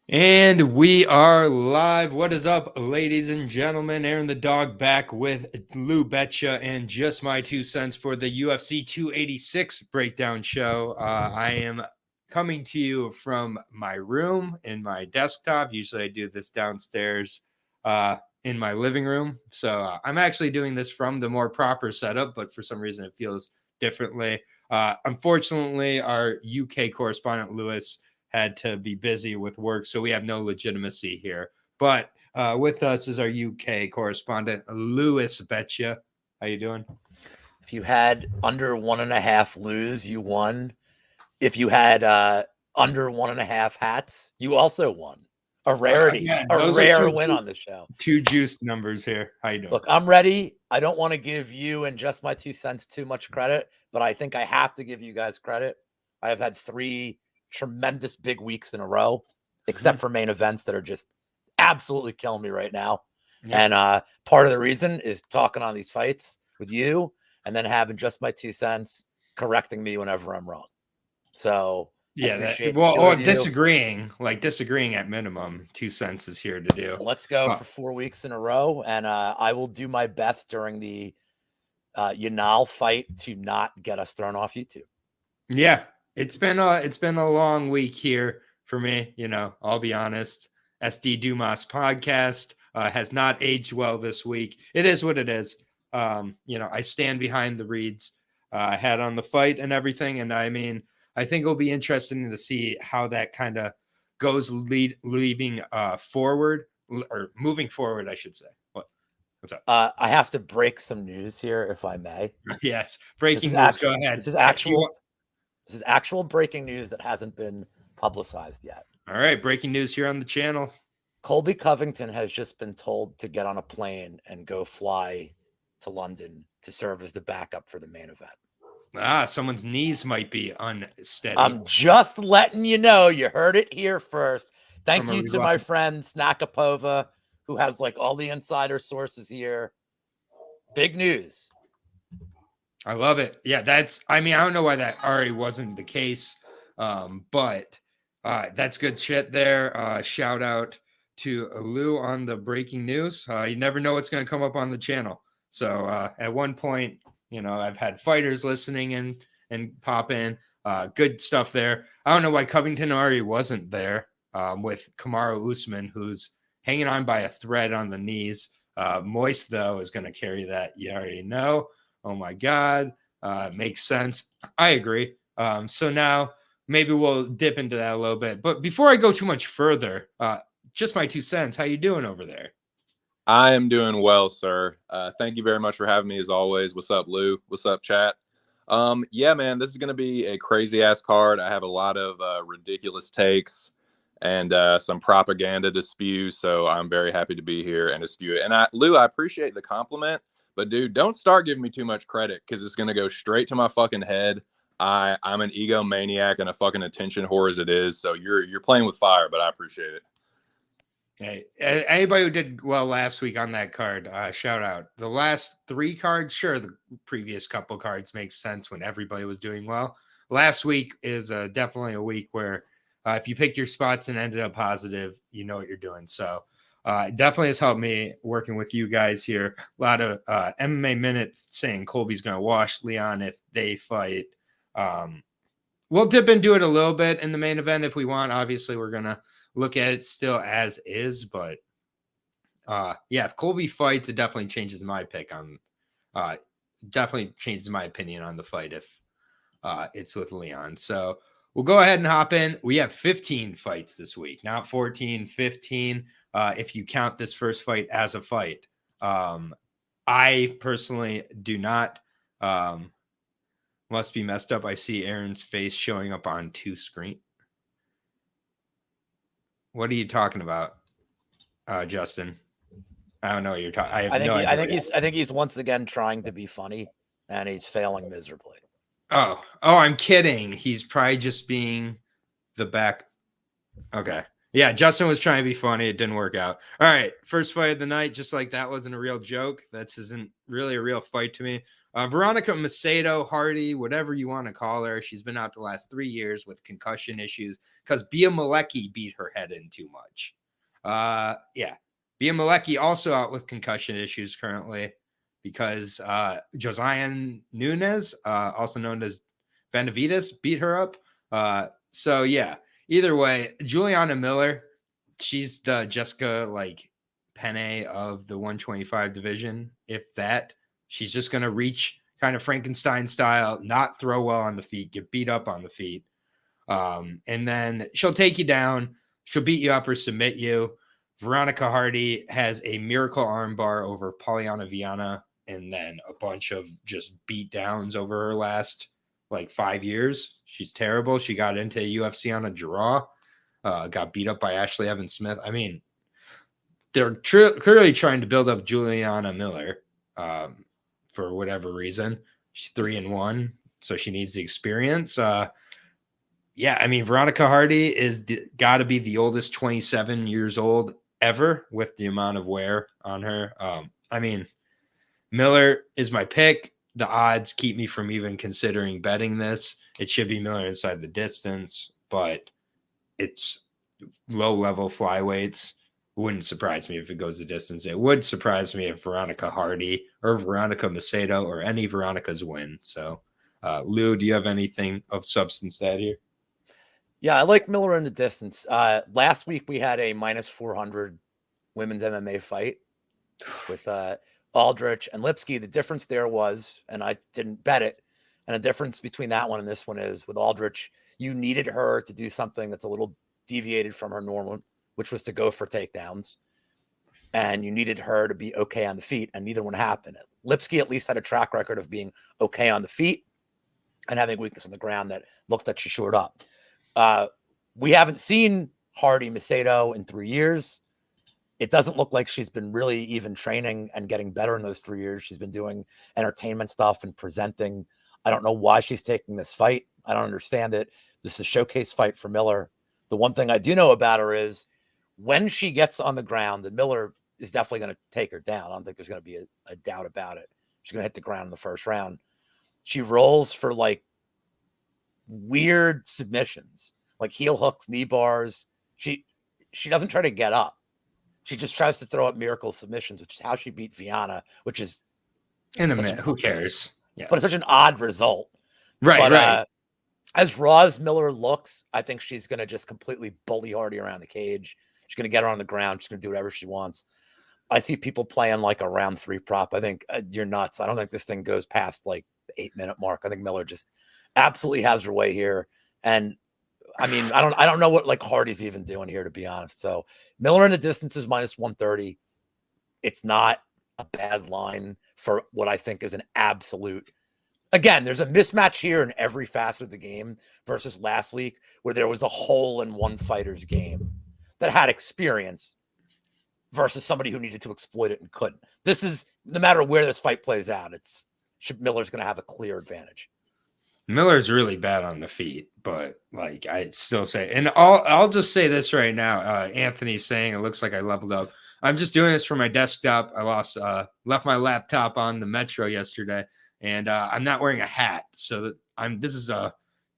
And we are live. What is up, ladies and gentlemen? Aaron the Dog back with Lou Betya and just my 2 cents for the UFC 286 breakdown show. I am coming to you from my room in my desktop. Usually I do this downstairs in my living room. So I'm actually doing this from the more proper setup, but for some reason it feels differently. Unfortunately, our UK correspondent, Lewis, had to be busy with work, so we have no legitimacy here. But with us is our UK correspondent, Lewis Betya. How you doing? If you had under 1.5 lose, you won. If you had under 1.5 hats, you also won. A rarity, a rare win on the show. Two juiced numbers here. How you doing? Look, I'm ready. I don't want to give you and just my 2 cents too much credit, but I think I have to give you guys credit. I have had 3 tremendous big weeks in a row, except for main events that are just absolutely killing me right now. And part of the reason is talking on these fights with you and then having just my 2 cents correcting me whenever I'm wrong. So disagreeing at minimum, 2 cents is here to do. Let's go for 4 weeks in a row, and I will do my best during the Yanal fight to not get us thrown off YouTube. Yeah, it's been a long week here for me. I'll be honest. SD Dumas podcast has not aged well this week. It is what it is. I stand behind the reads I had on the fight and everything, and I mean, I think it'll be interesting to see how that kind of goes moving forward, I should say. What's up? I have to break some news here, if I may. Yes, breaking news. Go ahead. This is actual breaking news that hasn't been publicized yet. All right, breaking news here on the channel. Colby Covington has just been told to get on a plane and go fly to London to serve as the backup for the main event. Someone's knees might be unsteady. I'm just letting you know. You heard it here first. Thank you to my friend Snakapova, who has like all the insider sources here. Big news. I love it. Yeah, I don't know why that already wasn't the case, but that's good shit there. Shout out to Lou on the breaking news. You never know what's going to come up on the channel. So at one point, I've had fighters listening and pop in. Good stuff there. I don't know why Covington already wasn't there with Kamaru Usman, who's hanging on by a thread on the knees. Moist, though, is going to carry that. You already know. Oh, my God. Makes sense. I agree. So now maybe we'll dip into that a little bit. But before I go too much further, just my 2 cents. How you doing over there? I am doing well, sir. Thank you very much for having me as always. What's up, Lou? What's up, chat? Yeah, man, this is going to be a crazy-ass card. I have a lot of ridiculous takes and some propaganda to spew, so I'm very happy to be here and to spew it. And Lou, I appreciate the compliment, but dude, don't start giving me too much credit because it's going to go straight to my fucking head. I'm an egomaniac and a fucking attention whore as it is, so you're playing with fire, but I appreciate it. Hey, anybody who did well last week on that card, shout out. The last 3 cards, sure, the previous couple cards make sense when everybody was doing well. Last week is definitely a week where if you picked your spots and ended up positive, you know what you're doing. So it definitely has helped me working with you guys here. A lot of MMA minutes saying Colby's going to wash Leon if they fight. We'll dip into it a little bit in the main event if we want. Obviously, we're going to look at it still as is, but if Colby fights, it definitely changes my pick on definitely changes my opinion on the fight if it's with Leon. So we'll go ahead and hop in. We have 15 fights this week, not 14, 15 if you count this first fight as a fight. I personally do not. Must be messed up. I see Aaron's face showing up on 2 screens. What are you talking about, Justin? I don't know what you're talking. I think he's once again trying to be funny, and he's failing miserably. Oh, I'm kidding. He's probably just being the back. Okay. Yeah, Justin was trying to be funny. It didn't work out. All right. First fight of the night, just like that wasn't a real joke. That isn't really a real fight to me. Veronica Macedo, Hardy, whatever you want to call her, she's been out the last 3 years with concussion issues because Bia Malecki beat her head in too much. Yeah. Bia Malecki also out with concussion issues currently because Josiah Nunes, also known as Benavides, beat her up. So yeah, either way, Juliana Miller, she's the Jessica Penne of the 125 division. If that, she's just going to reach kind of Frankenstein style, not throw well on the feet, get beat up on the feet. And then she'll take you down. She'll beat you up or submit you. Veronica Hardy has a miracle armbar over Polyana Viana, and then a bunch of just beat downs over her last 5 years. She's terrible. She got into UFC on a draw, got beat up by Ashley Evans Smith. I mean, they're clearly trying to build up Juliana Miller for whatever reason. She's 3-1, so she needs the experience. Yeah, I mean, Veronica Hardy is got to be the oldest 27 years old ever with the amount of wear on her. I mean, Miller is my pick. The odds keep me from even considering betting this. It should be Miller inside the distance, but it's low-level flyweights. Wouldn't surprise me if it goes the distance. It would surprise me if Veronica Hardy or Veronica Macedo or any Veronicas win. So, Lou, do you have anything of substance to add here? Yeah, I like Miller in the distance. Last week we had a -400 women's MMA fight with Aldrich and Lipsky. The difference there was, and I didn't bet it, and the difference between that one and this one is with Aldrich, you needed her to do something that's a little deviated from her normal, which was to go for takedowns. And you needed her to be okay on the feet, and neither one happened. Lipsky at least had a track record of being okay on the feet and having weakness on the ground that looked like she shored up. We haven't seen Hardy Macedo in 3 years. It doesn't look like she's been really even training and getting better in those 3 years. She's been doing entertainment stuff and presenting. I don't know why she's taking this fight. I don't understand it. This is a showcase fight for Miller. The one thing I do know about her is when she gets on the ground, and Miller is definitely going to take her down. I don't think there's going to be a doubt about it. She's going to hit the ground in the first round. She rolls for weird submissions, like heel hooks, knee bars. She doesn't try to get up. She just tries to throw up miracle submissions, which is how she beat Viana, which is in a minute. Who cares? Yeah, but it's such an odd result. Right, but, right. As raw as Miller looks, I think she's going to just completely bully Hardy around the cage. She's going to get her on the ground. She's going to do whatever she wants. I see people playing a round 3 prop. I think you're nuts. I don't think this thing goes past the 8-minute mark. I think Miller just absolutely has her way here. And I mean, I don't know what Hardy's even doing here, to be honest. So Miller in the distance is -130. It's not a bad line for what I think is an absolute. Again, there's a mismatch here in every facet of the game versus last week where there was a hole in one fighter's game that had experience versus somebody who needed to exploit it and couldn't. This is, no matter where this fight plays out, Miller's going to have a clear advantage. Miller's really bad on the feet, but I still say, and I'll just say this right now. Anthony's saying it looks like I leveled up. I'm just doing this for my desktop. I left my laptop on the Metro yesterday, and I'm not wearing a hat, so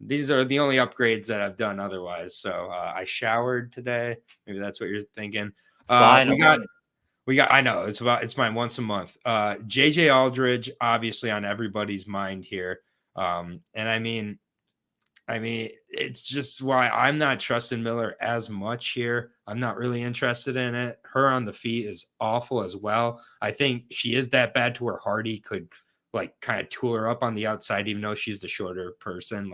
these are the only upgrades that I've done otherwise. So I showered today. Maybe that's what you're thinking. We got. I know it's mine once a month. JJ Aldridge, obviously on everybody's mind here. And I mean, it's just why I'm not trusting Miller as much here. I'm not really interested in it. Her on the feet is awful as well. I think she is that bad to where Hardy could kind of tool her up on the outside, even though she's the shorter person.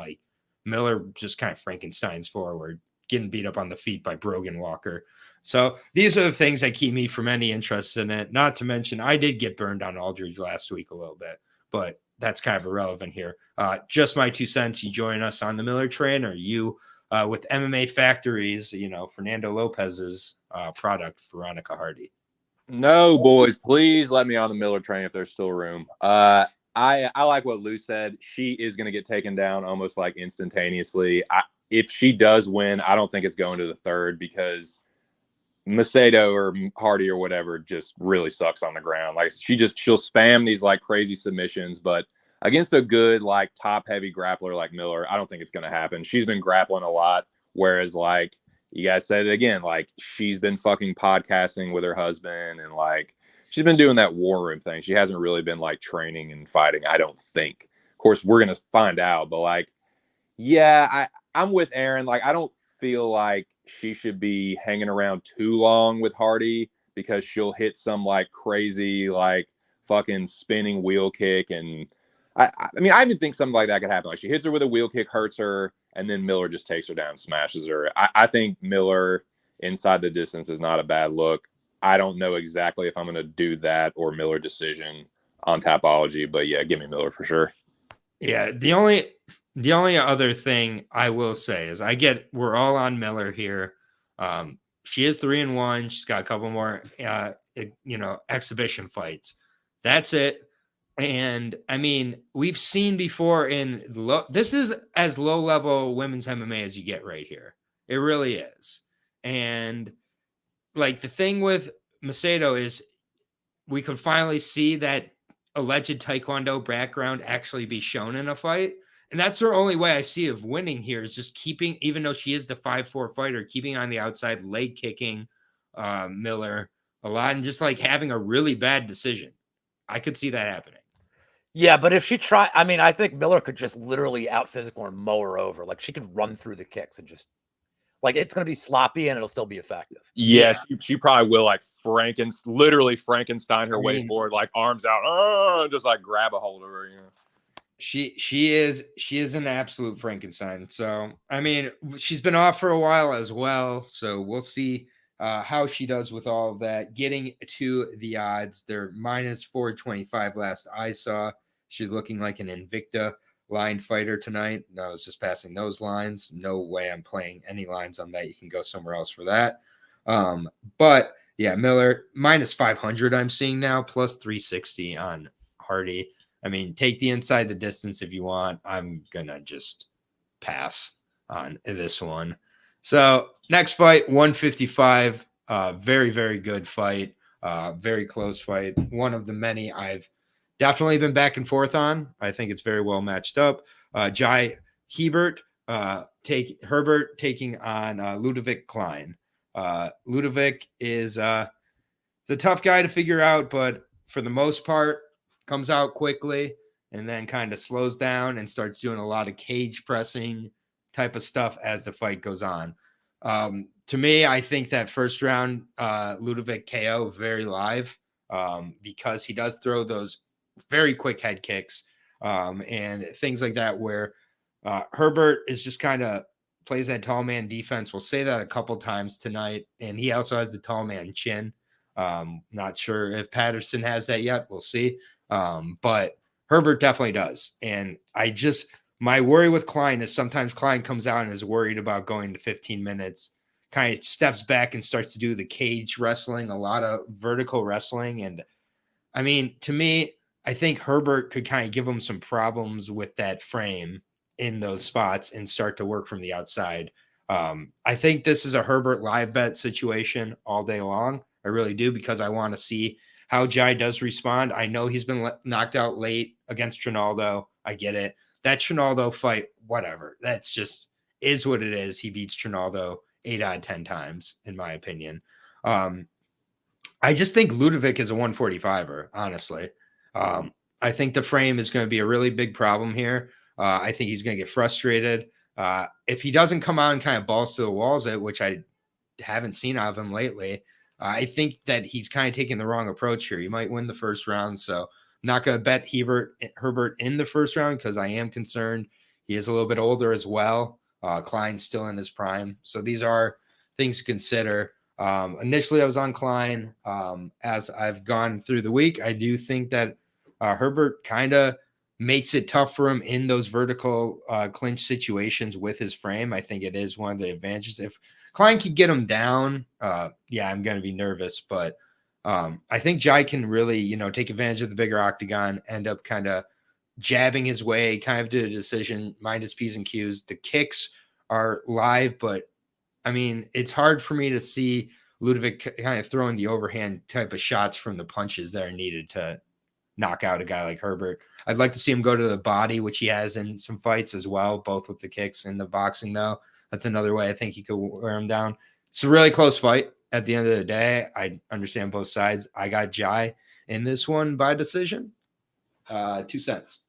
Miller just kind of Frankenstein's forward, getting beat up on the feet by Brogan Walker. So these are the things that keep me from any interest in it. Not to mention, I did get burned on Aldridge last week a little bit, but that's kind of irrelevant here. Just my 2 cents. You join us on the Miller train, or you with MMA Factories, Fernando Lopez's product, Veronica Hardy. No, boys, please let me on the Miller train if there's still room. I like what Lou said. She is going to get taken down almost instantaneously. If she does win, I don't think it's going to the third because Macedo or Hardy or whatever just really sucks on the ground. She'll spam these crazy submissions, but against a good, like, top-heavy grappler like Miller, I don't think it's going to happen. She's been grappling a lot, whereas, like, you guys said it again, like, she's been fucking podcasting with her husband, and, like, she's been doing that war room thing. She hasn't really been, like, training and fighting, I don't think. Of course, we're going to find out, but, like, yeah, I'm with Aaron. Like, I don't feel like she should be hanging around too long with Hardy because she'll hit some, like, crazy, like, fucking spinning wheel kick. And I mean, I even think something like that could happen. Like, she hits her with a wheel kick, hurts her, and then Miller just takes her down, smashes her. I think Miller inside the distance is not a bad look. I don't know exactly if I'm going to do that or Miller decision on Tapology, but yeah, give me Miller for sure. Yeah, the only other thing I will say is we're all on Miller here. She is 3-1. She's got a couple more exhibition fights. That's it. And I mean, we've seen before this is as low level women's MMA as you get right here. It really is. And like the thing with Macedo is we could finally see that alleged Taekwondo background actually be shown in a fight. And that's her only way I see of winning here is just keeping, even though she is the 5'4" fighter, keeping on the outside, leg kicking Miller a lot and just like having a really bad decision. I could see that happening. Yeah, but if she I think Miller could just literally out physical and mow her over. Like she could run through the kicks and just like it's going to be sloppy and it'll still be effective. Yeah. She probably will like literally Frankenstein her way forward, like arms out, just like grab a hold of her. You know, she is an absolute Frankenstein. So I mean, she's been off for a while as well. So we'll see how she does with all of that. Getting to the odds, they're minus 425 last I saw. She's looking like an Invicta line fighter tonight. No, I was just passing those lines. No way I'm playing any lines on that. You can go somewhere else for that. But yeah, Miller minus 500 I'm seeing now, plus 360 on Hardy. I mean, take the inside the distance if you want. I'm gonna just pass on this one. So next fight, 155. Very, very good fight. Very close fight. One of the many I've definitely been back and forth on. I think it's very well matched up. Jai Herbert taking on Ludovic Klein. Ludovic is it's a tough guy to figure out, but for the most part, comes out quickly and then kind of slows down and starts doing a lot of cage pressing type of stuff as the fight goes on. To me, I think that first round Ludovic KO very live because he does throw those very quick head kicks and things like that where Herbert is just kind of plays that tall man defense. We'll say that a couple times tonight. And he also has the tall man chin. Not sure if Patterson has that yet. We'll see. But Herbert definitely does. And my worry with Klein is sometimes Klein comes out and is worried about going to 15 minutes, kind of steps back and starts to do the cage wrestling, a lot of vertical wrestling. And I mean, to me, I think Herbert could kind of give him some problems with that frame in those spots and start to work from the outside. I think this is a Herbert live bet situation all day long. I really do, because I want to see how Jai does respond. I know he's been knocked out late against Trinaldo. I get it. That Trinaldo fight, whatever. That's just is what it is. He beats Trinaldo 8 out of 10 times, in my opinion. I just think Ludovic is a 145er, honestly. I think the frame is going to be a really big problem here. I think he's going to get frustrated. If he doesn't come out and kind of balls to the walls, which I haven't seen out of him lately, I think that he's kind of taking the wrong approach here. He might win the first round, so I'm not going to bet Herbert in the first round because I am concerned. He is a little bit older as well. Klein's still in his prime. So these are things to consider. Initially, I was on Klein. As I've gone through the week, I do think that Herbert kind of makes it tough for him in those vertical clinch situations with his frame. I think it is one of the advantages. If Klein could get him down, I'm going to be nervous. But I think Jai can really, take advantage of the bigger octagon, end up kind of jabbing his way, kind of to a decision, mind his P's and Q's. The kicks are live, but I mean, it's hard for me to see Ludovic kind of throwing the overhand type of shots from the punches that are needed to knock out a guy like Herbert. I'd like to see him go to the body, which he has in some fights as well, both with the kicks and the boxing, though. That's another way I think he could wear him down. It's a really close fight. At the end of the day, I understand both sides. I got Jai in this one by decision. 2 cents.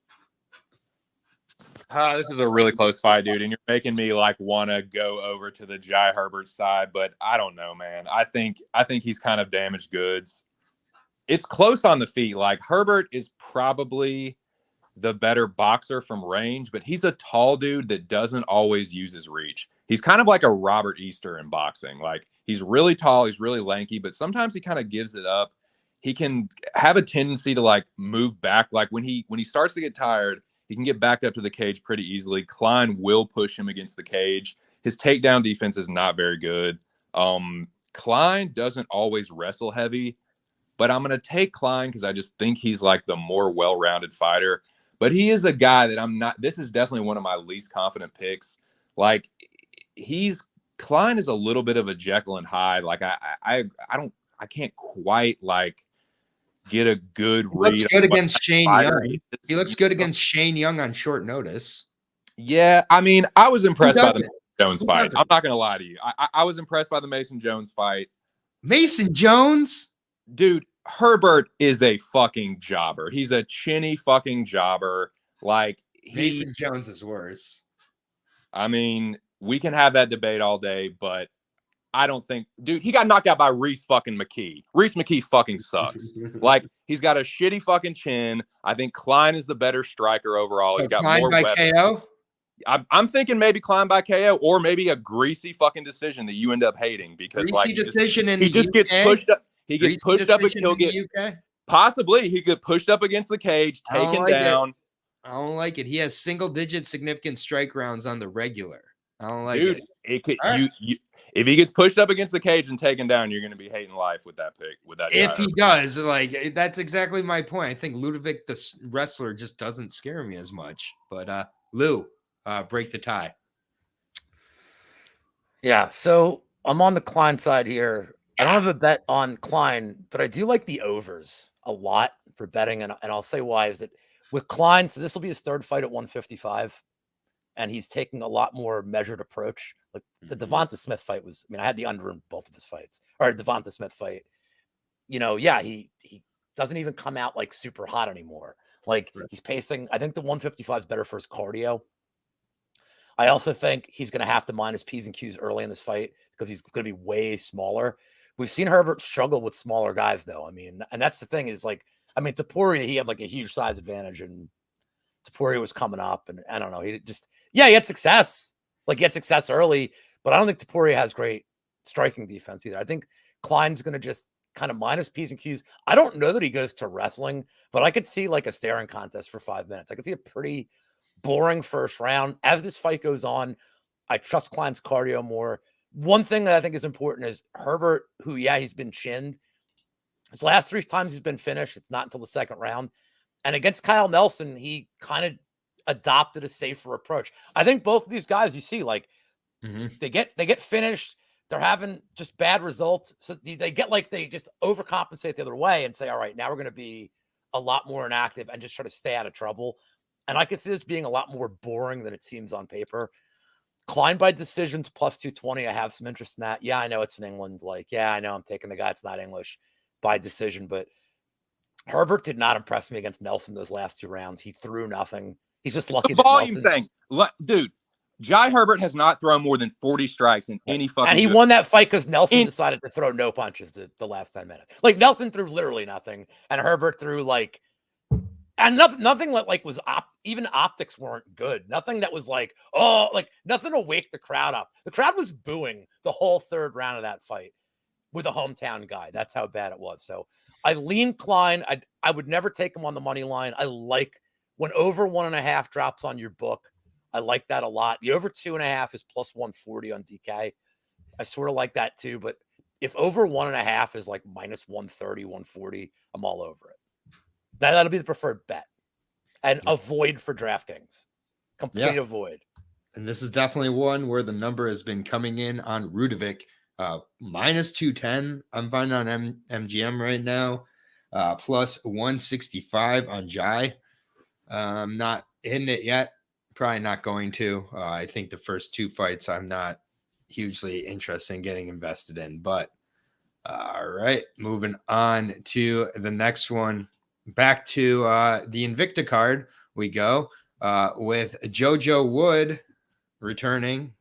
This is a really close fight, dude, and you're making me like want to go over to the Jai Herbert side, but I don't know, man. I think he's kind of damaged goods. It's close on the feet. Like Herbert is probably the better boxer from range, but he's a tall dude that doesn't always use his reach. He's kind of like a Robert Easter in boxing. Like he's really tall, he's really lanky, but sometimes he kind of gives it up. He can have a tendency to like move back. Like when he starts to get tired, he can get backed up to the cage pretty easily. Klein will push him against the cage. His takedown defense is not very good. Klein doesn't always wrestle heavy, but I'm going to take Klein because I just think he's like the more well-rounded fighter. But he is a guy that I'm not – this is definitely one of my least confident picks. Like Klein is a little bit of a Jekyll and Hyde. Like I can't quite like get a good read. He looks good against Shane Young. He looks good against Shane Young on short notice. Yeah, I mean, I was impressed by the Mason Jones fight. I'm not going to lie to you. I was impressed by the Mason Jones fight. Mason Jones? Dude, Herbert is a fucking jobber. He's a chinny fucking jobber. Like Mason Jones is worse. I mean, we can have that debate all day, but I don't think, dude, he got knocked out by Reese fucking McKee. Reese McKee fucking sucks. Like, he's got a shitty fucking chin. I think Klein is the better striker overall. So he's got Klein more by weapons. KO? I'm thinking maybe Klein by KO or maybe a greasy fucking decision that you end up hating because Greasy like decision in he the just UK? gets pushed up. He gets Greasy pushed up and decision he'll in the get UK? possibly he get pushed up against the cage, I don't taken like down. I don't like it. He has single-digit significant strike rounds on the regular. I don't like Dude, it. it could All right. you if he gets pushed up against the cage and taken down, you're going to be hating life with that pick. With that, If he does, like that's exactly my point. I think Ludovic, the wrestler, just doesn't scare me as much. But Lou, break the tie. Yeah, so I'm on the Klein side here. I don't have a bet on Klein, but I do like the overs a lot for betting, and I'll say why. Is that with Klein? So this will be his third fight at 155, and he's taking a lot more measured approach. Like the Devonta Smith fight was. I mean, I had the under in both of his fights, or Devonta Smith fight. You know, yeah, he doesn't even come out like super hot anymore. Like he's pacing. I think the 155 is better for his cardio. I also think he's going to have to mind his P's and Q's early in this fight because he's going to be way smaller. We've seen Herbert struggle with smaller guys, though. I mean, and that's the thing is like, I mean, Topuria, he had like a huge size advantage, and Topuria was coming up, and I don't know. He just, yeah, he had success. Like he had success early, but I don't think Topuria has great striking defense either. I think Klein's going to just kind of minus P's and Q's. I don't know that he goes to wrestling, but I could see like a staring contest for 5 minutes. I could see a pretty boring first round. As this fight goes on, I trust Klein's cardio more. One thing that I think is important is Herbert, who, yeah, he's been chinned. His last 3 times he's been finished. It's not until the second round. And against Kyle Nelson, he kind of adopted a safer approach. I think both of these guys, you see, like they get finished. They're having just bad results. So they get like they just overcompensate the other way and say, all right, now we're going to be a lot more inactive and just try to stay out of trouble. And I can see this being a lot more boring than it seems on paper. Klein by decisions plus 220. I have some interest in that. Yeah, I know it's in England. Like, yeah, I know I'm taking the guy that's not English by decision, but Herbert did not impress me against Nelson those last 2 rounds. He threw nothing. He's just lucky. The volume thing. Dude, Jai Herbert has not thrown more than 40 strikes in any fucking. And he won that fight because Nelson decided to throw no punches the last 10 minutes. Like Nelson threw literally nothing, and Herbert threw like. And nothing like was even optics weren't good. Nothing that was like, oh, like nothing to wake the crowd up. The crowd was booing the whole third round of that fight with a hometown guy. That's how bad it was. So I lean Klein. I would never take him on the money line. I like when over 1.5 drops on your book. I like that a lot. The over 2.5 is plus 140 on DK. I sort of like that too. But if over 1.5 is like minus 130, 140, I'm all over it. That'll be the preferred bet. And avoid for DraftKings. Complete avoid. And this is definitely one where the number has been coming in on Rudovic. Minus 210. I'm finding on MGM right now. plus 165 on Jai. Not hitting it yet. Probably not going to. I think the first 2 fights I'm not hugely interested in getting invested in. But all right, moving on to the next one. Back to the Invicta card we go with JoJo Wood returning.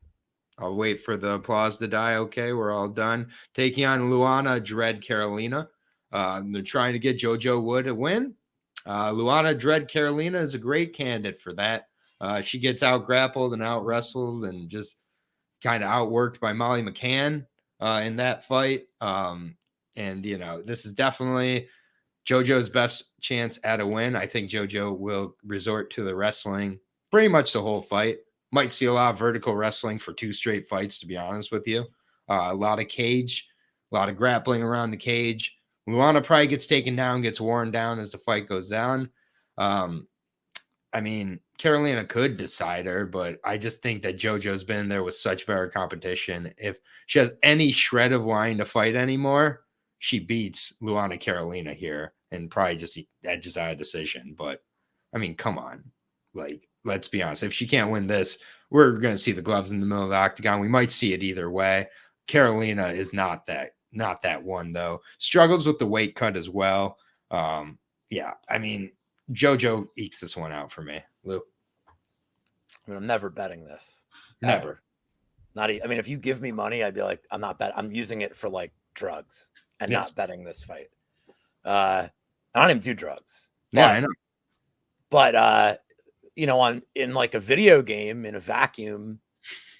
I'll wait for the applause to die. Okay, we're all done. Taking on Luana Dread Carolina. They're trying to get JoJo Wood a win. Luana Dread Carolina is a great candidate for that. She gets out grappled and out wrestled and just kind of outworked by Molly McCann in that fight. And, you know, this is definitely JoJo's best chance at a win. I think JoJo will resort to the wrestling pretty much the whole fight. Might see a lot of vertical wrestling for 2 straight fights, to be honest with you. A lot of cage, a lot of grappling around the cage. Luana probably gets taken down, gets worn down as the fight goes down. I mean, Carolina could decide her, but I just think that JoJo's been there with such better competition. If she has any shred of line to fight anymore, she beats Luana Carolina here and probably just edges out a decision. But, I mean, come on. Like, let's be honest. If she can't win this, we're going to see the gloves in the middle of the octagon. We might see it either way. Carolina is not that one, though. Struggles with the weight cut as well. Yeah, I mean, JoJo ekes this one out for me. Lou? I mean, I'm never betting this. Never. Ever. I mean, if you give me money, I'd be like, I'm using it for like drugs and not betting this fight. I don't even do drugs. Yeah, I know. But you know, in like a video game in a vacuum,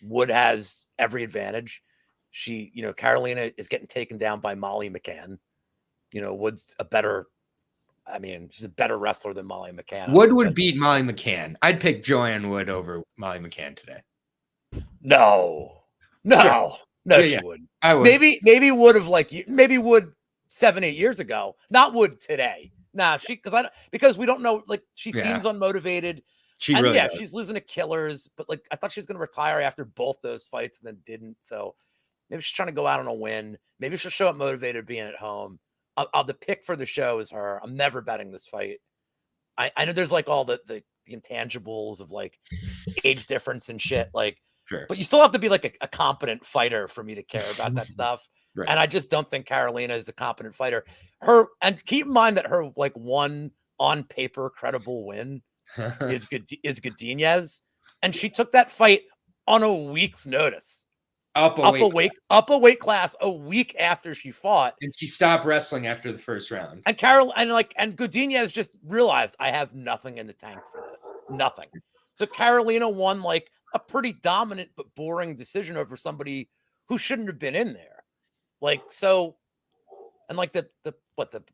Wood has every advantage. She, you know, Carolina is getting taken down by Molly McCann. You know, Wood's she's a better wrestler than Molly McCann. Wood would beat Molly McCann. I'd pick Joanne Wood over Molly McCann today. No, she wouldn't. I would. Maybe Wood of maybe Wood 7-8 years ago, not Wood today. Nah, because we don't know. Like, she seems unmotivated. She's losing to killers. But like, I thought she was going to retire after both those fights and then didn't. So maybe she's trying to go out on a win. Maybe she'll show up motivated being at home. The pick for the show is her. I'm never betting this fight. I know there's like all the intangibles of like age difference and shit. Like, sure. But you still have to be like a competent fighter for me to care about that stuff. Right. And I just don't think Carolina is a competent fighter. And keep in mind that her like one on paper credible win is Godinez, and she took that fight on a week's notice. Up a weight class a week after she fought, and she stopped wrestling after the first round. And Godinez just realized, I have nothing in the tank for this, nothing. So Carolina won like a pretty dominant but boring decision over somebody who shouldn't have been in there. Like, so, and like the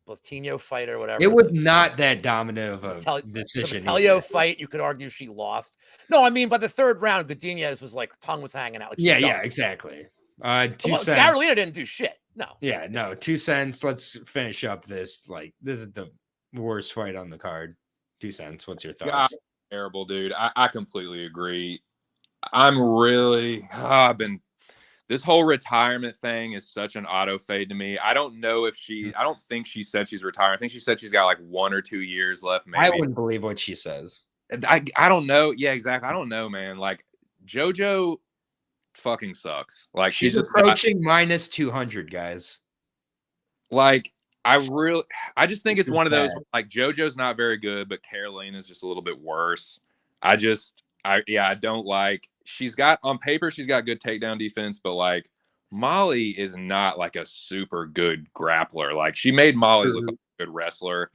Latino fight or whatever. It was not that dominant of a decision. The Vitelio fight, you could argue she lost. No, I mean, by the third round, Godinez was like, tongue was hanging out. Like, yeah, exactly. 2 cents. Carolina didn't do shit. No. Yeah, no, 2 cents. Let's finish up this. Like, this is the worst fight on the card. 2 cents. What's your thoughts? God, terrible, dude. I completely agree. I'm really, this whole retirement thing is such an auto fade to me. I don't know if I don't think she said she's retiring. I think she said she's got like 1 or 2 years left. Maybe. I wouldn't believe what she says. I don't know. Yeah, exactly. I don't know, man. Like, JoJo fucking sucks. Like, she's approaching minus 200, guys. Like, I just think it's one of those, like, JoJo's not very good, but Carolina's just a little bit worse. I don't like. On paper, she's got good takedown defense, but like, Molly is not like a super good grappler. Like, she made Molly look like a good wrestler.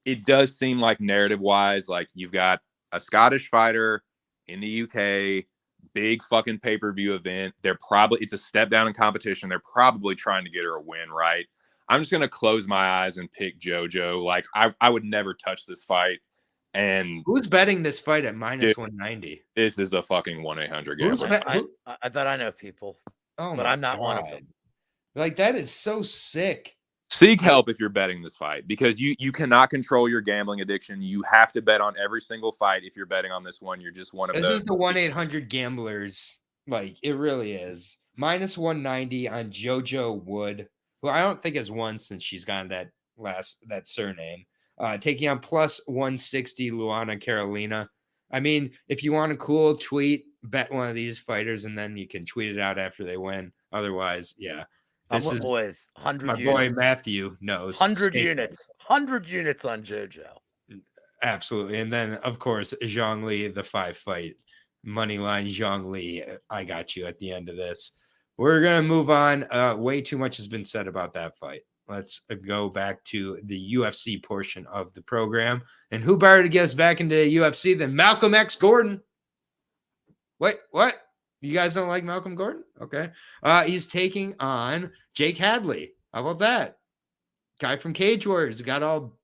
It does seem like narrative wise, like, you've got a Scottish fighter in the UK, big fucking pay-per-view event. It's a step down in competition. They're probably trying to get her a win, right? I'm just going to close my eyes and pick JoJo. Like, I would never touch this fight. And who's betting this fight at minus 190? This is a fucking 1-800 gambler. I bet I know people, but I'm not one of them. Like, that is so sick. Seek help if you're betting this fight, because you cannot control your gambling addiction. You have to bet on every single fight. If you're betting on this one, you're just one of those. This is the 1-800 gamblers. Like, it really is. Minus 190 on JoJo Wood. who I don't think has won since she's gotten that surname. Taking on plus 160 Luana Carolina. I mean, if you want a cool tweet, bet one of these fighters, and then you can tweet it out after they win. Otherwise, yeah. This is boys, 100 my units. boy Matthew knows. 100 units. 100 units on JoJo. Absolutely. And then, of course, Zhang Li, the 5-fight moneyline Zhang Li. I got you at the end of this. We're going to move on. Way too much has been said about that fight. Let's go back to the UFC portion of the program. And who better to get us back into UFC than Malcolm X Gordon? Wait, what? You guys don't like Malcolm Gordon? Okay. He's taking on Jake Hadley. How about that? Guy from Cage Warriors got all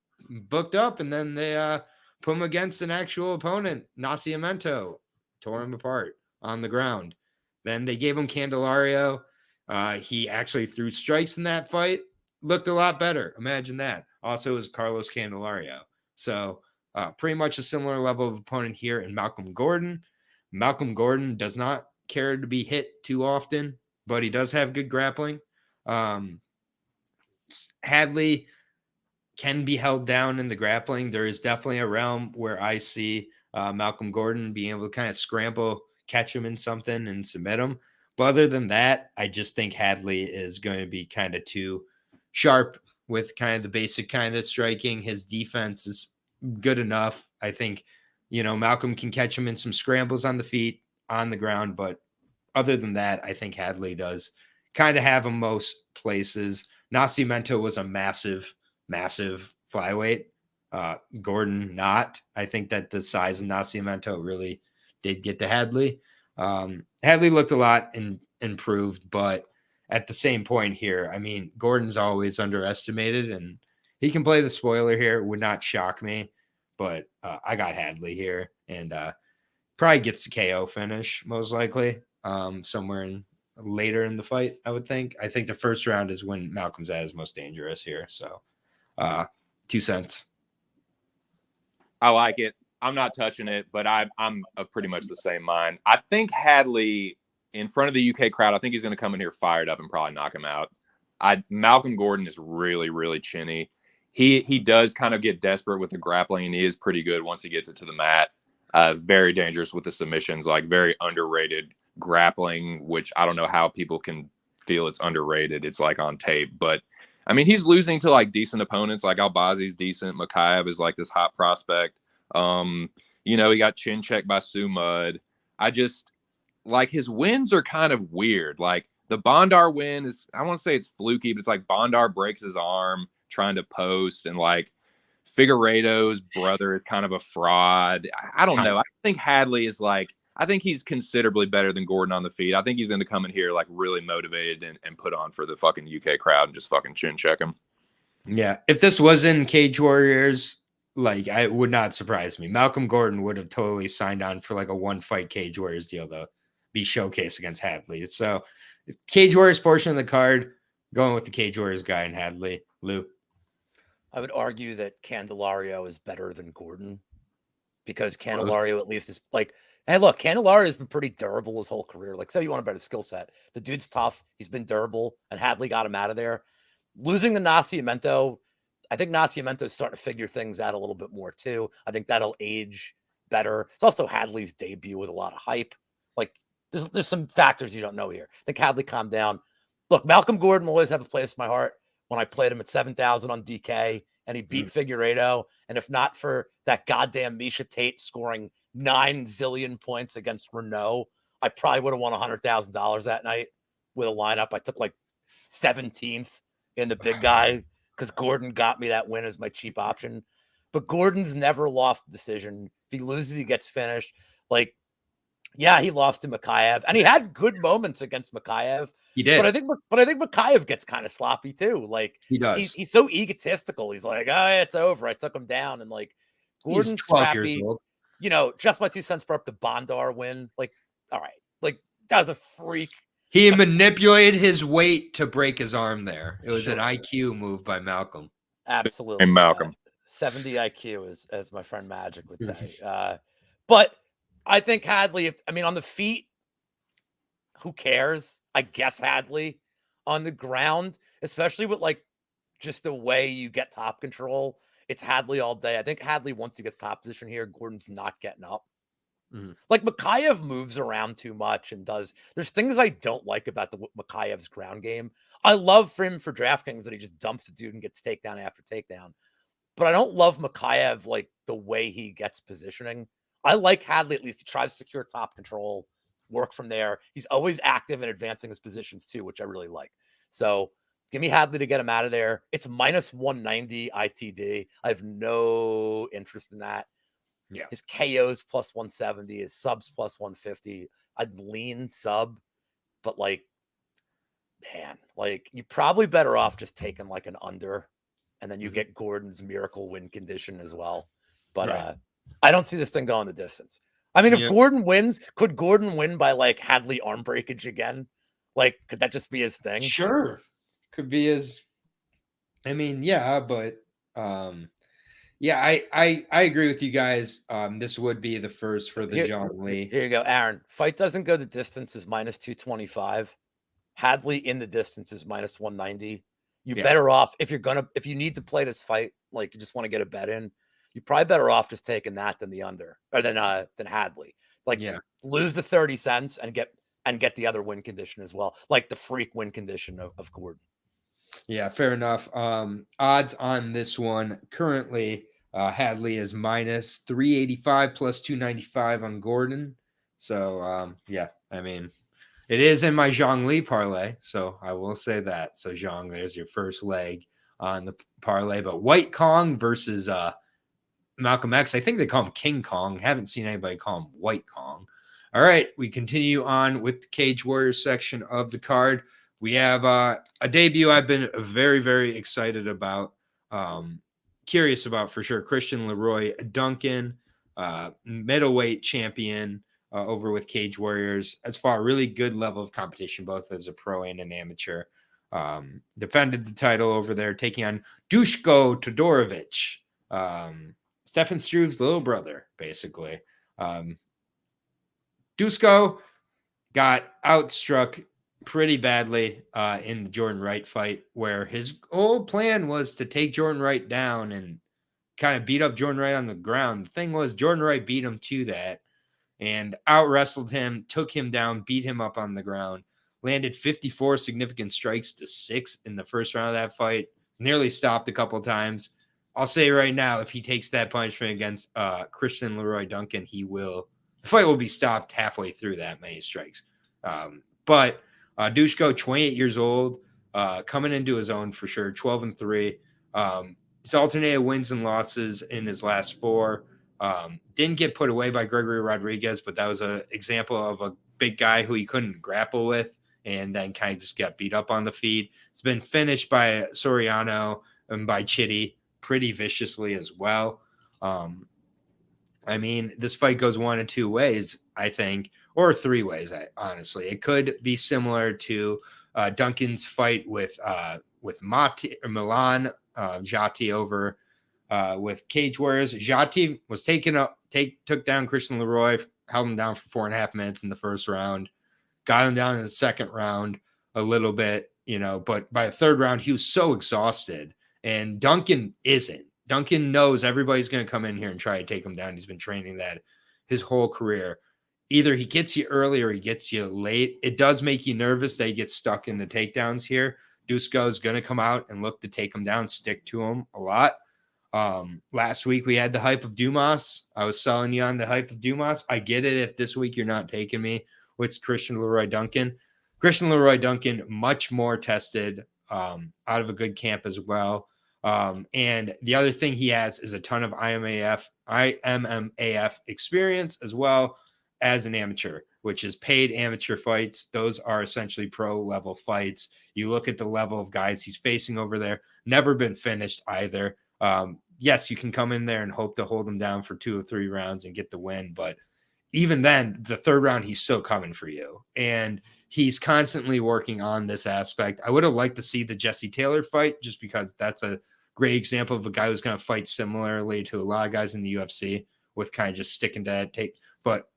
booked up, and then they put him against an actual opponent, Nascimento. Tore him apart on the ground. Then they gave him Candelario. He actually threw strikes in that fight. Looked a lot better. Imagine that. Also, it was Carlos Candelario. So pretty much a similar level of opponent here in Malcolm Gordon. Malcolm Gordon does not care to be hit too often, but he does have good grappling. Hadley can be held down in the grappling. There is definitely a realm where I see Malcolm Gordon being able to kind of scramble, catch him in something and submit him. But other than that, I just think Hadley is going to be kind of too sharp with kind of the basic kind of striking. His defense is good enough. I think, Malcolm can catch him in some scrambles on the feet, on the ground. But other than that, I think Hadley does kind of have him most places. Nascimento was a massive flyweight. Gordon not. I think that the size of Nascimento really did get to Hadley. Hadley looked a lot improved, but at the same point here, I mean, Gordon's always underestimated, and he can play the spoiler here. It would not shock me, but I got Hadley here, and probably gets the KO finish most likely somewhere later in the fight, I would think. I think the first round is when Malcolm's at his most dangerous here. So 2 cents. I like it. I'm not touching it, but I'm of pretty much the same mind. I think Hadley, in front of the UK crowd, I think he's going to come in here fired up and probably knock him out. Malcolm Gordon is really, really chinny. He does kind of get desperate with the grappling, and he is pretty good once he gets it to the mat. Very dangerous with the submissions, like very underrated grappling, which I don't know how people can feel it's underrated. It's like on tape, but I mean, he's losing to like decent opponents, like Albazi's decent. Makachev is like this hot prospect. He got chin checked by Sue Mudd. I just like his wins are kind of weird. Like the Bondar win is, I want to say it's fluky, but it's like Bondar breaks his arm trying to post, and like Figueiredo's brother is kind of a fraud. I don't know. I think Hadley is like, I think he's considerably better than Gordon on the feet. I think he's going to come in here like really motivated and put on for the fucking UK crowd and just fucking chin check him. Yeah. If this was in Cage Warriors, like, it would not surprise me. Malcolm Gordon would have totally signed on for like a 1-fight Cage Warriors deal, though. Be showcased against Hadley. So Cage Warriors portion of the card, going with the Cage Warriors guy and Hadley. Lou. I would argue that Candelario is better than Gordon, because Candelario at least is like, hey, look, Candelario has been pretty durable his whole career. Like, say you want a better skill set. The dude's tough. He's been durable, and Hadley got him out of there. Losing to Nascimento, I think Nascimento's starting to figure things out a little bit more, too. I think that'll age better. It's also Hadley's debut with a lot of hype. Like, there's some factors you don't know here. I think Hadley calmed down. Look, Malcolm Gordon will always have a place in my heart. When I played him at 7,000 on DK, and he beat Figueiredo, and if not for that goddamn Misha Tate scoring 9 zillion points against Renault, I probably would have won $100,000 that night with a lineup. I took like 17th in the big guy because Gordon got me that win as my cheap option. But Gordon's never lost a decision. If he loses, he gets finished. Like, yeah, he lost to Makachev, and he had good moments against Makachev. He did, but I think Makachev gets kind of sloppy too. Like, he does. He's so egotistical. He's like, oh, it's over. I took him down, and like Gordon's scrappy. Just my 2 cents for up the Bondar win. Like, all right, like that was a freak. He manipulated his weight to break his arm there. It was an IQ move by Malcolm. Absolutely, and Malcolm 70 IQ, as my friend Magic would say. But I think Hadley, on the feet, who cares? I guess Hadley. on the ground, especially with like just the way you get top control. It's Hadley all day. I think Hadley, once he gets top position here, Gordon's not getting up. Like Makachev moves around too much and there's things I don't like about the Makachev's ground game. I love for him for DraftKings that he just dumps the dude and gets takedown after takedown. But I don't love Makachev, like the way he gets positioning. I like Hadley, at least he tries to secure top control, work from there. He's always active and advancing his positions too, which I really like. So give me Hadley to get him out of there. It's minus 190 ITD. I have no interest in that. Yeah. His KOs plus 170, his subs plus 150. I'd lean sub, but like, man, like you're probably better off just taking like an under, and then you get Gordon's miracle win condition as well. But I don't see this thing going the distance. I mean, if Gordon wins, could Gordon win by like Hadley arm breakage again? Like, could that just be his thing? Sure. Could be his. I mean, yeah, but yeah, I agree with you guys. This would be the first for the John Lee. Here you go, Aaron. Fight doesn't go the distance is minus 225. Hadley in the distance is minus 190. You're better off if you need to play this fight, like you just want to get a bet in, you're probably better off just taking that than the under or than Hadley. Like lose the 30 cents and get the other win condition as well, like the freak win condition of Gordon. Yeah, fair enough. Odds on this one currently, Hadley is minus 385 plus 295 on Gordon. So yeah, I mean, it is in my Zhang Li parlay, so I will say that. So Zhang, there's your first leg on the parlay. But White Kong versus Malcolm X. I think they call him King Kong. Haven't seen anybody call him White Kong. All right, we continue on with the Cage Warriors section of the card. We have a debut I've been very, very excited about, curious about for sure. Christian Leroy Duncan, middleweight champion over with Cage Warriors. As far really good level of competition, both as a pro and an amateur. Defended the title over there, taking on Dushko Todorovic, Stefan Struve's little brother, basically. Dushko got outstruck pretty badly in the Jordan Wright fight, where his whole plan was to take Jordan Wright down and kind of beat up Jordan Wright on the ground. The thing was, Jordan Wright beat him to that and out wrestled him, took him down, beat him up on the ground, landed 54 significant strikes to 6 in the first round of that fight, nearly stopped a couple of times. I'll say right now, if he takes that punishment against Christian Leroy Duncan, the fight will be stopped halfway through that many strikes. But Dushko, 28 years old, coming into his own for sure, 12-3. He's alternated wins and losses in his last 4. Didn't get put away by Gregory Rodriguez, but that was an example of a big guy who he couldn't grapple with and then kind of just got beat up on the feet. It's been finished by Soriano and by Chitty pretty viciously as well. I mean, this fight goes one of 2 ways, I think, or 3 ways, honestly. It could be similar to Duncan's fight with Milan Jati over with Cage Warriors. Jati was took down Christian Leroy, held him down for 4.5 minutes in the first round, got him down in the second round a little bit, but by the third round, he was so exhausted, and Duncan isn't. Duncan knows everybody's going to come in here and try to take him down. He's been training that his whole career. Either he gets you early or he gets you late. It does make you nervous that he gets stuck in the takedowns here. Dushko is going to come out and look to take him down, stick to him a lot. Last week we had the hype of Dumas. I was selling you on the hype of Dumas. I get it if this week you're not taking me with Christian Leroy Duncan. Christian Leroy Duncan, much more tested, out of a good camp as well. And the other thing he has is a ton of IMMAF experience as well as an amateur, which is paid amateur fights. Those are essentially pro level fights. You look at the level of guys he's facing over there, never been finished either. Yes, you can come in there and hope to hold him down for 2 or 3 rounds and get the win. But even then, the third round, he's still coming for you. And he's constantly working on this aspect. I would have liked to see the Jesse Taylor fight just because that's a great example of a guy who's going to fight similarly to a lot of guys in the UFC with kind of just sticking to that take. But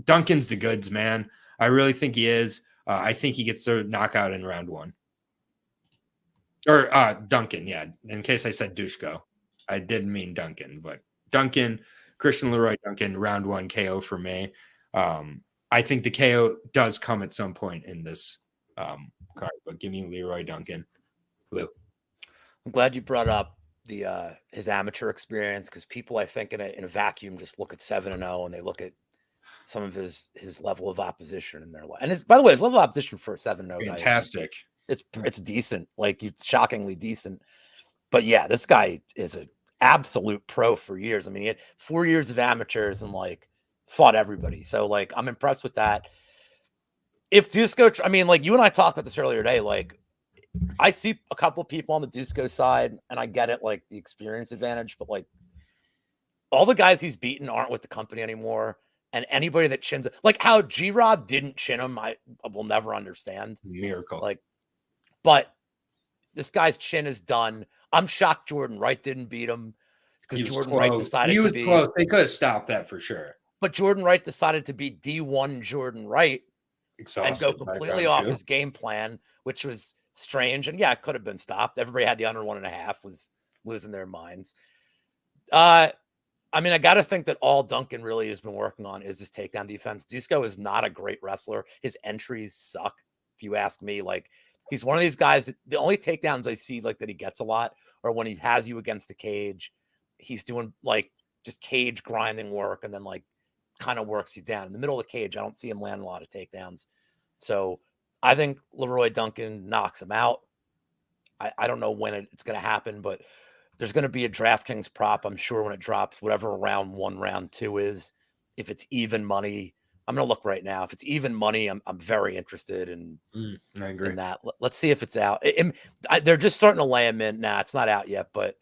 Duncan's the goods, man. I really think he is. I think he gets the knockout in round 1. Or Duncan, yeah. In case I said Dushko. I didn't mean Duncan, but Duncan, Christian Leroy Duncan, round 1 KO for me. I think the KO does come at some point in this card, but give me Leroy Duncan. Blue. I'm glad you brought up the his amateur experience, because people, I think, in a vacuum just look at 7-0 and they look at some of his level of opposition in their life. And by the way, his level of opposition for a 7-0 guy, Fantastic. It's decent, like shockingly decent. But yeah, this guy is an absolute pro for years. I mean, he had 4 years of amateurs and like fought everybody. So like, I'm impressed with that. If Dusko, I mean, like you and I talked about this earlier today, like I see a couple of people on the Dusko side and I get it, like the experience advantage, but like all the guys he's beaten aren't with the company anymore. And anybody that chins, like how G-Rod didn't chin him, I will never understand. Miracle. Like, but this guy's chin is done. I'm shocked Jordan Wright didn't beat him, because Jordan Wright decided he was to be close. They could have stopped that for sure. But Jordan Wright decided to be D1 Jordan Wright and go completely off his game plan, which was strange. And yeah, it could have been stopped. Everybody had the under 1.5, was losing their minds. I mean, I got to think that all Duncan really has been working on is his takedown defense. Dusko is not a great wrestler. His entries suck, if you ask me. Like, he's one of these guys that the only takedowns I see like that he gets a lot are when he has you against the cage. He's doing like just cage grinding work and then like kind of works you down. In the middle of the cage, I don't see him land a lot of takedowns. So I think Leroy Duncan knocks him out. I don't know when it's going to happen, but there's going to be a DraftKings prop, I'm sure, when it drops, whatever round 1, round 2 is. If it's even money, I'm going to look right now. If it's even money, I'm very interested in that. Let's see if it's out. They're just starting to lay him in. Nah, it's not out yet, but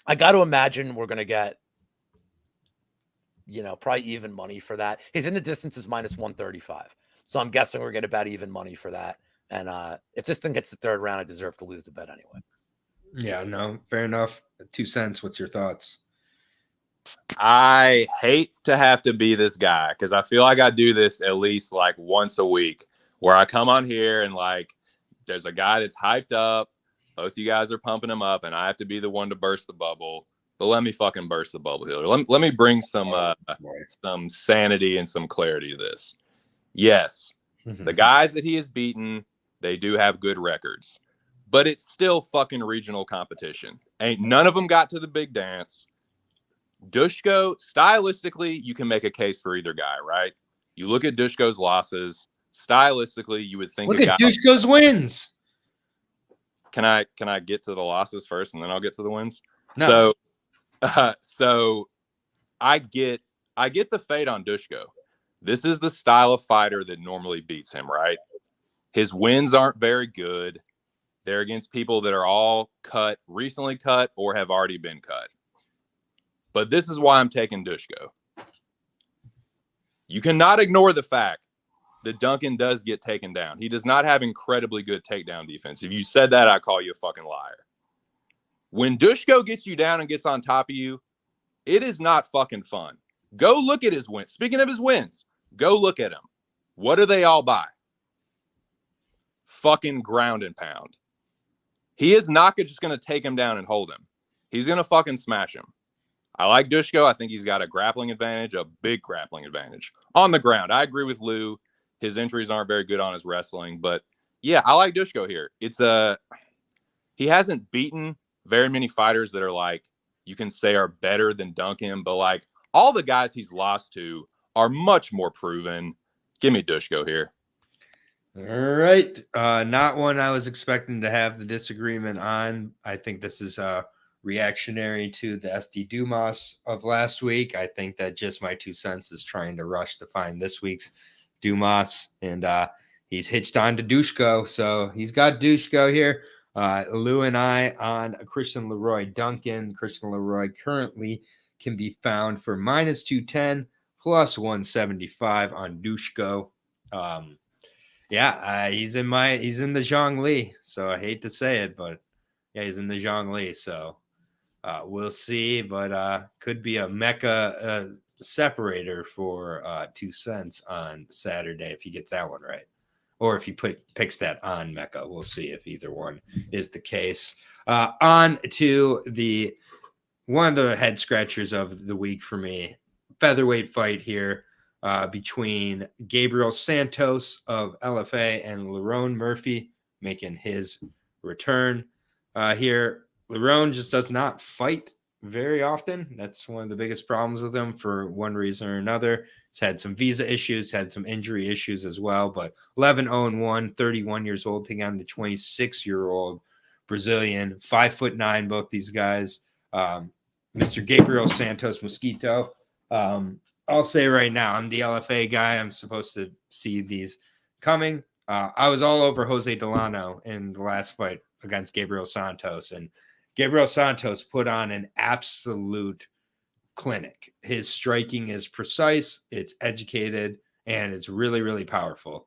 I got to imagine we're going to get, probably even money for that. His in the distance is -135. So I'm guessing we're getting about even money for that. And if this thing gets the 3rd round, I deserve to lose the bet anyway. Yeah, no, fair enough. 2 cents. What's your thoughts? I hate to have to be this guy, because I feel like I do this at least like once a week, where I come on here and like there's a guy that's hyped up. Both you guys are pumping him up, and I have to be the one to burst the bubble. But let me fucking burst the bubble here. Let me bring some sanity and some clarity to this. Yes, the guys that he has beaten, they do have good records. But it's still fucking regional competition. Ain't none of them got to the big dance. Dushko, stylistically, you can make a case for either guy, right? You look at Dushko's losses. Stylistically, you would think. Look at Dushko's wins. Can I get to the losses first, and then I'll get to the wins? No. So I get the fade on Dushko. This is the style of fighter that normally beats him, right? His wins aren't very good. They're against people that are all recently cut, or have already been cut. But this is why I'm taking Dushko. You cannot ignore the fact that Duncan does get taken down. He does not have incredibly good takedown defense. If you said that, I call you a fucking liar. When Dushko gets you down and gets on top of you, it is not fucking fun. Go look at his wins. Speaking of his wins, go look at them. What do they all by? Fucking ground and pound. He is not just going to take him down and hold him. He's going to fucking smash him. I like Dushko. I think he's got a grappling advantage, a big grappling advantage. On the ground, I agree with Lou. His entries aren't very good on his wrestling. But, yeah, I like Dushko here. He hasn't beaten very many fighters that are like, you can say are better than Duncan. But, like, all the guys he's lost to are much more proven. Give me Dushko here. All right. Not one I was expecting to have the disagreement on. I think this is reactionary to the SD Dumas of last week. I think that just my 2 cents is trying to rush to find this week's Dumas, and he's hitched on to Dushko. So he's got Dushko here. Lou and I on Christian Leroy Duncan. Christian Leroy currently can be found for -210 plus 175 on Dushko. Yeah, he's in the Zhongli, so I hate to say it, but yeah, he's in the Zhongli, so we'll see, but could be a Mecca separator for 2 cents on Saturday if he gets that one right. or if he picks that on Mecca. We'll see if either one is the case. On to one of the head scratchers of the week for me, featherweight fight here between Gabriel Santos of LFA and Lerone Murphy making his return here. Lerone just does not fight very often. That's one of the biggest problems with him for one reason or another. He's had some visa issues, had some injury issues as well, but 11-0-1, 31 years old, taking on the 26-year-old Brazilian, 5'9", both these guys. Mr. Gabriel Santos Mosquito. I'll say right now, I'm the LFA guy. I'm supposed to see these coming. I was all over Jose Delano in the last fight against Gabriel Santos, and Gabriel Santos put on an absolute clinic. His striking is precise, it's educated, and it's really, really powerful.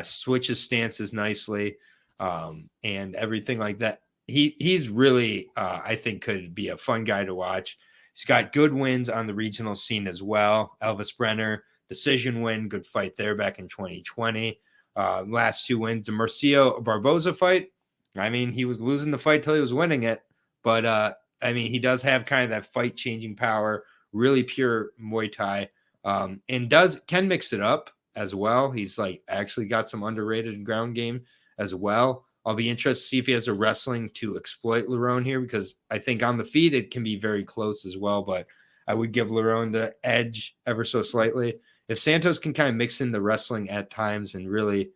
Switches stances nicely, and everything like that. He's really, I think, could be a fun guy to watch. He's got good wins on the regional scene as well. Elvis Brenner, decision win, good fight there back in 2020. Last two wins, the Murcio Barboza fight. I mean, he was losing the fight till he was winning it. But, I mean, he does have kind of that fight-changing power, really pure Muay Thai, and can mix it up as well. He's, like, actually got some underrated ground game as well. I'll be interested to see if he has the wrestling to exploit Lerone here, because I think on the feet it can be very close as well, but I would give Lerone the edge ever so slightly. If Santos can kind of mix in the wrestling at times and really,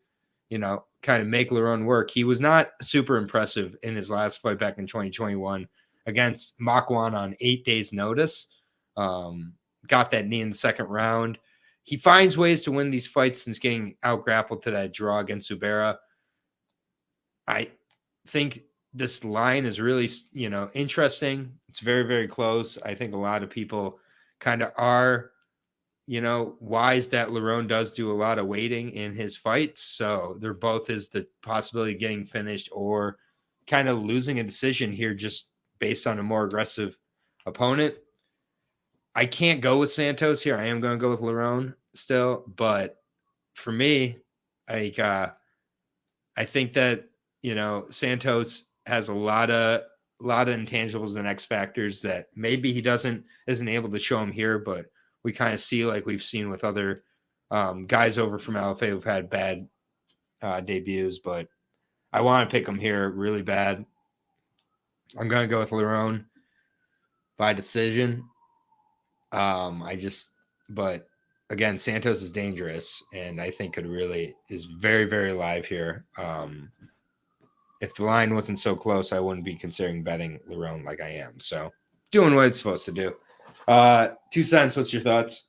you know, kind of make Lerone work. He was not super impressive in his last fight back in 2021 against Makwan on 8 days' notice. Got that knee in the second round. He finds ways to win these fights since getting out-grappled to that draw against Subera. I think this line is really, you know, interesting. It's very, very close. I think a lot of people kind of are, you know, wise that Lerone does do a lot of waiting in his fights. So there both is the possibility of getting finished or kind of losing a decision here just based on a more aggressive opponent. I can't go with Santos here. I am going to go with Lerone still. But for me, like, I think that, you know, Santos has a lot of intangibles and X factors that maybe he isn't able to show him here, but we kind of see, like we've seen with other guys over from LFA who've had bad debuts. But I want to pick him here really bad. I'm going to go with Lerone by decision. But again, Santos is dangerous, and I think is very, very live here. If the line wasn't so close, I wouldn't be considering betting Lerone like I am. So doing what it's supposed to do. 2 cents. What's your thoughts?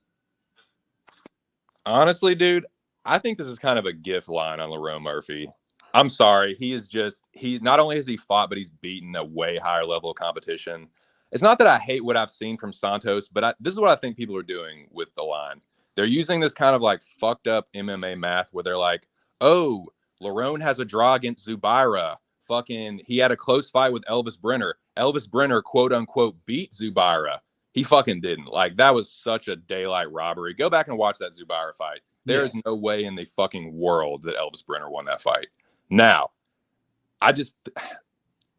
Honestly, dude, I think this is kind of a gift line on Lerone Murphy. I'm sorry. He not only has he fought, but he's beaten a way higher level of competition. It's not that I hate what I've seen from Santos, but this is what I think people are doing with the line. They're using this kind of like fucked up MMA math where they're like, oh, Lerone has a draw against Zubaira. Fucking, he had a close fight with Elvis Brenner. Elvis Brenner, quote unquote, beat Zubaira. He fucking didn't. Like, that was such a daylight robbery. Go back and watch that Zubaira fight. There is no way in the fucking world that Elvis Brenner won that fight. Now,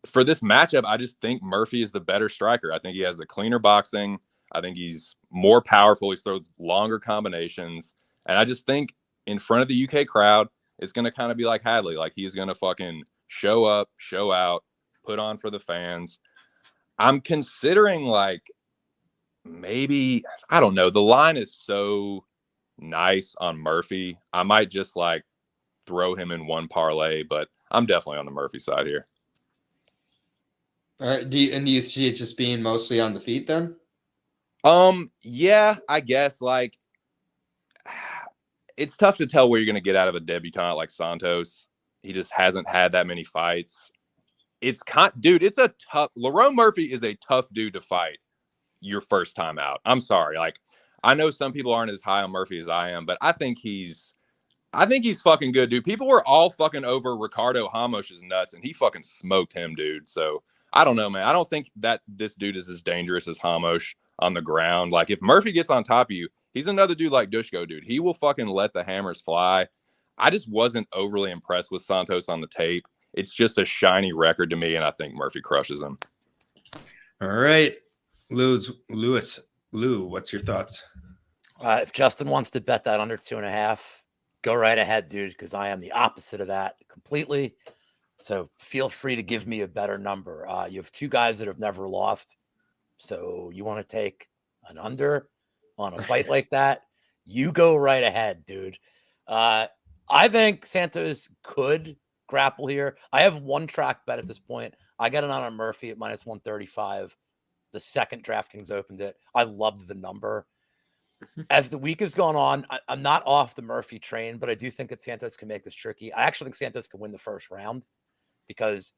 for this matchup, I just think Murphy is the better striker. I think he has the cleaner boxing. I think he's more powerful. He throws longer combinations. And I just think in front of the UK crowd, it's going to kind of be like Hadley. Like, he's going to fucking show up, show out, put on for the fans. I'm considering, like, maybe, I don't know. The line is so nice on Murphy. I might just, like, throw him in one parlay, but I'm definitely on the Murphy side here. All right. Do you see it just being mostly on the feet then? Yeah, I guess, like, it's tough to tell where you're going to get out of a debutant like Santos. He just hasn't had that many fights. It's a tough. Lerone Murphy is a tough dude to fight your first time out. I'm sorry. Like, I know some people aren't as high on Murphy as I am, but I think he's fucking good, dude. People were all fucking over Ricardo Hamosh's nuts, and he fucking smoked him, dude. So I don't know, man. I don't think that this dude is as dangerous as Hamosh on the ground. Like, if Murphy gets on top of you, he's another dude like Dushko, dude. He will fucking let the hammers fly. I just wasn't overly impressed with Santos on the tape. It's just a shiny record to me, and I think Murphy crushes him. All right. Lou, what's your thoughts? If Justin wants to bet that under 2.5, go right ahead, dude, because I am the opposite of that completely. So feel free to give me a better number. You have two guys that have never lost. So you want to take an under on a fight like that? You go right ahead, dude. I think Santos could grapple here. I have one track bet at this point. I got it on a Murphy at minus 135. The second DraftKings opened it. I loved the number. As the week has gone on, I'm not off the Murphy train, but I do think that Santos can make this tricky. I actually think Santos can win the first round because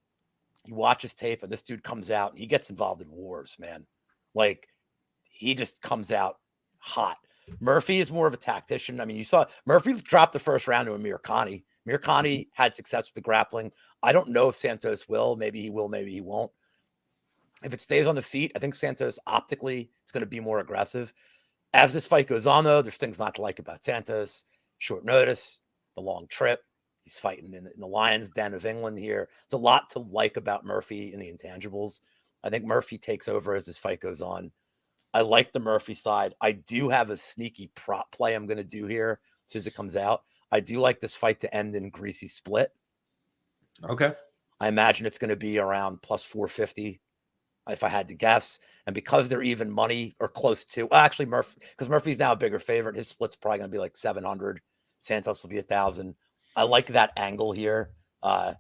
you watch his tape and this dude comes out and he gets involved in wars, man. Like, he just comes out hot. Murphy is more of a tactician. I mean, you saw Murphy drop the first round to Amirkhani. Amirkhani had success with the grappling. I don't know if Santos will. Maybe he will, maybe he won't. If it stays on the feet, I think Santos optically is going to be more aggressive. As this fight goes on, though, there's things not to like about Santos. Short notice, the long trip. He's fighting in the Lions' Den of England here. It's a lot to like about Murphy in the intangibles. I think Murphy takes over as this fight goes on. I like the Murphy side. I do have a sneaky prop play I'm going to do here as soon as it comes out. I do like this fight to end in greasy split. Okay. I imagine it's going to be around plus 450 if I had to guess. And because they're even money or close to, well, actually Murphy, because Murphy's now a bigger favorite, his split's probably going to be like 700. Santos will be 1,000. I like that angle here. I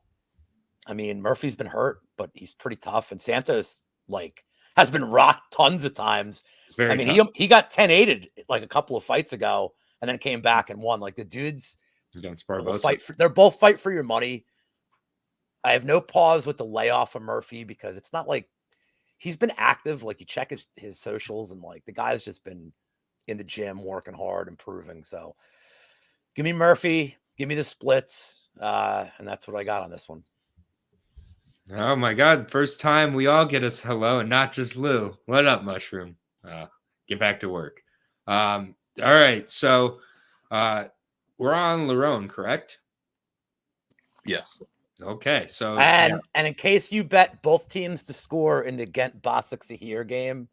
mean, Murphy's been hurt, but he's pretty tough. And Santos, like, has been rocked tons of times. Very I mean, he got 10-8'd like a couple of fights ago and then came back and won. Like, the dudes, they're both fight for your money. I have no pause with the layoff of Murphy because it's not like he's been active. Like, you check his socials and like the guy's just been in the gym working hard, improving. So give me Murphy, give me the splits. And that's what I got on this one. Oh my God. First time we all get us hello and not just Lou. What up, Mushroom? Get back to work. All right. So we're on Lerone, correct? Yes. Okay. So and in case you bet both teams to score in the Ghent Bosik Sahir game,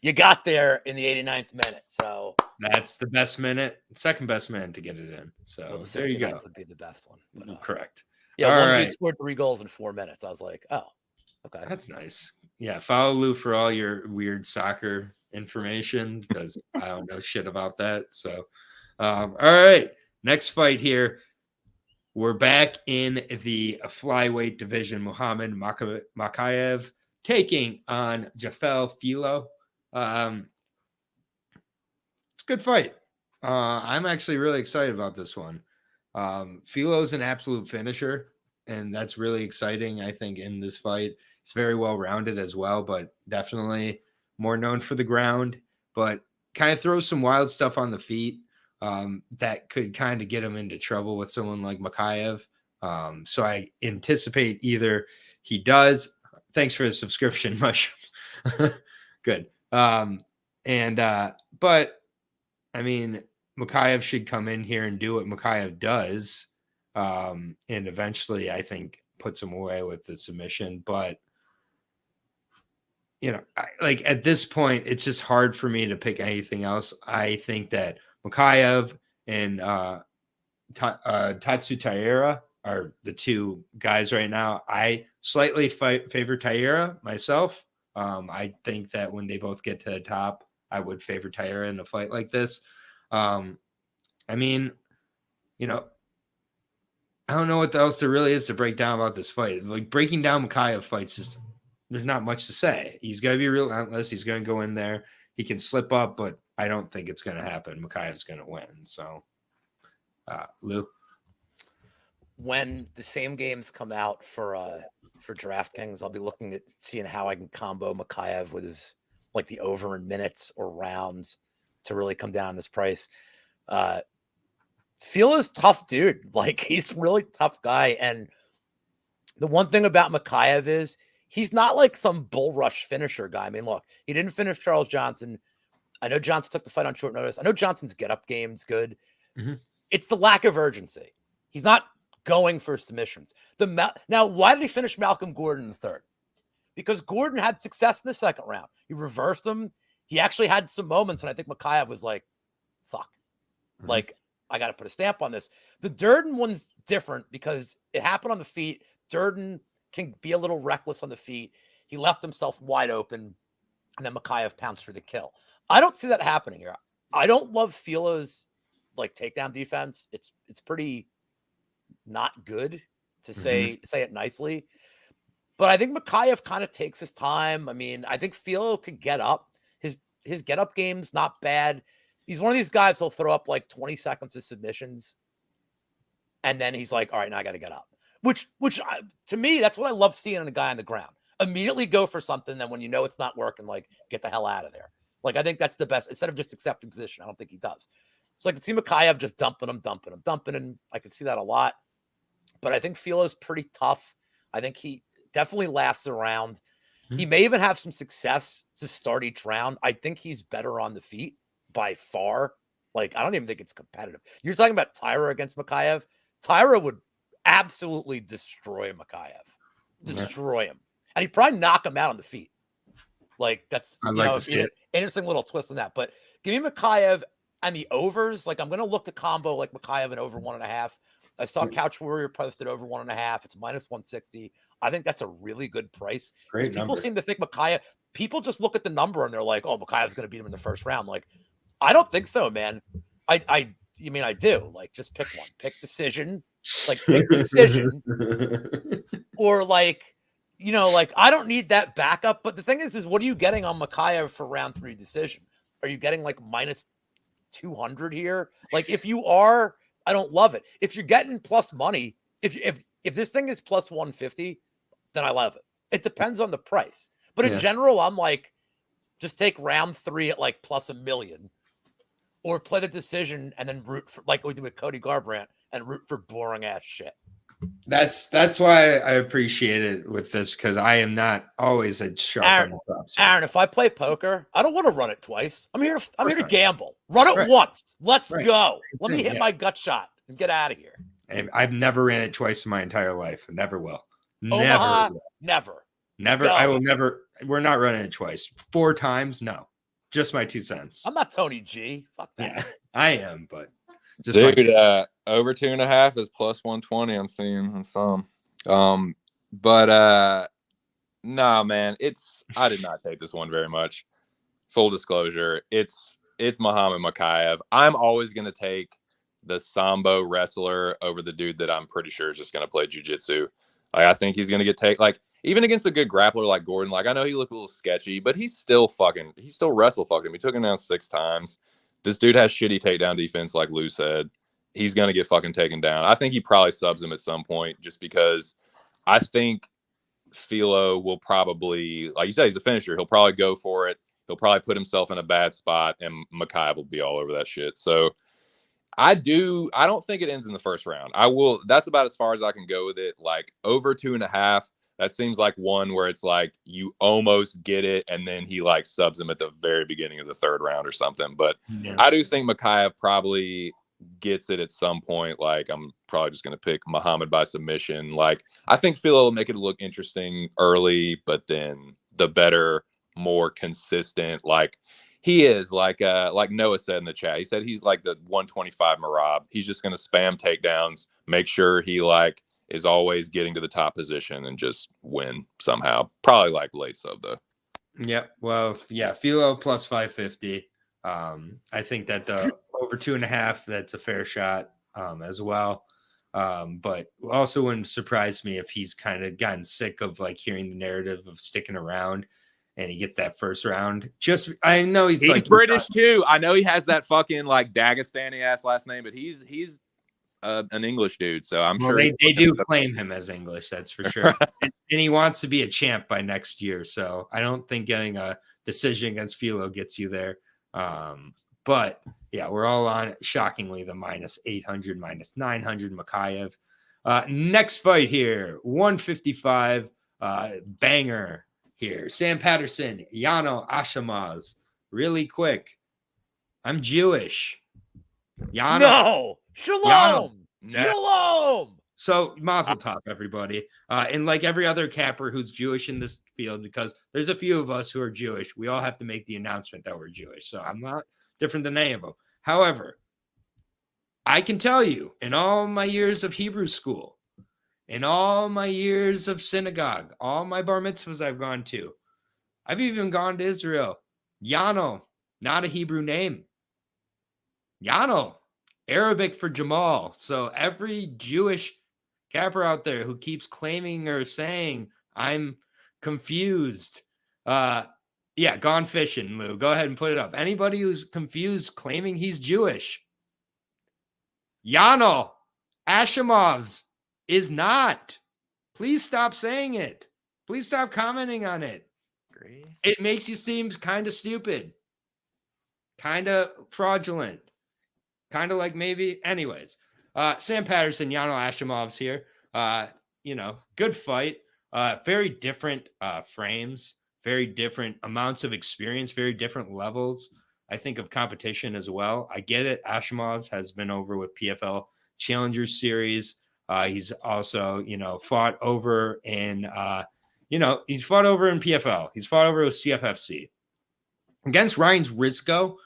you got there in the 89th minute. So that's the best minute, second best minute to get it in. So the there you go. Would be the best one. But, correct. Yeah, all one right. dude scored 3 goals in 4 minutes. I was like, oh, okay. That's nice. Yeah, follow Lou for all your weird soccer information because I don't know shit about that. So, all right. Next fight here. We're back in the flyweight division. Muhammad Makachev taking on Jafel Filo. It's a good fight. I'm actually really excited about this one. Filo's an absolute finisher, and that's really exciting, I think, in this fight. He's very well-rounded as well, but definitely more known for the ground, but kind of throws some wild stuff on the feet that could kind of get him into trouble with someone like Makachev. So I anticipate either he does. Thanks for the subscription, Mushroom. Good. But I mean, Makachev should come in here and do what Makachev does. And eventually, I think, puts him away with the submission. But, you know, like at this point, it's just hard for me to pick anything else. I think that Makachev and Tatsu Taira are the two guys right now. I slightly favor Taira myself. I think that when they both get to the top, I would favor Taira in a fight like this. I mean, you know, I don't know what else there really is to break down about this fight. Like, breaking down Makachev fights, just there's not much to say. He's going to be relentless. He's going to go in there. He can slip up, but I don't think it's going to happen. Makachev's going to win. So, Lou? When the same games come out for DraftKings, I'll be looking at seeing how I can combo Makachev with his, like, the over in minutes or rounds to really come down this price. Filo's tough dude. Like, he's a really tough guy. And the one thing about Makachev is he's not like some bull rush finisher guy. I mean, look, he didn't finish Charles Johnson. I know Johnson took the fight on short notice. I know Johnson's get-up game's good. Mm-hmm. It's the lack of urgency. He's not going for submissions. Now, why did he finish Malcolm Gordon in the third? Because Gordon had success in the second round. He reversed him. He actually had some moments, and I think Makachev was like, fuck. Like, I got to put a stamp on this. The Durden one's different because it happened on the feet. Durden can be a little reckless on the feet. He left himself wide open, and then Makachev pounced for the kill. I don't see that happening here. I don't love Filo's like takedown defense. It's pretty not good to say it nicely. But I think Makachev kind of takes his time. I mean, I think Filo could get up. His get up game's not bad. He's one of these guys who'll throw up like 20 seconds of submissions, and then he's like, all right, now I got to get up. Which to me, that's what I love seeing in a guy on the ground. Immediately go for something, then when you know it's not working, like, get the hell out of there. Like, I think that's the best. Instead of just accepting position, I don't think he does. So I can see Makachev just dumping him, and I can see that a lot. But I think Filo's pretty tough. I think he definitely laughs around. He may even have some success to start each round. I think he's better on the feet by far. Like, I don't even think it's competitive. You're talking about Tyra against Makachev. Tyra would absolutely destroy Makachev. Destroy him. And he'd probably knock him out on the feet. Like, that's interesting little twist on that. But give me Makachev and the overs. Like, I'm going to look to combo like Makachev and over 1.5. I saw Couch Warrior posted over 1.5. It's minus 160. I think that's a really good price. Great people number. seem to think Makachev. People just look at the number and they're like, "Oh, Makayev's going to beat him in the first round." Like, I don't think so, man. I mean, I do. Like, just pick one. Pick decision. Like, pick decision. Or like, like, I don't need that backup. But the thing is what are you getting on Makachev for round 3 decision? Are you getting like minus 200 here? Like, if you are, I don't love it. If you're getting plus money, if this thing is plus 150, then I love it. It depends on the price. But in general, I'm like, just take round 3 at like plus $1 million, or play the decision and then root for, like we did with Cody Garbrandt, and root for boring ass shit. That's why I appreciate it with this, because I am not always a sharp on the props. Aaron, if I play poker, I don't want to run it twice. I'm here to gamble. Run it once. Let's go. Let me hit my gut shot and get out of here. I've never ran it twice in my entire life. Never will. Omaha, never. I will never. We're not running it twice. 4 times, no. Just my 2 cents. I'm not Tony G. Fuck that. Yeah, I am, but just over 2.5 is plus 120. I'm seeing in some. But nah, man, I did not take this one very much. Full disclosure, it's Muhammad Makachev. I'm always gonna take the Sambo wrestler over the dude that I'm pretty sure is just gonna play jiu-jitsu. Like, I think he's gonna get like, even against a good grappler like Gordon. Like, I know he looked a little sketchy, but he still wrestle fucked him. He took him down 6 times. This dude has shitty takedown defense, like Lou said. He's gonna get fucking taken down. I think he probably subs him at some point, just because I think Filo will probably, like you said, he's a finisher. He'll probably go for it. He'll probably put himself in a bad spot, and Makachev will be all over that shit. So I don't think it ends in the first round. That's about as far as I can go with it. Like, over 2.5, that seems like one where it's like you almost get it, and then he like subs him at the very beginning of the 3rd round or something. But I do think Makachev probably gets it at some point. Like, I'm probably just going to pick Muhammad by submission. Like, I think Phil will make it look interesting early, but then the better, more consistent, like he is, like Noah said in the chat, he said he's like the 125 Marab. He's just going to spam takedowns, make sure he like is always getting to the top position, and just win somehow. Probably like late sub though. Yeah, well, yeah, Filo plus 550. I think that the over 2.5, that's a fair shot as well. But also wouldn't surprise me if he's kind of gotten sick of like hearing the narrative of sticking around, and he gets that first round. Just, I know he's like British too. I know he has that fucking like Dagestani ass last name, but he's an English dude, so I'm sure they do claim him as English. That's for sure. and he wants to be a champ by next year, so I don't think getting a decision against Filo gets you there. But yeah, we're all on, shockingly, the minus 800, minus 900 Makachev. Next fight here, 155, banger here. Sam Patterson, Yano Asimov. Really quick. I'm Jewish. Yano. No, Shalom. Yeah. Shalom. So mazel tov, everybody. And like every other capper who's Jewish in this field, because there's a few of us who are Jewish, we all have to make the announcement that we're Jewish. So I'm not different than any of them. However, I can tell you, in all my years of Hebrew school, in all my years of synagogue, all my bar mitzvahs I've gone to, I've even gone to Israel. Yano, not a Hebrew name. Yano, Arabic for Jamal. So every Jewish capper out there who keeps claiming or saying I'm confused, yeah, gone fishing, Lou. Go ahead and put it up. Anybody who's confused claiming he's Jewish, Yano Asimov's is not. Please stop saying it. Please stop commenting on it. Agree. It makes you seem kind of stupid, kind of fraudulent, kind of like maybe. Anyways, Sam Patterson, Yano Asimov's here. Good fight. Very different frames, very different amounts of experience, very different levels, I think, of competition as well. I get it. Asimov's has been over with PFL Challenger Series. He's also, fought over in, he's fought over in PFL. He's fought over with CFFC. Against Ryan's Risco,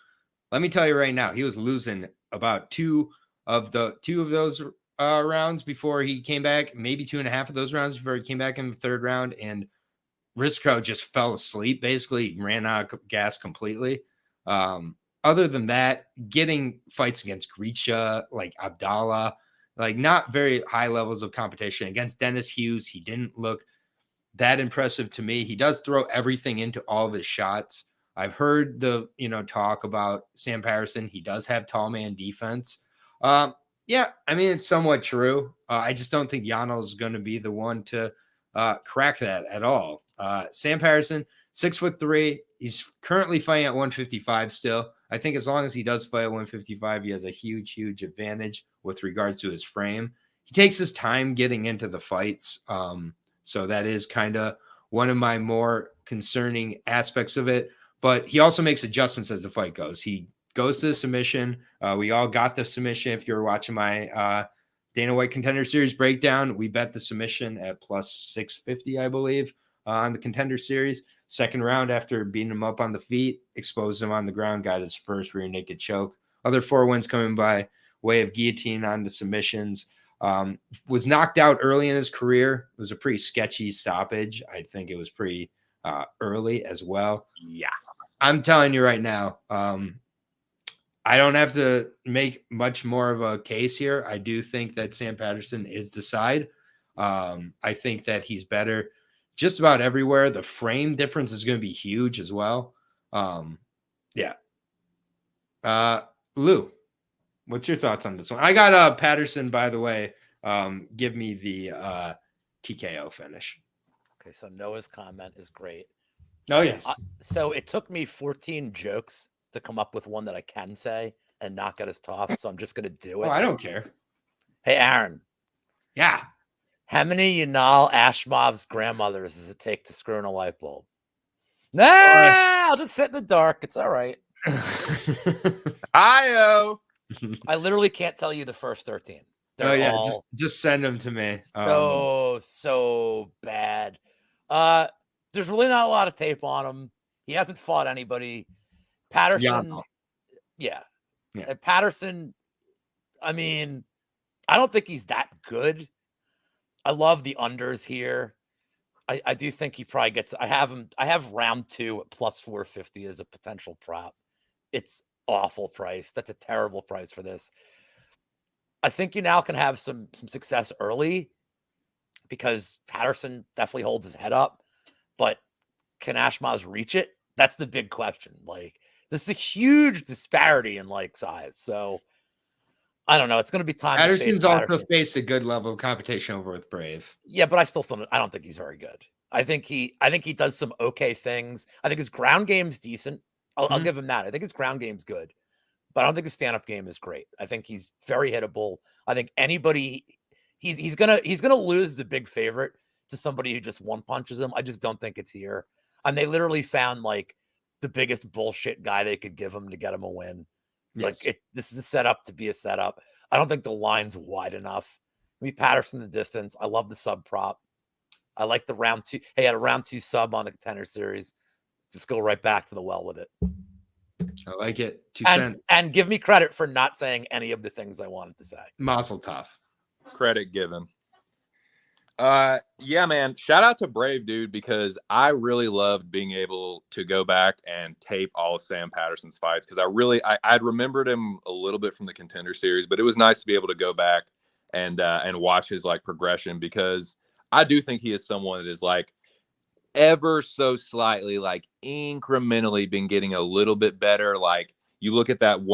let me tell you right now, he was losing about two of those rounds before he came back, maybe 2.5 of those rounds before he came back in the third round, and Risco just fell asleep, basically ran out of gas completely. Other than that, getting fights against Grisha, like Abdallah, like not very high levels of competition. Against Dennis Hughes, he didn't look that impressive to me. He does throw everything into all of his shots. I've heard the, talk about Sam Patterson. He does have tall man defense. Yeah, I mean, it's somewhat true. I just don't think Yano is going to be the one to crack that at all. Sam Patterson, 6'3". He's currently fighting at 155 still. I think as long as he does fight at 155, he has a huge, huge advantage with regards to his frame. He takes his time getting into the fights. So that is kind of one of my more concerning aspects of it. But he also makes adjustments as the fight goes. He goes to the submission. We all got the submission. If you're watching my Dana White Contender Series breakdown, we bet the submission at plus 650, I believe, on the Contender Series. Second round, after beating him up on the feet, exposed him on the ground, got his first rear naked choke. Other 4 wins coming by way of guillotine on the submissions. Was knocked out early in his career. It was a pretty sketchy stoppage. I think it was pretty early as well. Yeah. I'm telling you right now, I don't have to make much more of a case here. I do think that Sam Patterson is the side. I think that he's better just about everywhere. The frame difference is going to be huge as well. Yeah. Lou, what's your thoughts on this one? I got Patterson, by the way. Give me the TKO finish. Okay, so Noah's comment is great. Oh, yes. So it took me 14 jokes to come up with one that I can say and not get us tough. So I'm just going to do it. Oh, I don't care. Hey, Aaron. Yeah. How many Yanal Ashmov's grandmothers does it take to screw in a light bulb? Nah, I'll just sit in the dark. It's all right. I literally can't tell you the first 13. Oh yeah, just send them to me. So bad. There's really not a lot of tape on him. He hasn't fought anybody. Patterson, yeah. And Patterson, I mean, I don't think he's that good. I love the unders here. I do think he probably gets. I have round 2 at plus 450 as a potential prop. It's awful price. That's a terrible price for this. I think you now can have some success early because Patterson definitely holds his head up, but can Ashmaz reach it? That's the big question. Like, this is a huge disparity in like size. So I don't know. It's going to be time. Patterson's also faced a good level of competition over with Brave. Yeah, but I don't think he's very good. I think he does some okay things. I think his ground game's decent. I'll give him that. I think his ground game's good, but I don't think his stand-up game is great. I think he's very hittable. I think anybody he's gonna lose as a big favorite to somebody who just one punches him. I just don't think it's here. And they literally found like the biggest bullshit guy they could give him to get him a win. Yes. Like this is a setup to be a setup. I don't think the line's wide enough. Maybe Patterson the distance. I love the sub prop. I like the round 2. Hey, had a round 2 sub on the contender series. Just go right back to the well with it. I like it. 2 cents. And give me credit for not saying any of the things I wanted to say. Mazel tov. Credit given. Yeah, man. Shout out to Brave, dude, because I really loved being able to go back and tape all of Sam Patterson's fights because I'd remembered him a little bit from the contender series, but it was nice to be able to go back and watch his like progression because I do think he is someone that is like ever so slightly like incrementally been getting a little bit better. Like you look at that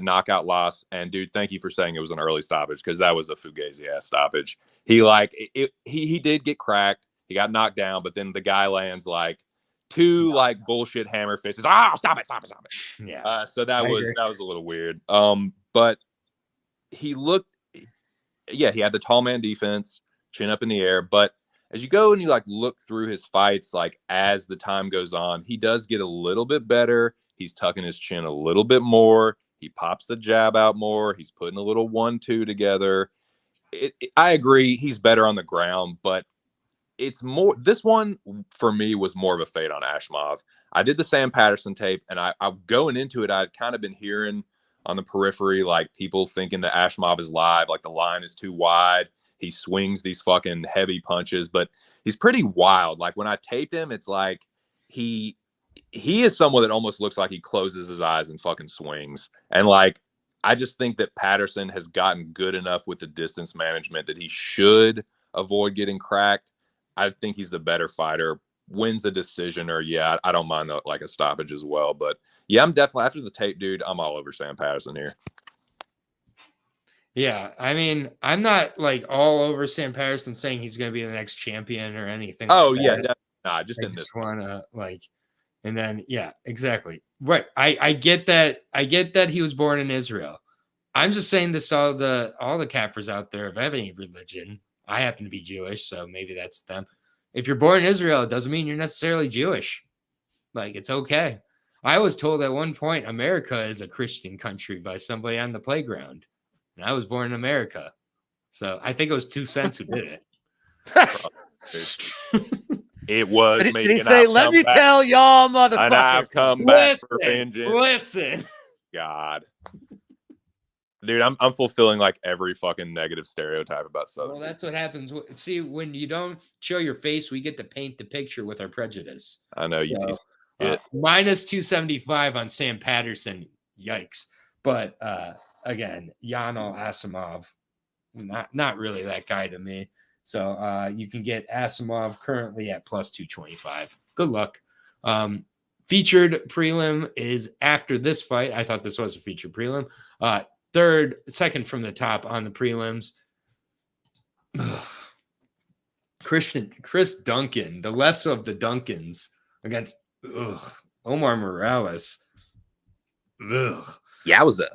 knockout loss, and dude, thank you for saying it was an early stoppage because that was a fugazi ass stoppage. He did get cracked. He got knocked down, but then the guy lands like 2 like bullshit hammer fists. Stop it. Yeah. So that was a little weird. But he had the tall man defense, chin up in the air. But as you go and you like look through his fights, like as the time goes on, he does get a little bit better. He's tucking his chin a little bit more. He pops the jab out more. He's putting a little 1-2 together. I agree. He's better on the ground, but it's more. This one for me was more of a fade on Asimov. I did the Sam Patterson tape, and I going into it, I'd kind of been hearing on the periphery like people thinking that Asimov is live, like the line is too wide. He swings these fucking heavy punches, but he's pretty wild. Like when I taped him, it's like he is someone that almost looks like he closes his eyes and fucking swings. And like, I just think that Patterson has gotten good enough with the distance management that he should avoid getting cracked. I think he's the better fighter, wins a decision, or I don't mind like a stoppage as well. But yeah, I'm definitely after the tape, dude. I'm all over Sam Patterson here. Yeah, I mean, I'm not like all over Sam Patterson saying he's going to be the next champion or anything. Oh like yeah, that. definitely not. Just I in this want to like, and then yeah, exactly right. I get that. I get that he was born in Israel. I'm just saying this all the cappers out there, if I have any religion, I happen to be Jewish, so maybe that's them. If you're born in Israel, it doesn't mean you're necessarily Jewish. Like it's okay. I was told at one point America is a Christian country by somebody on the playground. And I was born in America. So I think it was 2 cents who did it. It was. Did he say, let me tell y'all, motherfuckers. And I've come back for vengeance. Listen. God. Dude, I'm fulfilling like every fucking negative stereotype about Southern. Well, that's what happens. See, when you don't show your face, we get to paint the picture with our prejudice. I know you. Minus 275 on Sam Patterson. Yikes. But again, Yanal Asimov, not really that guy to me. So you can get Asimov currently at plus 225. Good luck. Featured prelim is after this fight. I thought this was a featured prelim. Second from the top on the prelims. Chris Duncan, the less of the Duncans against Omar Morales. Yowza.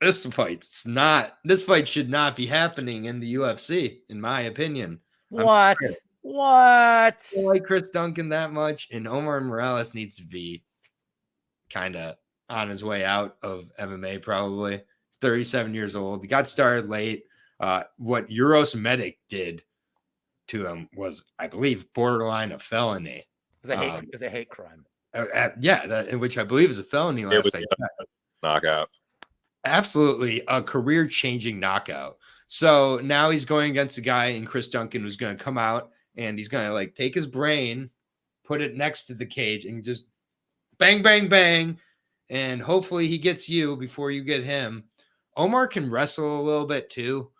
This fight should not be happening in the UFC, in my opinion. What? I don't like Chris Duncan that much, and Omar Morales needs to be kind of on his way out of MMA, probably. He's 37 years old. He got started late. What Euros Medic did to him was, I believe, borderline a felony. It was a hate crime. Which I believe is a felony last night. Knockout. Absolutely a career-changing knockout. So now he's going against a guy in Chris Duncan who's going to come out and he's going to like take his brain, put it next to the cage, and just bang, bang, bang. And hopefully he gets you before you get him. Omar can wrestle a little bit too.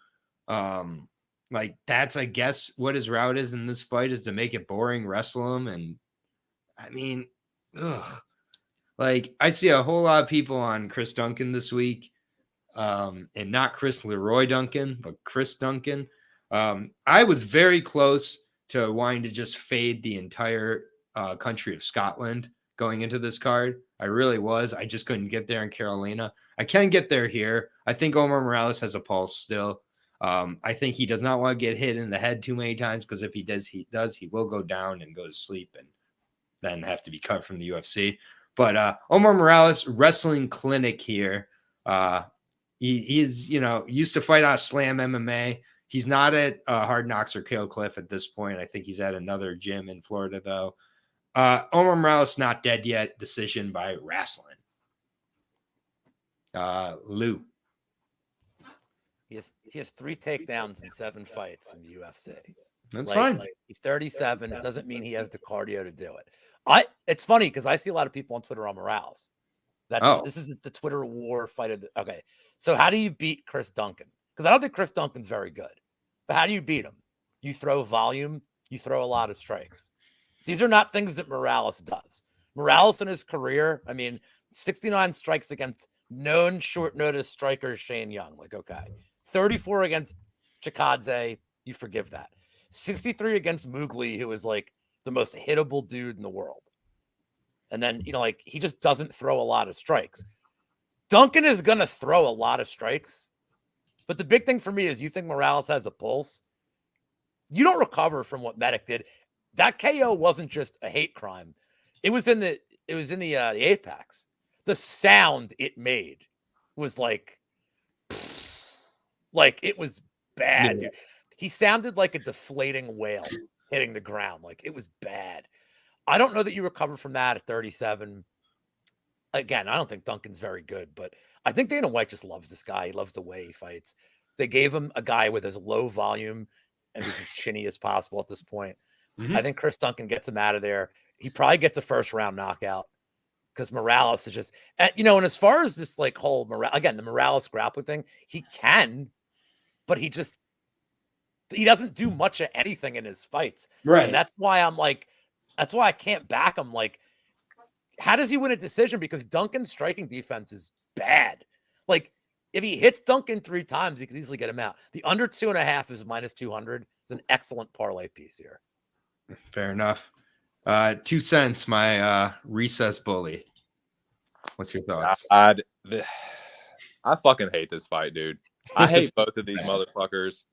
Like that's, I guess, what his route is in this fight is to make it boring, wrestle him. And I mean, like I see a whole lot of people on Chris Duncan this week. And not Chris Leroy Duncan, but Chris Duncan. I was very close to wanting to just fade the entire country of Scotland going into this card. I really was. I just couldn't get there in Carolina. I can get there here. I think Omar Morales has a pulse still. I think he does not want to get hit in the head too many times because if he does, he will go down and go to sleep and then have to be cut from the UFC. But Omar Morales wrestling clinic here. He is, used to fight on Slam MMA. He's not at Hard Knocks or Kill Cliff at this point. I think he's at another gym in Florida, though. Omar Morales not dead yet. Decision by wrestling. Lou. He has 3 takedowns in 7 fights in the UFC. That's fine. He's 37. It doesn't mean he has the cardio to do it. It's funny because I see a lot of people on Twitter on Morales. This is the Twitter war fight. Okay. So how do you beat Chris Duncan? Because I don't think Chris Duncan's very good. But how do you beat him? You throw volume. You throw a lot of strikes. These are not things that Morales does. Morales in his career, 69 strikes against known short notice striker Shane Young. Okay. 34 against Chikadze. You forgive that. 63 against Mugli, who is the most hittable dude in the world. And then, he just doesn't throw a lot of strikes. Duncan is going to throw a lot of strikes. But the big thing for me is you think Morales has a pulse. You don't recover from what Medic did. That KO wasn't just a hate crime. It was in the apex. The sound it made was it was bad. Dude. He sounded like a deflating whale hitting the ground. It was bad. I don't know that you recover from that at 37. Again, I don't think Duncan's very good, but I think Dana White just loves this guy. He loves the way he fights. They gave him a guy with as low volume and who's as chinny as possible at this point. Mm-hmm. I think Chris Duncan gets him out of there. He probably gets a first-round knockout because Morales is just, and as far as this whole the Morales grappling thing, he can, but he doesn't do much of anything in his fights. Right. And that's why that's why I can't back him. How does he win a decision? Because Duncan's striking defense is bad. If he hits Duncan 3 times, he could easily get him out. The under 2.5 is -200. It's an excellent parlay piece here. Fair enough. 2 cents, my recess bully. What's your thoughts? I fucking hate this fight, dude. I hate both of these motherfuckers.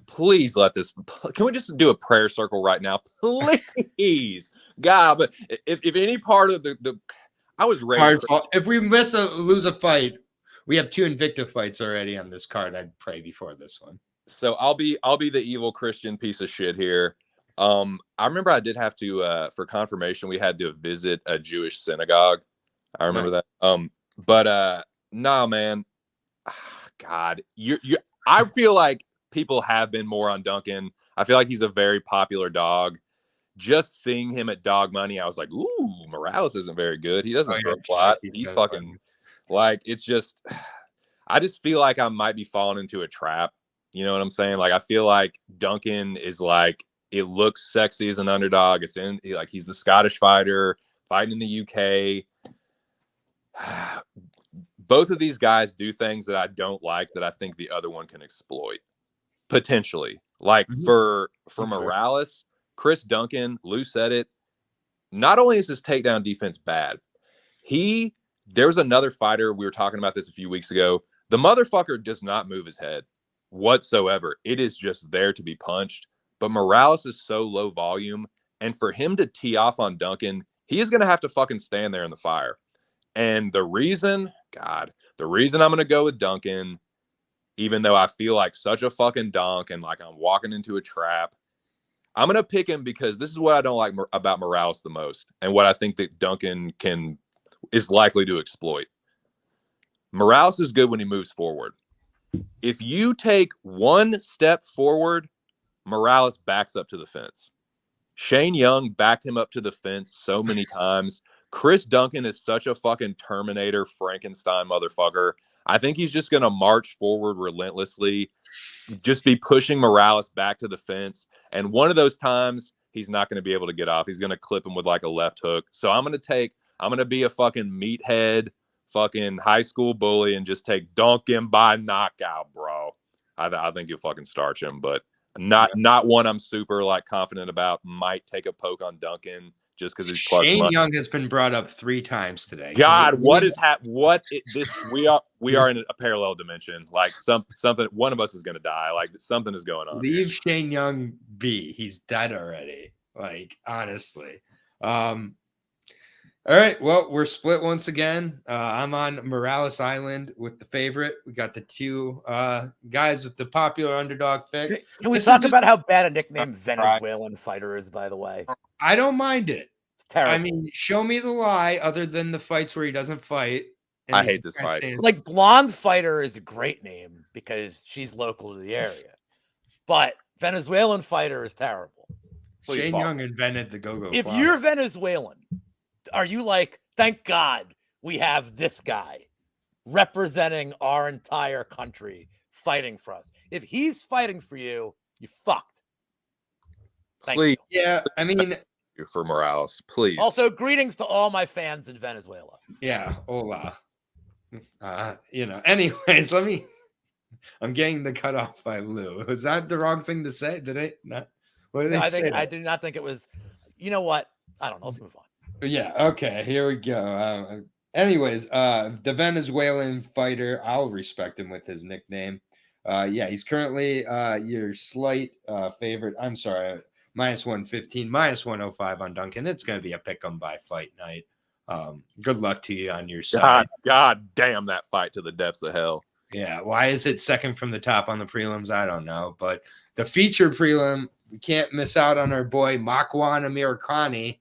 Please let this. Can we just do a prayer circle right now, please, God? But if any part of the I was ready. If we lose a fight, we have 2 Invicta fights already on this card. I'd pray before this one. So I'll be the evil Christian piece of shit here. I remember I did have to for confirmation we had to visit a Jewish synagogue. I remember that. But nah, man. God, you. I feel like people have been more on Duncan. I feel like he's a very popular dog. Just seeing him at dog money, I was like, ooh, Morales isn't very good. He doesn't throw a lot. He's fucking it's just, I just feel like I might be falling into a trap. You know what I'm saying? I feel like Duncan is it looks sexy as an underdog. It's he's the Scottish fighter fighting in the UK. Both of these guys do things that I don't like that I think the other one can exploit potentially. For Morales, Chris Duncan, Lou said it. Not only is his takedown defense bad, there's another fighter. We were talking about this a few weeks ago. The motherfucker does not move his head whatsoever. It is just there to be punched. But Morales is so low volume. And for him to tee off on Duncan, he is going to have to fucking stand there in the fire. And the reason I'm going to go with Duncan, even though I feel like such a fucking donk and I'm walking into a trap, I'm going to pick him because this is what I don't like about Morales the most and what I think that Duncan is likely to exploit. Morales is good when he moves forward. If you take 1 step forward, Morales backs up to the fence. Shane Young backed him up to the fence so many times. Chris Duncan is such a fucking Terminator Frankenstein motherfucker. I think he's just going to march forward relentlessly, just be pushing Morales back to the fence. And one of those times, he's not going to be able to get off. He's going to clip him with a left hook. So I'm going to be a fucking meathead, fucking high school bully and just take Duncan by knockout, bro. I think you'll fucking starch him, but not one I'm super confident about. Might take a poke on Duncan just because he's plus Shane money. Young has been brought up 3 times today. God, we are in a parallel dimension. Something, one of us is going to die. Something is going on. Leave Shane Young be. He's dead already. Honestly. All right. Well, we're split once again. I'm on Morales Island with the favorite. We got the two guys with the popular underdog pick. Can we This talk is just- about how bad a nickname Right. Venezuelan fighter is, by the way? I don't mind it. It's terrible. I mean, show me the lie other than the fights where he doesn't fight. and I he hate just this kinda fight. stands- Like blonde fighter is a great name because she's local to the area, but Venezuelan fighter is terrible. Please Shane follow. Young invented the go-go. If fly. you're Venezuelan, are you like, thank God we have this guy representing our entire country fighting for us? If he's fighting for you, you fucked. Thank Please. you. Yeah, I mean, For Morales, please. Also, greetings to all my fans in Venezuela. yeah, hola. Anyways, I'm getting the cutoff by Lou. Was that the wrong thing to say? Did I not? What did No, they I say? think I that? do not think it was. You know what? I don't know. Let's move on. Yeah, okay, here we go. Anyways, the Venezuelan fighter, I'll respect him with his nickname. Yeah, he's currently your slight favorite. I'm sorry, minus 115, minus 105 on Duncan. It's going to be a pick 'em by fight night. Good luck to you on your side. God damn that fight to the depths of hell. Yeah, why is it second from the top on the prelims? I don't know, but the feature prelim, we can't miss out on our boy Makwan Amirkhani,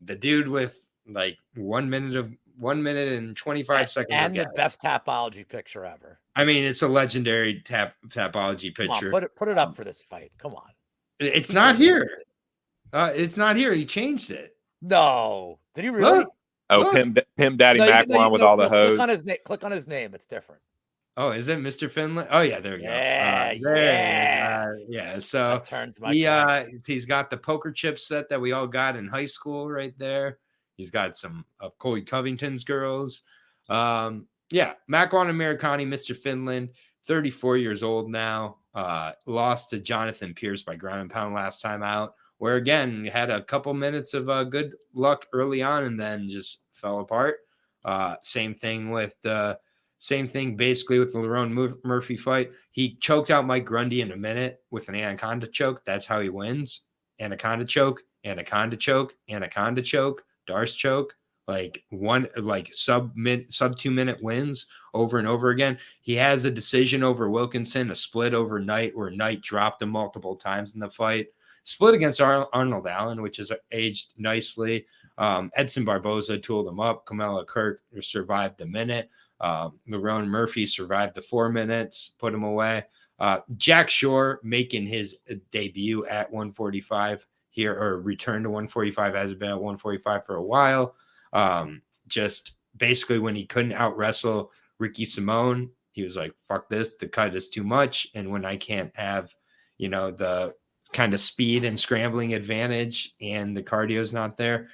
the dude with like 1 minute and 25 seconds. And the best tapology picture ever. I mean, it's a legendary tapology Come on, picture. put it up for this fight. Come on. It's not here. It's not here. He changed it. No, did he really? Look. Oh, Look. Pim Daddy Makwan with all the Click hoes. on his name. Click on his name. It's different. Oh, is it Mr. Finland? Oh yeah, there we go. Yeah, Yeah. So That turns my brain. he's got the poker chip set that we all got in high school right there. He's got some of Coley Covington's girls. Yeah, Makwan Amirkhani, Mr. Finland, 34 years old now. Lost to Jonathan Pierce by ground and pound last time out, where again had a couple minutes of good luck early on and then just fell apart. Same thing basically with the Lerone Murphy fight. He choked out Mike Grundy in a minute with an anaconda choke. That's how he wins. Anaconda choke, anaconda choke, anaconda choke, Darce choke. Sub 2 minute wins over and over again. He has a decision over Wilkinson, a split over Knight where Knight dropped him multiple times in the fight. Split against Arnold Allen, which has aged nicely. Edson Barboza tooled him up. Kamala Kirk survived the minute. Lerone Murphy survived the 4 minutes, put him away. Jack Shore making his debut at 145 here, or return to 145, hasn't been at 145 for a while. Just basically when he couldn't out wrestle Ricky Simone, he was like, fuck this, the cut is too much. And when I can't have, the kind of speed and scrambling advantage and the cardio is not there,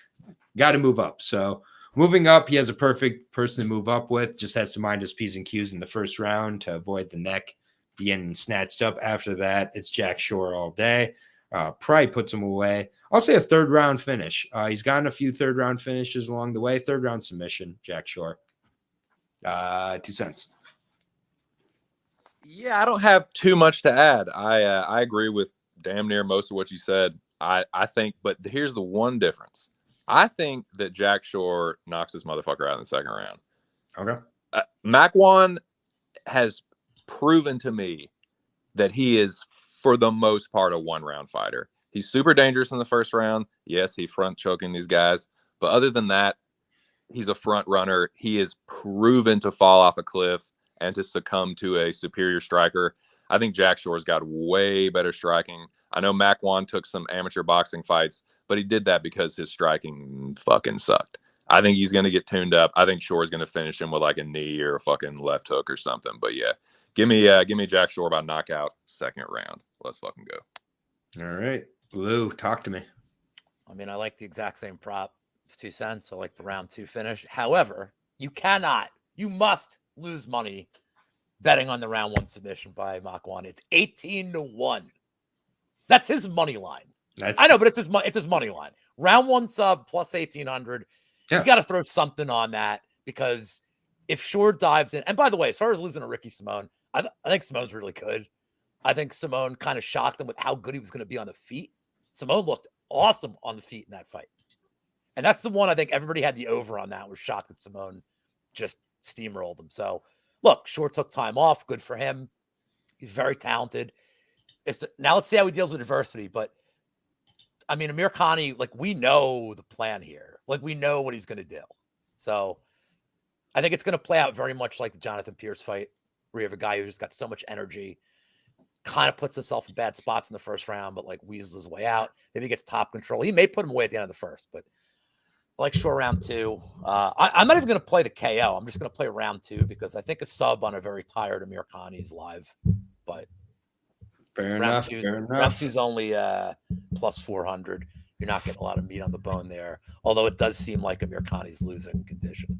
got to move up. So moving up, he has a perfect person to move up with, just has to mind his P's and Q's in the first round to avoid the neck being snatched up. After that, it's Jack Shore all day. Probably puts him away. I'll say a third round finish. He's gotten a few third round finishes along the way. Third round submission, Jack Shore. 2 cents. Yeah, I don't have too much to add. I agree with damn near most of what you said. I think, but here's the one difference. I think that Jack Shore knocks this motherfucker out in the second round. Okay. Makwan has proven to me that he is, for the most part, a one-round fighter. He's super dangerous in the first round. Yes, he front choking these guys. But other than that, he's a front runner. He is proven to fall off a cliff and to succumb to a superior striker. I think Jack Shore's got way better striking. I know Makwan took some amateur boxing fights, but he did that because his striking fucking sucked. I think he's going to get tuned up. I think Shore's going to finish him with like a knee or a fucking left hook or something. But yeah, give me Jack Shore by knockout second round. Let's fucking go. All right. Lou, talk to me. I mean, I like the exact same prop, 2 cents. I like the round 2 finish. However, you must lose money betting on the round 1 submission by Makwan. It's 18-1. That's his money line. I know, but it's his money line. Round 1 sub plus 1,800. Yeah. You got to throw something on that, because if Shore dives in, and by the way, as far as losing to Ricky Simone, I think Simone's really good. I think Simone kind of shocked him with how good he was going to be on the feet. Simone looked awesome on the feet in that fight. And that's the one I think everybody had the over on. That was shocked that Simone just steamrolled him. So look, Short took time off. Good for him. He's very talented. Now let's see how he deals with adversity. But I mean, Amirkhani, like, we know the plan here. Like, we know what he's going to do. So I think it's going to play out very much like the Jonathan Pierce fight, where you have a guy who just got so much energy, kind of puts himself in bad spots in the first round, but like weasels his way out. Maybe he gets top control. He may put him away at the end of the first, but I like Short round 2. I'm not even going to play the KO. I'm just going to play round 2 because I think a sub on a very tired Amirkhani is live. But round 2 is only plus 400. You're not getting a lot of meat on the bone there. Although it does seem like Amirkhani's losing condition.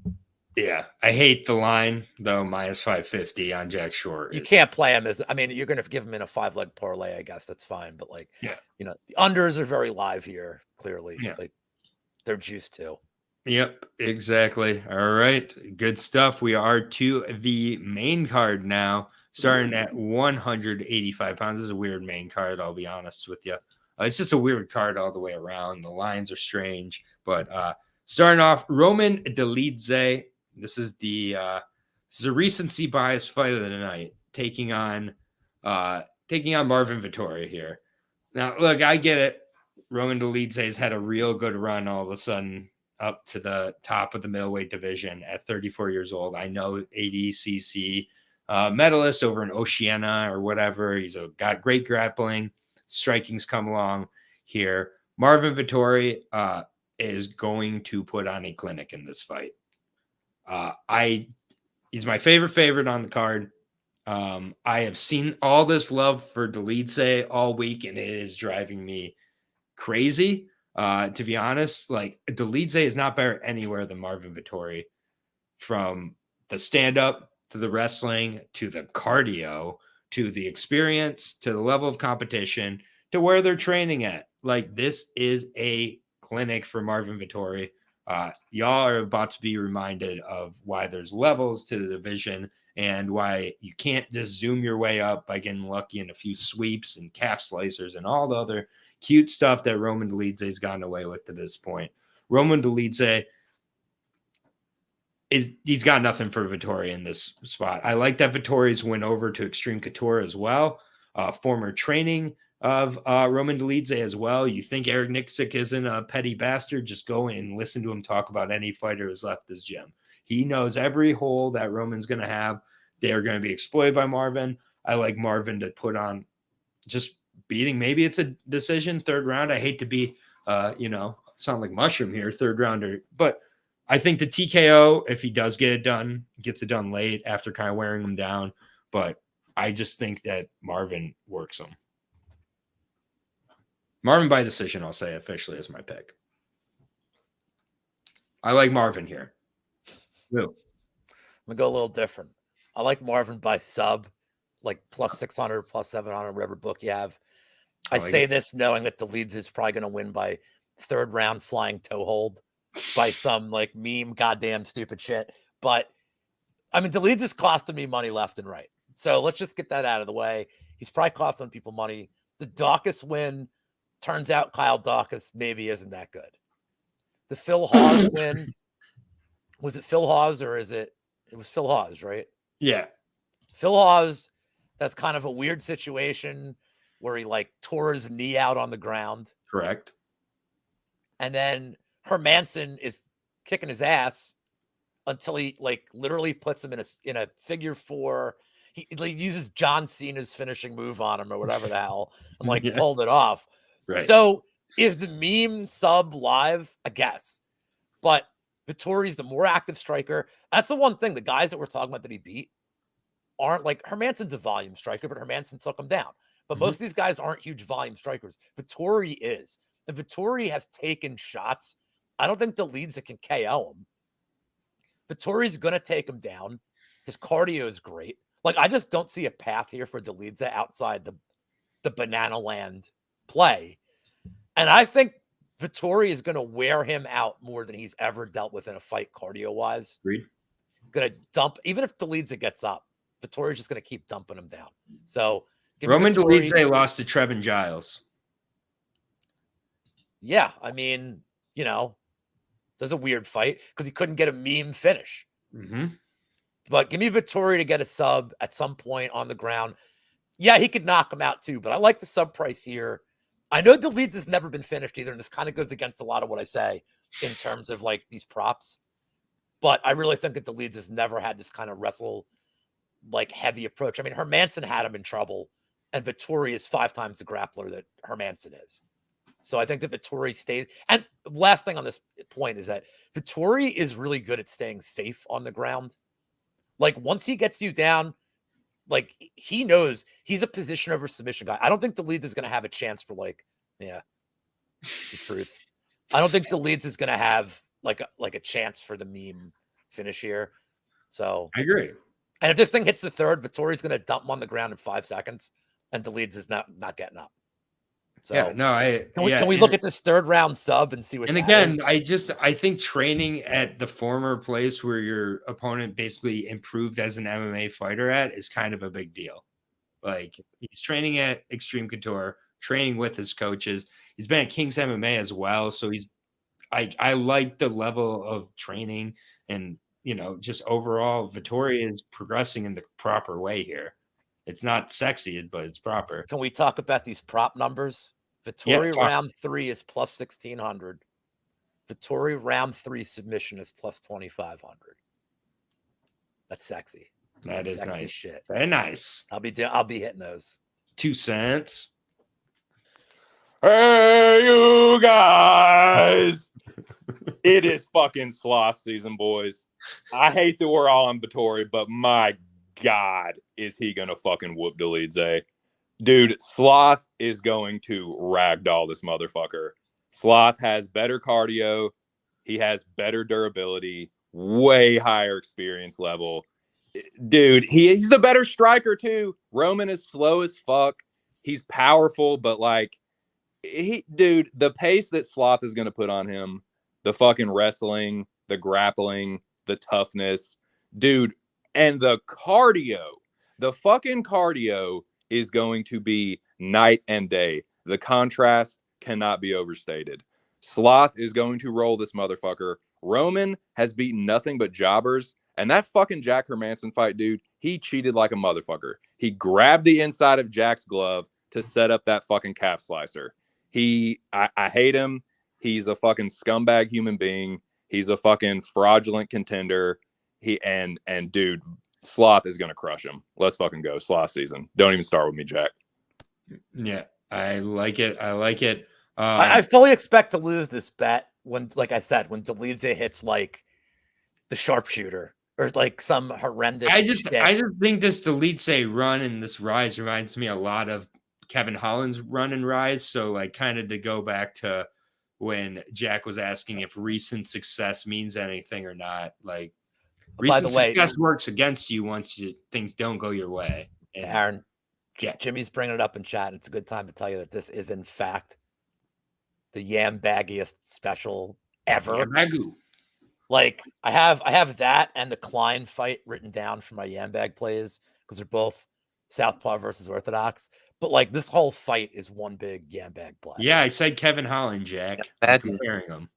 Yeah, I hate the line though. Minus 550 on Jack Short. You can't play him as. I mean, you're going to give him in a 5-leg parlay. I guess that's fine. But like, you know, the unders are very live here. Clearly, like they're juiced too. Yep, exactly. All right, good stuff. We are to the main card now, starting at 185 pounds. This is a weird main card. I'll be honest with you. It's just a weird card all the way around. The lines are strange, but starting off, Roman Dolidze. This is a recency bias fight of the night, taking on Marvin Vettori here. Now, look, I get it. Roman Dolidze has had a real good run all of a sudden up to the top of the middleweight division at 34 years old. I know ADCC medalist over in Oceania or whatever. He's got great grappling. Striking's come along here. Marvin Vettori is going to put on a clinic in this fight. He's my favorite on the card. I have seen all this love for Dolidze all week, and it is driving me crazy. To be honest, like, Dolidze is not better anywhere than Marvin Vettori, from the stand-up to the wrestling to the cardio to the experience to the level of competition to where they're training at. Like, this is a clinic for Marvin Vettori. Y'all are about to be reminded of why there's levels to the division and why you can't just zoom your way up by getting lucky in a few sweeps and calf slicers and all the other cute stuff that Roman Dolidze has gotten away with to this point. Roman Dolidze, he's got nothing for Vettori in this spot. I like that Vettori's went over to Extreme Couture as well. Former training of Roman Dolidze as well. You think Eric Nixick isn't a petty bastard? Just go and listen to him talk about any fighter who's left his gym. He knows every hole that Roman's going to have. They are going to be exploited by Marvin. I like Marvin to put on just beating. Maybe it's a decision, 3rd round. I hate to be, sound like mushroom here, 3rd rounder, but I think the TKO, if he does get it done, gets it done late after kind of wearing him down. But I just think that Marvin works him. Marvin by decision, I'll say officially, is my pick. I like Marvin here. I'm going to go a little different. I like Marvin by sub, like plus 600, plus 700, whatever book you have. I say this knowing that Dolidze is probably going to win by 3rd round flying toe hold by some like meme goddamn stupid shit. But I mean, Dolidze is costing me money left and right. So let's just get that out of the way. He's probably costing people money. The Dawkins win, turns out Kyle Dawkins maybe isn't that good. The Phil Hawes win, was it Phil Hawes or is it was Phil Hawes, right? Yeah. Phil Hawes, that's kind of a weird situation where he like tore his knee out on the ground. Correct. And then Hermanson is kicking his ass until he like literally puts him in a figure 4. He like, uses John Cena's finishing move on him or whatever the hell and like pulled it off. Right. So is the meme sub live? I guess. But Vettori's the more active striker. That's the one thing. The guys that we're talking about that he beat aren't like Hermanson's a volume striker, but Hermanson took him down. But most of these guys aren't huge volume strikers. Vettori is. And Vettori has taken shots. I don't think Dolidze can KO him. Vettori's going to take him down. His cardio is great. Like, I just don't see a path here for Dolidze outside the banana land play. And I think Vettori is going to wear him out more than he's ever dealt with in a fight cardio-wise. Agreed. Going to dump, even if Dolidze gets up, Vettori's just going to keep dumping him down. So Roman Dolidze lost to Trevin Giles. Yeah, I mean, you know, There's a weird fight because he couldn't get a meme finish. Mm-hmm. But give me Vettori to get a sub at some point on the ground. Yeah, he could knock him out too, but I like the sub price here. I know Dolidze has never been finished either, and this kind of goes against a lot of what I say in terms of like these props. But I really think that Dolidze has never had this kind of wrestle like heavy approach. I mean, Hermanson had him in trouble, and Vettori is 5 times the grappler that Hermanson is. So I think that Vettori stays. And last thing on this point is that Vettori is really good at staying safe on the ground. Like once he gets you down, like he knows he's a position over submission guy. I don't think Dolidze is going to have a chance for like, yeah, the truth. I don't think Dolidze is going to have like a chance for the meme finish here. So I agree. And if this thing hits the third, Vittori's going to dump him on the ground in 5 seconds, and Dolidze is not getting up. So yeah, no, can we look at this 3rd round sub and see what? And again, I think training at the former place where your opponent basically improved as an MMA fighter at is kind of a big deal. Like he's training at Extreme Couture, training with his coaches. He's been at King's MMA as well, so I like the level of training and just overall Vettori is progressing in the proper way here. It's not sexy, but it's proper. Can we talk about these prop numbers? Vettori round 3 is plus 1,600. Vettori round 3 submission is plus 2,500. That's sexy. That's sexy nice. Shit. Very nice. I'll be hitting those. 2 cents. Hey, you guys. It is fucking sloth season, boys. I hate that we're all on Vettori, but my God, is he going to fucking whoop Dolidze? Dude, Sloth is going to ragdoll this motherfucker. Sloth has better cardio. He has better durability, way higher experience level. Dude, he's the better striker too. Roman is slow as fuck. He's powerful, but like, the pace that Sloth is going to put on him, the fucking wrestling, the grappling, the toughness, dude, and the fucking cardio is going to be night and day. The contrast cannot be overstated. Sloth is going to roll this motherfucker. Roman has beaten nothing but jobbers, and that fucking Jack Hermanson fight, dude, he cheated like a motherfucker. He grabbed the inside of Jack's glove to set up that fucking calf slicer. I hate him. He's a fucking scumbag human being. He's a fucking fraudulent contender. Dude, Sloth is going to crush him. Let's fucking go. Sloth season. Don't even start with me, Jack. Yeah, I like it. I fully expect to lose this bet when, like I said, when Dolidze hits like the sharpshooter or like some horrendous. I just think this Dolidze run and this rise reminds me a lot of Kevin Holland's run and rise. So like kind of to go back to when Jack was asking if recent success means anything or not. Like recent success works against you once things don't go your way. And Aaron, Jimmy's bringing it up in chat. It's a good time to tell you that this is in fact the yam baggiest special ever. Yam-bagoo. Like I have that and the Klein fight written down for my yam bag plays because they're both Southpaw versus Orthodox. But like this whole fight is one big yam bag play. Yeah, I said Kevin Holland, Jack. Comparing them.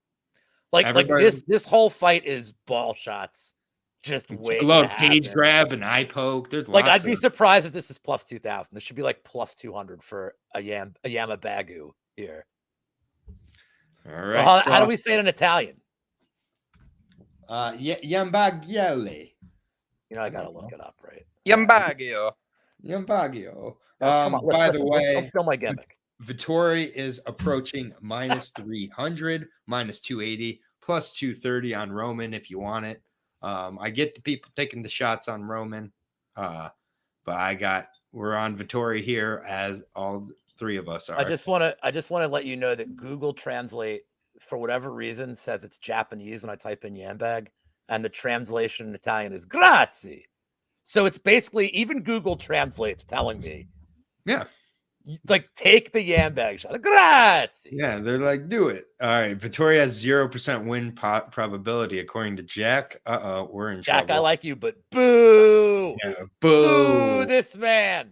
Like this whole fight is ball shots. Just wait. A lot of cage grab and eye poke. There's like I'd be surprised if this is plus 2,000. This should be like plus 200 for a Yamabagu here. All right. Well, how do we say it in Italian? Yambagiole. I gotta look it up, right? Yambagio. Come on, by the way, let's fill my gimmick. Vettori is approaching minus 300, minus 280, plus 230 on Roman if you want it. I get the people taking the shots on Roman, but we're on Vettori here as all 3 of us are. I just want to let you know that Google Translate, for whatever reason, says it's Japanese when I type in yambag, and the translation in Italian is grazie. So it's basically even Google Translate's telling me, yeah, like take the yambag shot. Grazie. Yeah, they're like, do it. All right, Vettori has 0% win probability according to Jack. We're in Jack, trouble. I like you, but boo. Yeah, boo. Boo this man.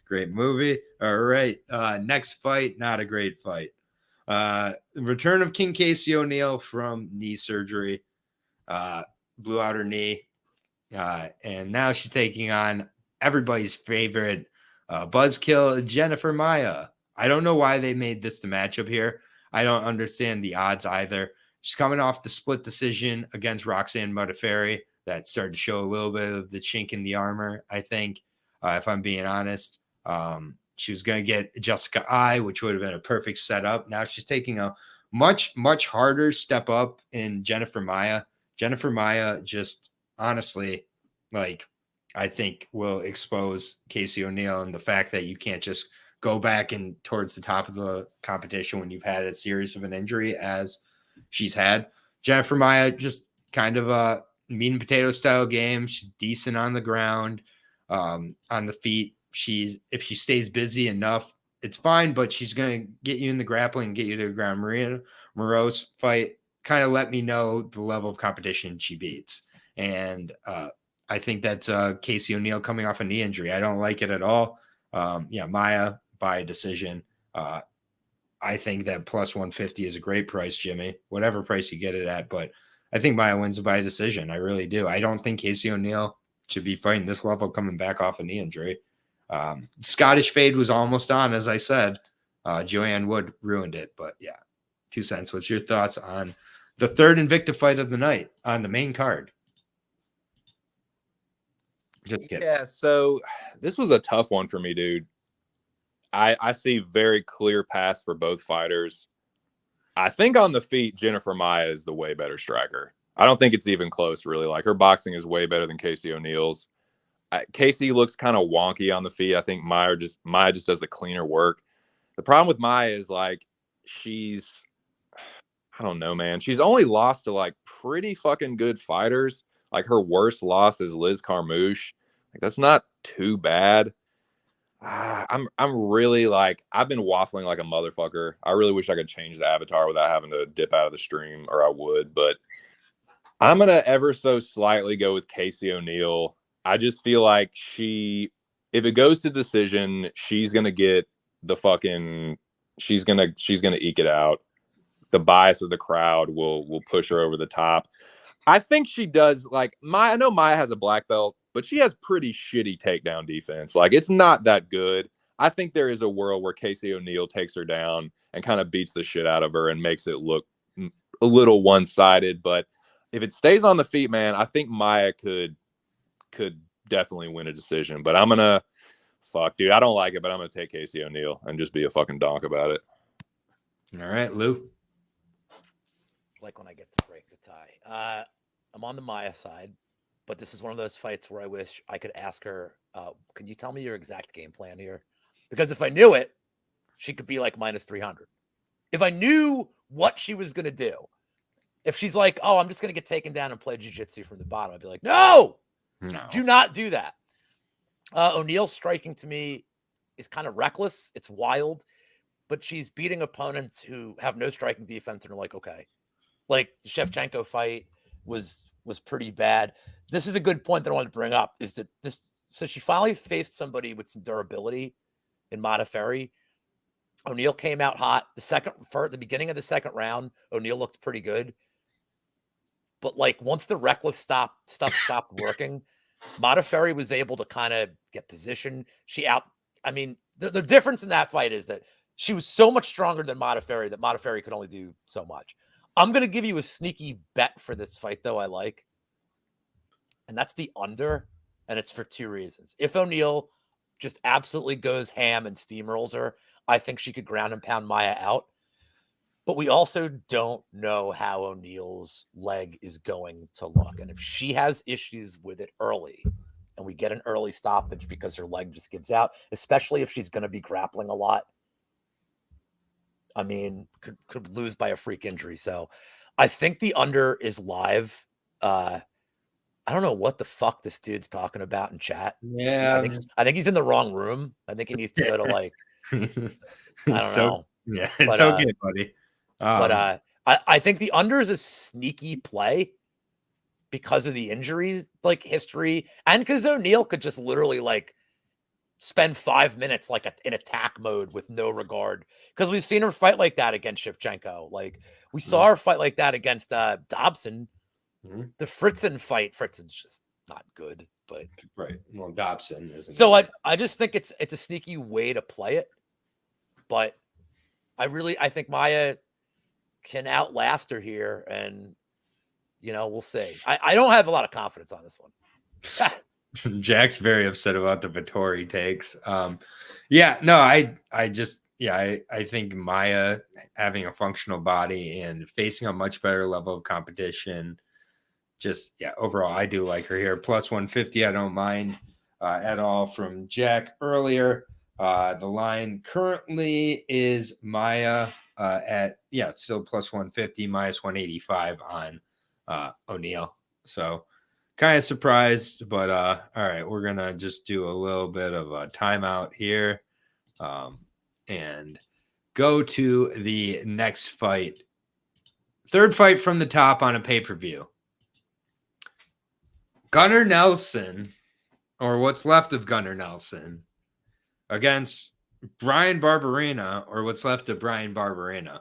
Great movie. All right. Next fight, not a great fight. Return of King Casey O'Neill from knee surgery. Blew out her knee. And now she's taking on everybody's favorite buzzkill, Jennifer Maia. I don't know why they made this the matchup here. I don't understand the odds either. She's coming off the split decision against Roxanne Modafferi that started to show a little bit of the chink in the armor, I think, if I'm being honest. She was going to get Jessica I, which would have been a perfect setup. Now she's taking a much, much harder step up in Jennifer Maia. Jennifer Maia just honestly, like, I think will expose Casey O'Neill and the fact that you can't just go back and towards the top of the competition when you've had a series of an injury as she's had. Jennifer Maia, just kind of a meat and potato style game. She's decent on the ground, on the feet. If she stays busy enough, it's fine, but she's going to get you in the grappling and get you to the ground. Maria Moreau's fight kind of let me know the level of competition she beats. And I think that's Casey O'Neill coming off a knee injury. I don't like it at all. Maia by decision. I think that plus 150 is a great price, Jimmy, whatever price you get it at. But I think Maia wins it by decision. I really do. I don't think Casey O'Neill should be fighting this level coming back off a knee injury. Scottish fade was almost on, as I said. Joanne Wood ruined it. But yeah, 2 cents. What's your thoughts on the third Invicta fight of the night on the main card? Just kidding. Yeah, so this was a tough one for me, dude. I see very clear paths for both fighters. I think on the feet, Jennifer Maia is the way better striker. I don't think it's even close, really. Like, her boxing is way better than Casey O'Neill's. Casey looks kind of wonky on the feet. I think Maia just does the cleaner work. The problem with Maia is, like, I don't know, man. She's only lost to, like, pretty fucking good fighters. Like, her worst loss is Liz Carmouche. Like, that's not too bad. I'm really, like, I've been waffling like a motherfucker. I really wish I could change the avatar without having to dip out of the stream, or I would. But I'm going to ever so slightly go with Casey O'Neill. I just feel like if it goes to decision, she's going to get the fucking, she's going to eke it out. The bias of the crowd will push her over the top. I think she does, like, I know Maia has a black belt, but she has pretty shitty takedown defense. Like, it's not that good. I think there is a world where Casey O'Neill takes her down and kind of beats the shit out of her and makes it look a little one-sided. But if it stays on the feet, man, I think Maia could definitely win a decision. But I'm going to, dude, I don't like it, but I'm going to take Casey O'Neill and just be a fucking donk about it. All right, Lou. Like when I get to break the tie. I'm on the Maia side, but this is one of those fights where I wish I could ask her, can you tell me your exact game plan here? Because if I knew it, she could be like minus 300. If I knew what she was going to do, if she's like, oh, I'm just going to get taken down and play jiu-jitsu from the bottom, I'd be like, no, do not do that. O'Neill's striking to me is kind of reckless. It's wild, but she's beating opponents who have no striking defense and are like, okay. Like the Shevchenko fight was pretty bad. This is a good point that I wanted to bring up, is that so she finally faced somebody with some durability in Modafferi. O'Neill came out hot. The beginning of the second round, O'Neill looked pretty good. But like once the reckless stuff stopped working, Modafferi was able to kind of get position. The difference in that fight is that she was so much stronger than Modafferi that Modafferi could only do so much. I'm going to give you a sneaky bet for this fight, though, I like. And that's the under, and it's for 2 reasons. If O'Neill just absolutely goes ham and steamrolls her, I think she could ground and pound Maia out. But we also don't know how O'Neill's leg is going to look. And if she has issues with it early, and we get an early stoppage because her leg just gives out, especially if she's going to be grappling a lot, I mean, could lose by a freak injury. So I think the under is live. I don't know what the fuck this dude's talking about in chat. Yeah. I think he's in the wrong room. I think he needs to go to like, I don't know. Yeah, it's okay, buddy. But I think the under is a sneaky play because of the injuries, like history, and because O'Neill could just literally like spend 5 minutes like in attack mode with no regard, because we've seen her fight like that against Shevchenko. Like we saw her fight like that against Dobson. The Fritzen fight, Fritzen's just not good, but right. Well, Dobson isn't. So I just think it's a sneaky way to play it, but I think Maya can outlast her here, and we'll see. I don't have a lot of confidence on this one. Jack's very upset about the Vettori takes. I think Maya having a functional body and facing a much better level of competition. Overall, I do like her here. Plus 150, I don't mind at all from Jack earlier. The line currently is Maya still plus 150, minus 185 on O'Neal. So kind of surprised, but all right, we're gonna just do a little bit of a timeout here and go to the next fight. Third fight from the top on a pay-per-view. Gunnar Nelson, or what's left of Gunnar Nelson, against Brian Barbarena, or what's left of Brian Barbarena.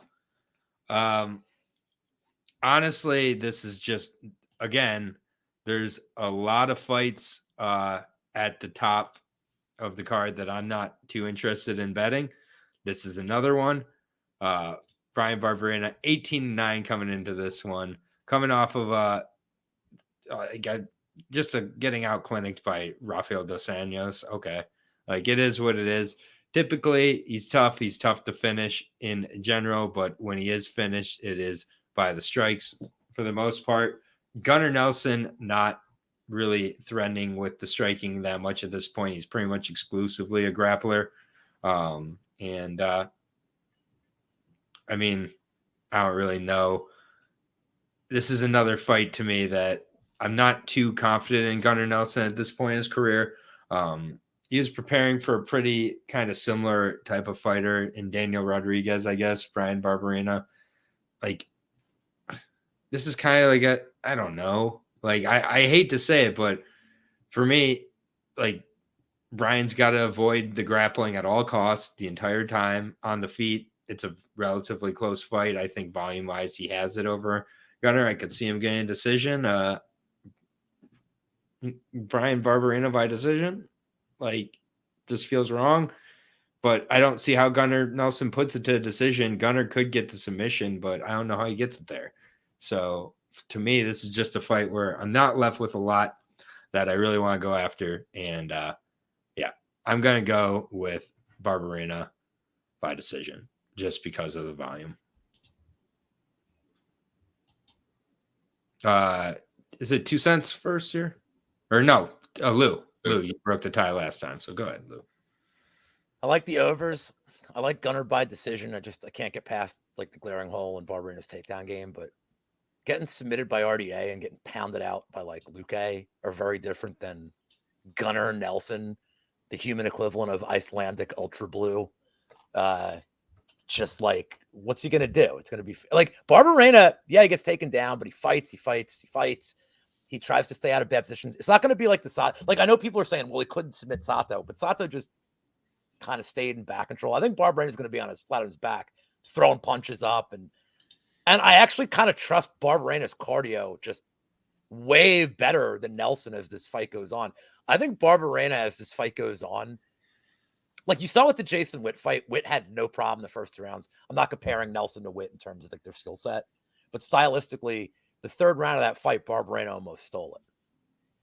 Honestly, this is just, again, there's a lot of fights at the top of the card that I'm not too interested in betting. This is another one. Brian Barbarena, 18-9 coming into this one, coming off of getting out clinicked by Rafael Dos Anjos. Okay. Like, it is what it is. Typically, he's tough. He's tough to finish in general, but when he is finished, it is by the strikes for the most part. Gunnar Nelson, not really threatening with the striking that much at this point. He's pretty much exclusively a grappler. I don't really know. This is another fight to me that I'm not too confident in Gunnar Nelson at this point in his career. He was preparing for a pretty kind of similar type of fighter in Daniel Rodriguez, I guess, Brian Barbarena. Like, this is kind of like I don't know. Like, I hate to say it, but for me, like, Brian's got to avoid the grappling at all costs the entire time on the feet. It's a relatively close fight. I think volume-wise, he has it over Gunnar. I could see him getting a decision. Brian Barbarena by decision, like, just feels wrong. But I don't see how Gunnar Nelson puts it to a decision. Gunnar could get the submission, but I don't know how he gets it there. So to me, this is just a fight where I'm not left with a lot that I really want to go after. And I'm going to go with Barbarena by decision just because of the volume. Is it 2 cents first here? Or no, Lou, you broke the tie last time. So go ahead, Lou. I like the overs. I like Gunnar by decision. I can't get past like the glaring hole in Barbarena's takedown game, but getting submitted by RDA and getting pounded out by like Luque are very different than Gunnar Nelson, the human equivalent of Icelandic Ultra Blue. Just like, what's he going to do? It's going to be like Barbarena. Yeah, he gets taken down, but he fights. He tries to stay out of bad positions. It's not going to be like the Sato. Like, I know people are saying, well, he couldn't submit Sato, but Sato just kind of stayed in back control. I think Barbarena is going to be on his flat on his back, throwing punches up. And I actually kind of trust Barbarena's cardio just way better than Nelson as this fight goes on. I think Barbarena, as this fight goes on, like you saw with the Jason Witt fight, Witt had no problem the first 2 rounds. I'm not comparing Nelson to Witt in terms of like their skill set, but stylistically, the 3rd round of that fight, Barbarena almost stole it.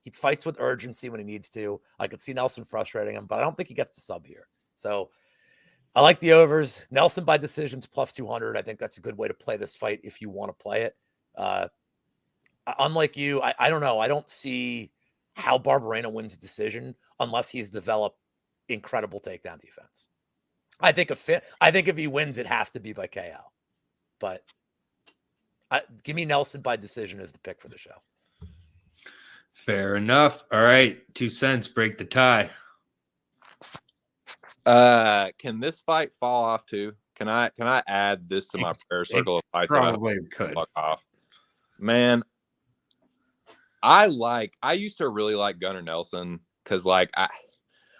He fights with urgency when he needs to. I could see Nelson frustrating him, but I don't think he gets the sub here. So I like the overs. Nelson by decisions plus 200. I think that's a good way to play this fight if you want to play it. Unlike you, I don't know. I don't see how Barbarena wins a decision unless he's developed incredible takedown defense. I think if he wins, it has to be by KO. But give me Nelson by decision as the pick for the show. Fair enough. All right, 2 cents, break the tie. Can this fight fall off too? Can I add this to my prayer circle of fights? Probably could. Fuck off, man. I used to really like Gunnar Nelson because like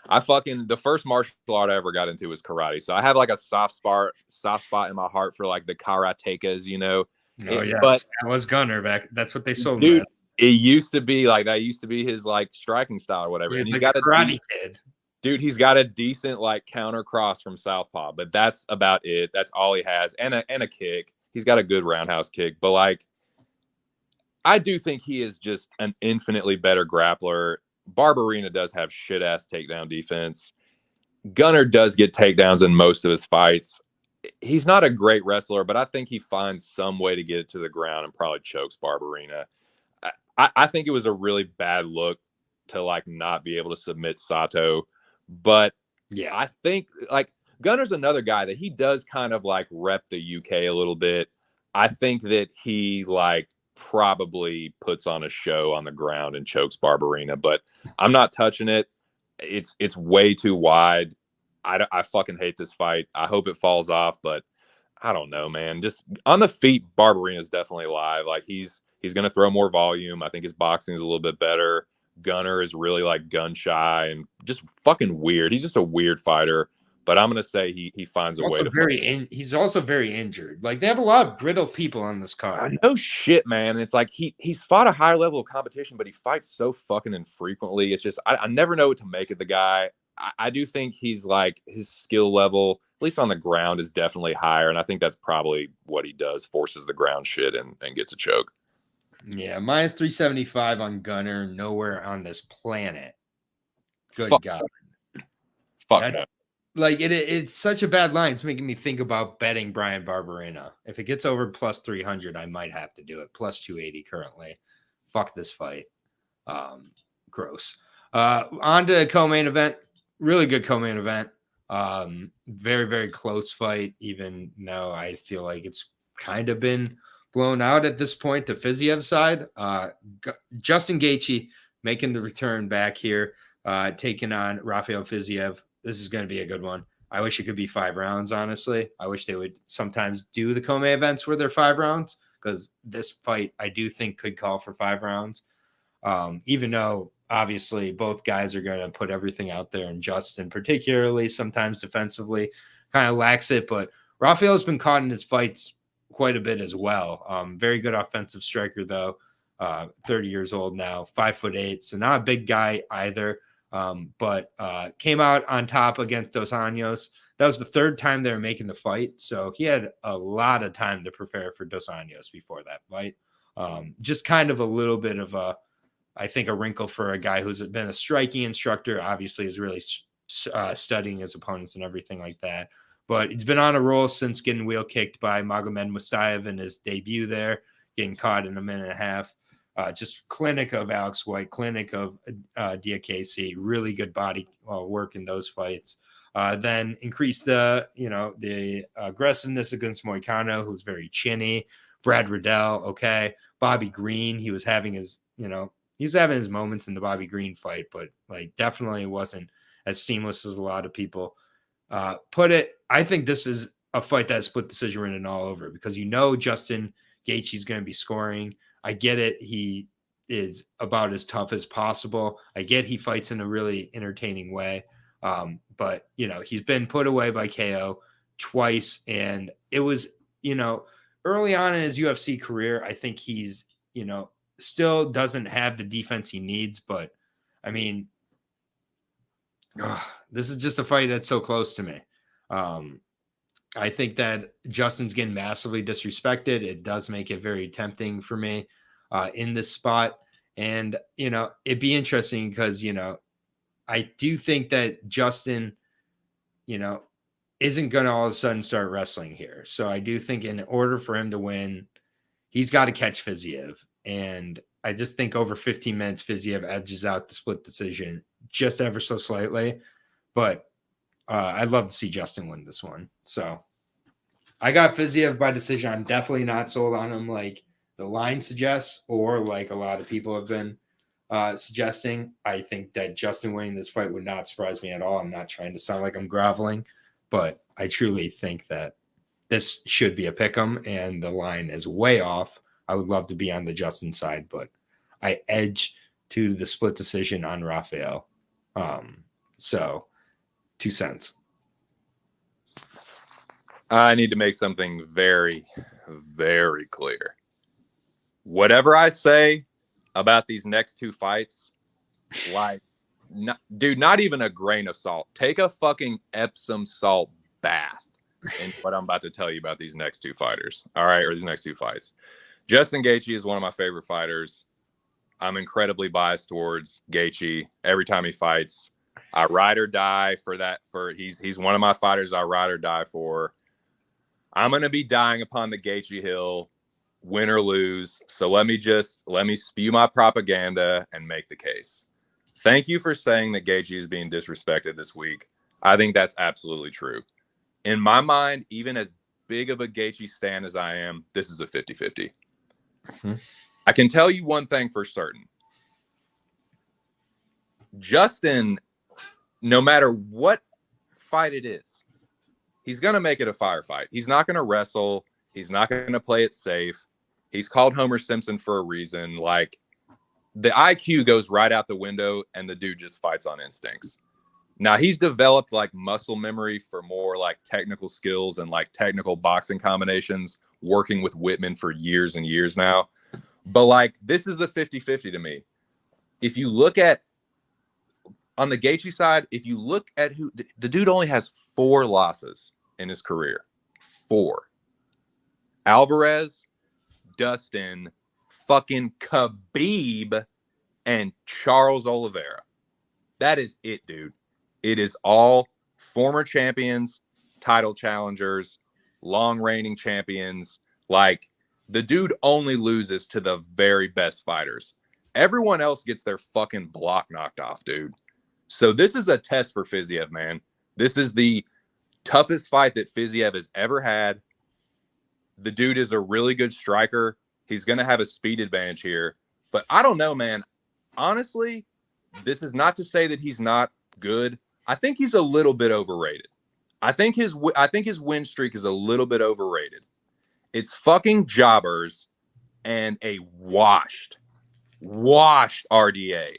the first martial art I ever got into was karate. So I have like a soft spot in my heart for like the karatekas, you know. Oh, yes. But that was Gunner back. That's what they sold him dude, as. it used to be like that used to be his like striking style or whatever. And He's he's like got a karate kid. Dude, he's got a decent like counter cross from southpaw, but that's about it. That's all he has, and a kick. He's got a good roundhouse kick, but like, I do think he is just an infinitely better grappler. Barbarena does have shit ass takedown defense. Gunner does get takedowns in most of his fights. He's not a great wrestler, but I think he finds some way to get it to the ground and probably chokes Barbarena. I think it was a really bad look to like not be able to submit Sato. But yeah, I think like Gunner's another guy that he does kind of like rep the UK a little bit. I think that he like probably puts on a show on the ground and chokes Barbarena, but I'm not touching it. It's way too wide. I fucking hate this fight. I hope it falls off, but I don't know, man. Just on the feet, Barbarena is definitely live. Like he's going to throw more volume. I think his boxing is a little bit better. Gunner is really like gun shy and just fucking weird. He's just a weird fighter, but I'm gonna say he finds a way to. He's also very injured. Like they have a lot of brittle people on this card. No shit, man. It's like he's fought a higher level of competition, but he fights so fucking infrequently. It's just I never know what to make of the guy. I do think he's like his skill level, at least on the ground, is definitely higher, and I think that's probably what he does: forces the ground shit and gets a choke. Yeah, minus 375 on Gunner. Nowhere on this planet. Good God. Fuck no. Like it's such a bad line. It's making me think about betting Brian Barbarena. If it gets over plus 300, I might have to do it. Plus 280 currently. Fuck this fight. Gross. On to co-main event. Really good co-main event. Very, very close fight, even though I feel like it's kind of been blown out at this point to Fiziev's side. Justin Gaethje making the return back here, taking on Rafael Fiziev. This is going to be a good one. I wish it could be 5 rounds, honestly. I wish they would sometimes do the co-main events where they're 5 rounds, because this fight I do think could call for 5 rounds. Even though obviously both guys are going to put everything out there, and Justin particularly sometimes defensively kind of lacks it, but Rafael's been caught in his fights quite a bit as well. Very good offensive striker though. 30 years old now, 5'8", so not a big guy either. But came out on top against Dos Anjos. That was the 3rd time they were making the fight, so he had a lot of time to prepare for Dos Anjos before that fight. Just kind of a little bit of I think a wrinkle for a guy who's been a striking instructor. Obviously, is really studying his opponents and everything like that. But he's been on a roll since getting wheel kicked by Magomed Mustaev in his debut there, getting caught in a minute and a half. Just clinic of Alex White, clinic of Diakese, really good body work in those fights. Then increase the aggressiveness against Moicano, who's very chinny. Brad Riddell, okay. Bobby Green, he was having his moments in the Bobby Green fight, but like definitely wasn't as seamless as a lot of people put it. I think this is a fight that's split decision written all over, because Justin Gaethje's going to be scoring. I get it. He is about as tough as possible. I get he fights in a really entertaining way. But he's been put away by KO twice, and it was, early on in his UFC career, I think he's, still doesn't have the defense he needs, but I mean, this is just a fight that's so close to me. I think that Justin's getting massively disrespected. It does make it very tempting for me in this spot. And, it'd be interesting because, I do think that Justin, isn't going to all of a sudden start wrestling here. So I do think in order for him to win, he's got to catch Fiziev. And I just think over 15 minutes, Fiziev edges out the split decision just ever so slightly. But I'd love to see Justin win this one. So I got Fiziev by decision. I'm definitely not sold on him like the line suggests, or like a lot of people have been suggesting. I think that Justin winning this fight would not surprise me at all. I'm not trying to sound like I'm groveling, but I truly think that this should be a pick'em, and the line is way off. I would love to be on the Justin side, but I edge to the split decision on Rafael. So 2 cents. I need to make something very, very clear. Whatever I say about these next 2 fights, like, not even a grain of salt. Take a fucking Epsom salt bath in what I'm about to tell you about these next 2 fighters. All right, or these next 2 fights. Justin Gaethje is one of my favorite fighters. I'm incredibly biased towards Gaethje every time he fights. I ride or die for that. He's one of my fighters I ride or die for. I'm going to be dying upon the Gaethje hill, win or lose. So let me spew my propaganda and make the case. Thank you for saying that Gaethje is being disrespected this week. I think that's absolutely true. In my mind, even as big of a Gaethje stan as I am, this is a 50-50. Mm-hmm. I can tell you one thing for certain. Justin, no matter what fight it is, he's going to make it a firefight. He's not going to wrestle. He's not going to play it safe. He's called Homer Simpson for a reason. Like, the IQ goes right out the window, and the dude just fights on instincts. Now, he's developed like muscle memory for more like technical skills and like technical boxing combinations, working with Whitman for years and years now. But like, this is a 50-50 to me. If you look at, on the Gaethje side, if you look at who, the dude only has 4 losses in his career. 4. Alvarez, Dustin, fucking Khabib, and Charles Oliveira. That is it, dude. It is all former champions, title challengers, long reigning champions. Like, the dude only loses to the very best fighters. Everyone else gets their fucking block knocked off, dude. So this is a test for Fiziev, man. This is the toughest fight that Fiziev has ever had. The dude is a really good striker. He's going to have a speed advantage here. But I don't know, man. Honestly, this is not to say that he's not good. I think he's a little bit overrated. I think his win streak is a little bit overrated. It's fucking jobbers and a washed RDA.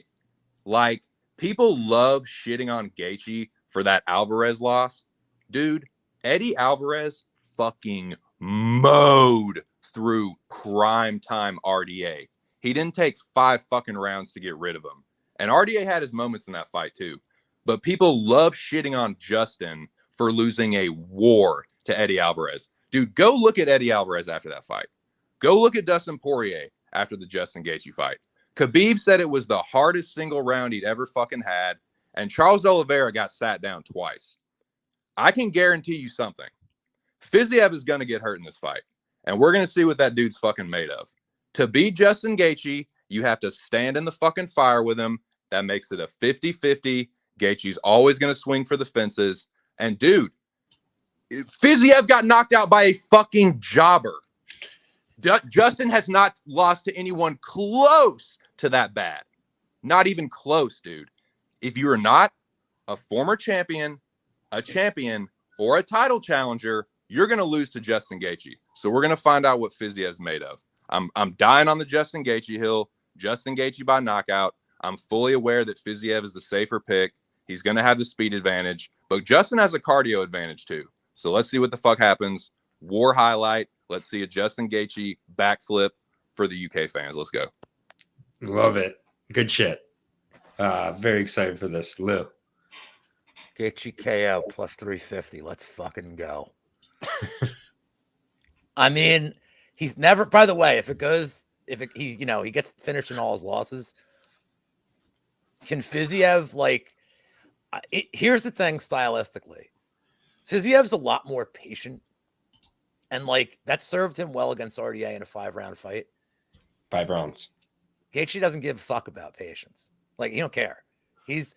Like, people love shitting on Gaethje for that Alvarez loss. Dude, Eddie Alvarez fucking mowed through prime time RDA. He didn't take 5 fucking rounds to get rid of him. And RDA had his moments in that fight too. But people love shitting on Justin for losing a war to Eddie Alvarez. Dude, go look at Eddie Alvarez after that fight. Go look at Dustin Poirier after the Justin Gaethje fight. Khabib said it was the hardest single round he'd ever fucking had. And Charles Oliveira got sat down twice. I can guarantee you something. Fiziev is going to get hurt in this fight. And we're going to see what that dude's fucking made of. To beat Justin Gaethje, you have to stand in the fucking fire with him. That makes it a 50-50. Gaethje's always going to swing for the fences. And dude, Fiziev got knocked out by a fucking jobber. Justin has not lost to anyone close to that bad. Not even close, dude. If you are not a former champion, a champion, or a title challenger, you're going to lose to Justin Gaethje. So we're going to find out what Fiziev's made of. I'm dying on the Justin Gaethje hill. Justin Gaethje by knockout. I'm fully aware that Fiziev is the safer pick. He's going to have the speed advantage. But Justin has a cardio advantage too. So let's see what the fuck happens. War highlight. Let's see a Justin Gaethje backflip for the UK fans. Let's go. Love it. Good shit. Very excited for this. Lou. Gaethje KO plus 350. Let's fucking go. I mean, he's never, by the way, he gets finished in all his losses. Can Fiziev, here's the thing stylistically. Fiziev's a lot more patient. And that served him well against RDA in a 5-round fight. 5 rounds. Gaethje doesn't give a fuck about patience. He don't care. Gaethje's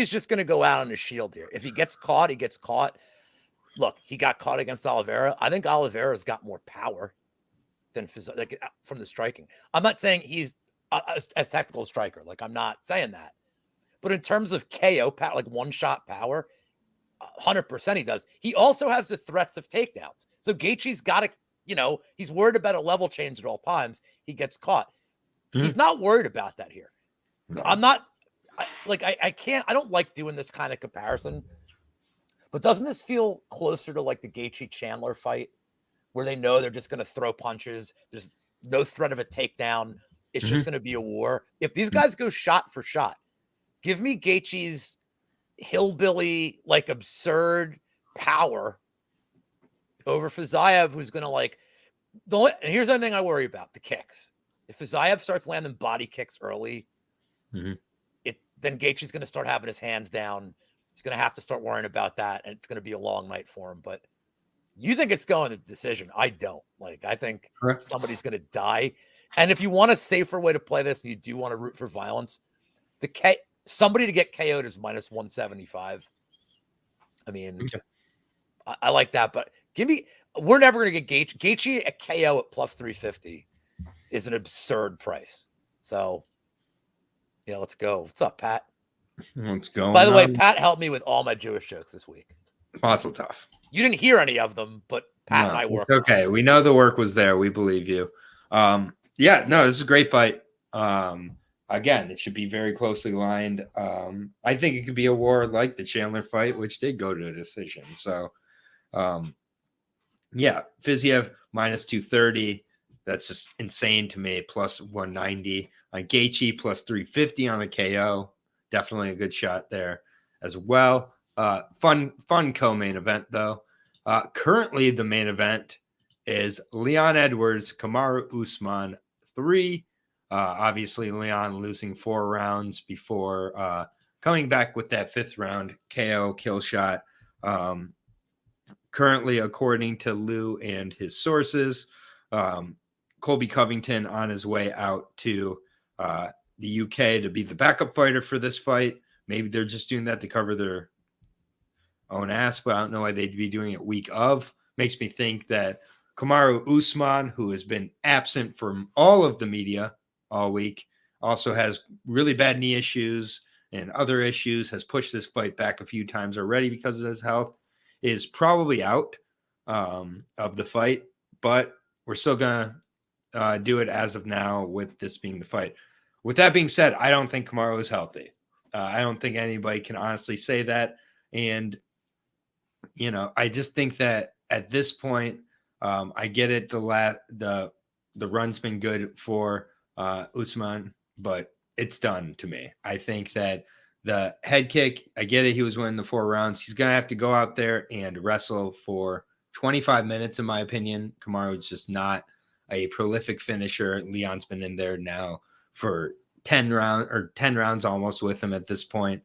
just going to go out on his shield here. If he gets caught, he gets caught. Look, he got caught against Oliveira. I think Oliveira's got more power than from the striking. I'm not saying he's a technical striker. I'm not saying that. But in terms of KO power, one-shot power, 100% he does. He also has the threats of takedowns. So Gaethje's got to, he's worried about a level change at all times. He gets caught. He's not worried about that here. No. I don't like doing this kind of comparison, but doesn't this feel closer to like the Gaethje Chandler fight where they know they're just going to throw punches? There's no threat of a takedown. It's just going to be a war. If these guys go shot for shot, give me Gaethje's hillbilly, like absurd power over Fiziev, who's going to like, and here's the thing I worry about, the kicks. If Fiziev starts landing body kicks early, then Gaethje's going to start having his hands down. He's going to have to start worrying about that, and it's going to be a long night for him. But you think it's going to decision. I don't. Like, I think somebody's going to die. And if you want a safer way to play this and you do want to root for violence, somebody to get KO'd is minus 175. I mean, I like that. But we're never going to get Gaethje a KO at plus 350 is an absurd price. So, yeah, let's go. What's up, Pat? What's going on? By the way, Pat helped me with all my Jewish jokes this week. Mazel tov. You didn't hear any of them, but Pat and I worked. Okay, we know the work was there. We believe you. This is a great fight. Again, it should be very closely lined. I think it could be a war like the Chandler fight, which did go to a decision. So, Fiziev minus 230. That's just insane to me. Plus 190 on Gaethje, plus 350 on the KO. Definitely a good shot there as well. Fun co-main event though. Currently the main event is Leon Edwards, Kamaru Usman 3. Obviously Leon losing 4 rounds before coming back with that 5th round KO kill shot. Currently, according to Lou and his sources, Colby Covington on his way out to the UK to be the backup fighter for this fight. Maybe they're just doing that to cover their own ass, but I don't know why they'd be doing it week of. Makes me think that Kamaru Usman, who has been absent from all of the media all week, also has really bad knee issues and other issues, has pushed this fight back a few times already because of his health, is probably out of the fight, but we're still going to do it as of now with this being the fight. With that being said, I don't think Kamaru is healthy. I don't think anybody can honestly say that. And, I just think that at this point, I get it. The run's been good for Usman, but it's done to me. I think that the head kick, I get it. He was winning the 4 rounds. He's going to have to go out there and wrestle for 25 minutes, in my opinion. Kamaru is just not a prolific finisher. Leon's been in there now for 10 rounds almost with him at this point.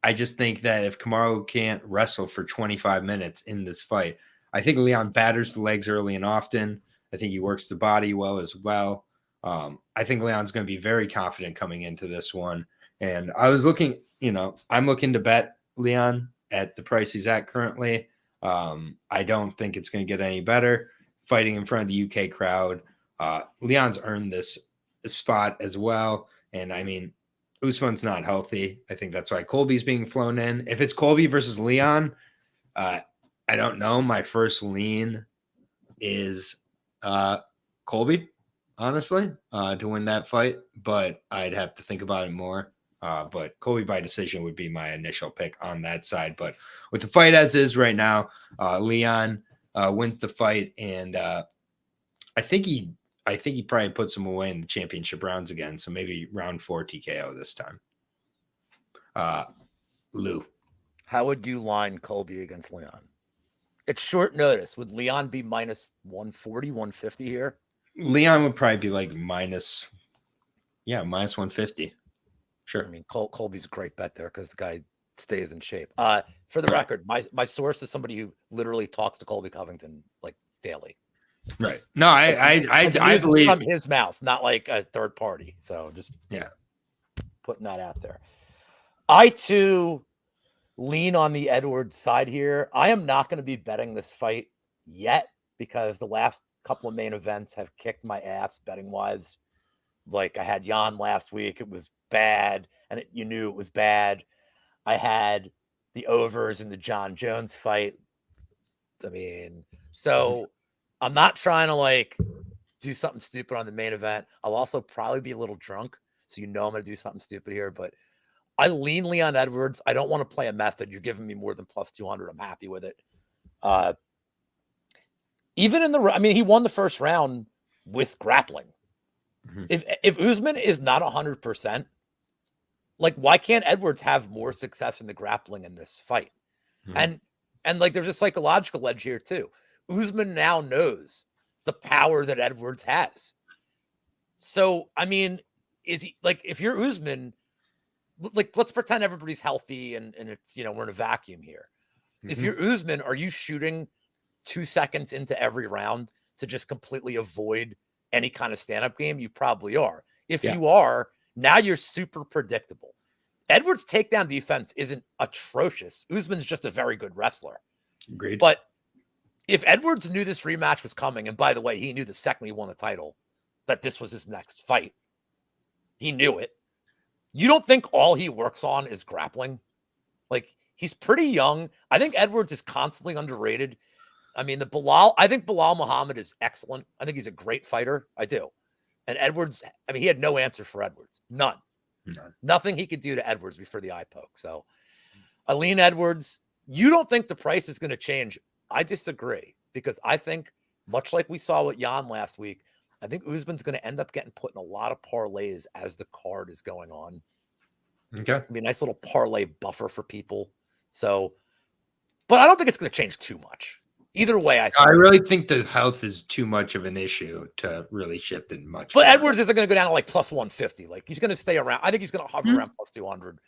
I just think that if Kamaru can't wrestle for 25 minutes in this fight, I think Leon batters the legs early and often. I think he works the body well as well. I think Leon's going to be very confident coming into this one. And I was looking, I'm looking to bet Leon at the price he's at currently. I don't think it's going to get any better. Fighting in front of the UK crowd. Leon's earned this spot as well. And I mean, Usman's not healthy. I think that's why Colby's being flown in. If it's Colby versus Leon, I don't know. My first lean is Colby, honestly, to win that fight. But I'd have to think about it more. But Colby by decision would be my initial pick on that side. But with the fight as is right now, Leon wins the fight, and I think he probably puts him away in the championship rounds again. So maybe round 4 TKO this time. Lou, how would you line Colby against Leon? It's short notice. Would Leon be minus 140, 150 here? Leon would probably be like minus 150. Sure. I mean, Colby's a great bet there because the guy stays in shape. For the record, my source is somebody who literally talks to Colby Covington like daily. Right. No, I believe from his mouth, not like a third party. So just putting that out there. I too lean on the Edwards side here. I am not going to be betting this fight yet because the last couple of main events have kicked my ass betting wise. Like I had Jan last week. It was bad. And you knew it was bad. I had the overs in the John Jones fight. I mean, so I'm not trying to like do something stupid on the main event. I'll also probably be a little drunk. so I'm going to do something stupid here. But I lean Leon Edwards. I don't want to play a method. You're giving me more than plus 200. I'm happy with it. Even in he won the first round with grappling. Mm-hmm. If Usman is not 100%, like, why can't Edwards have more success in the grappling in this fight? Mm-hmm. And like, there's a psychological edge here too. Usman now knows the power that Edwards has. So, is he, like, if you're Usman, like, let's pretend everybody's healthy and it's, we're in a vacuum here. Mm-hmm. If you're Usman, are you shooting 2 seconds into every round to just completely avoid any kind of stand-up game? You probably are. If you are, now you're super predictable. Edwards' takedown defense isn't atrocious. Usman's just a very good wrestler. Agreed. But if Edwards knew this rematch was coming, and by the way, he knew the second he won the title that this was his next fight. He knew it. You don't think all he works on is grappling? Like, he's pretty young. I think Edwards is constantly underrated. I think Bilal Muhammad is excellent. I think he's a great fighter. I do. And Edwards, he had no answer for Edwards. None. Nothing he could do to Edwards before the eye poke. So, Aline Edwards, you don't think the price is going to change? I disagree, because I think, much like we saw with Jan last week, I think Usman's going to end up getting put in a lot of parlays as the card is going on. Okay. It's going to be a nice little parlay buffer for people. So, but I don't think it's going to change too much. Either way, I really think the health is too much of an issue to really shift it much. But Edwards isn't going to go down to like plus 150. Like, he's going to stay around. I think he's going to hover around plus 200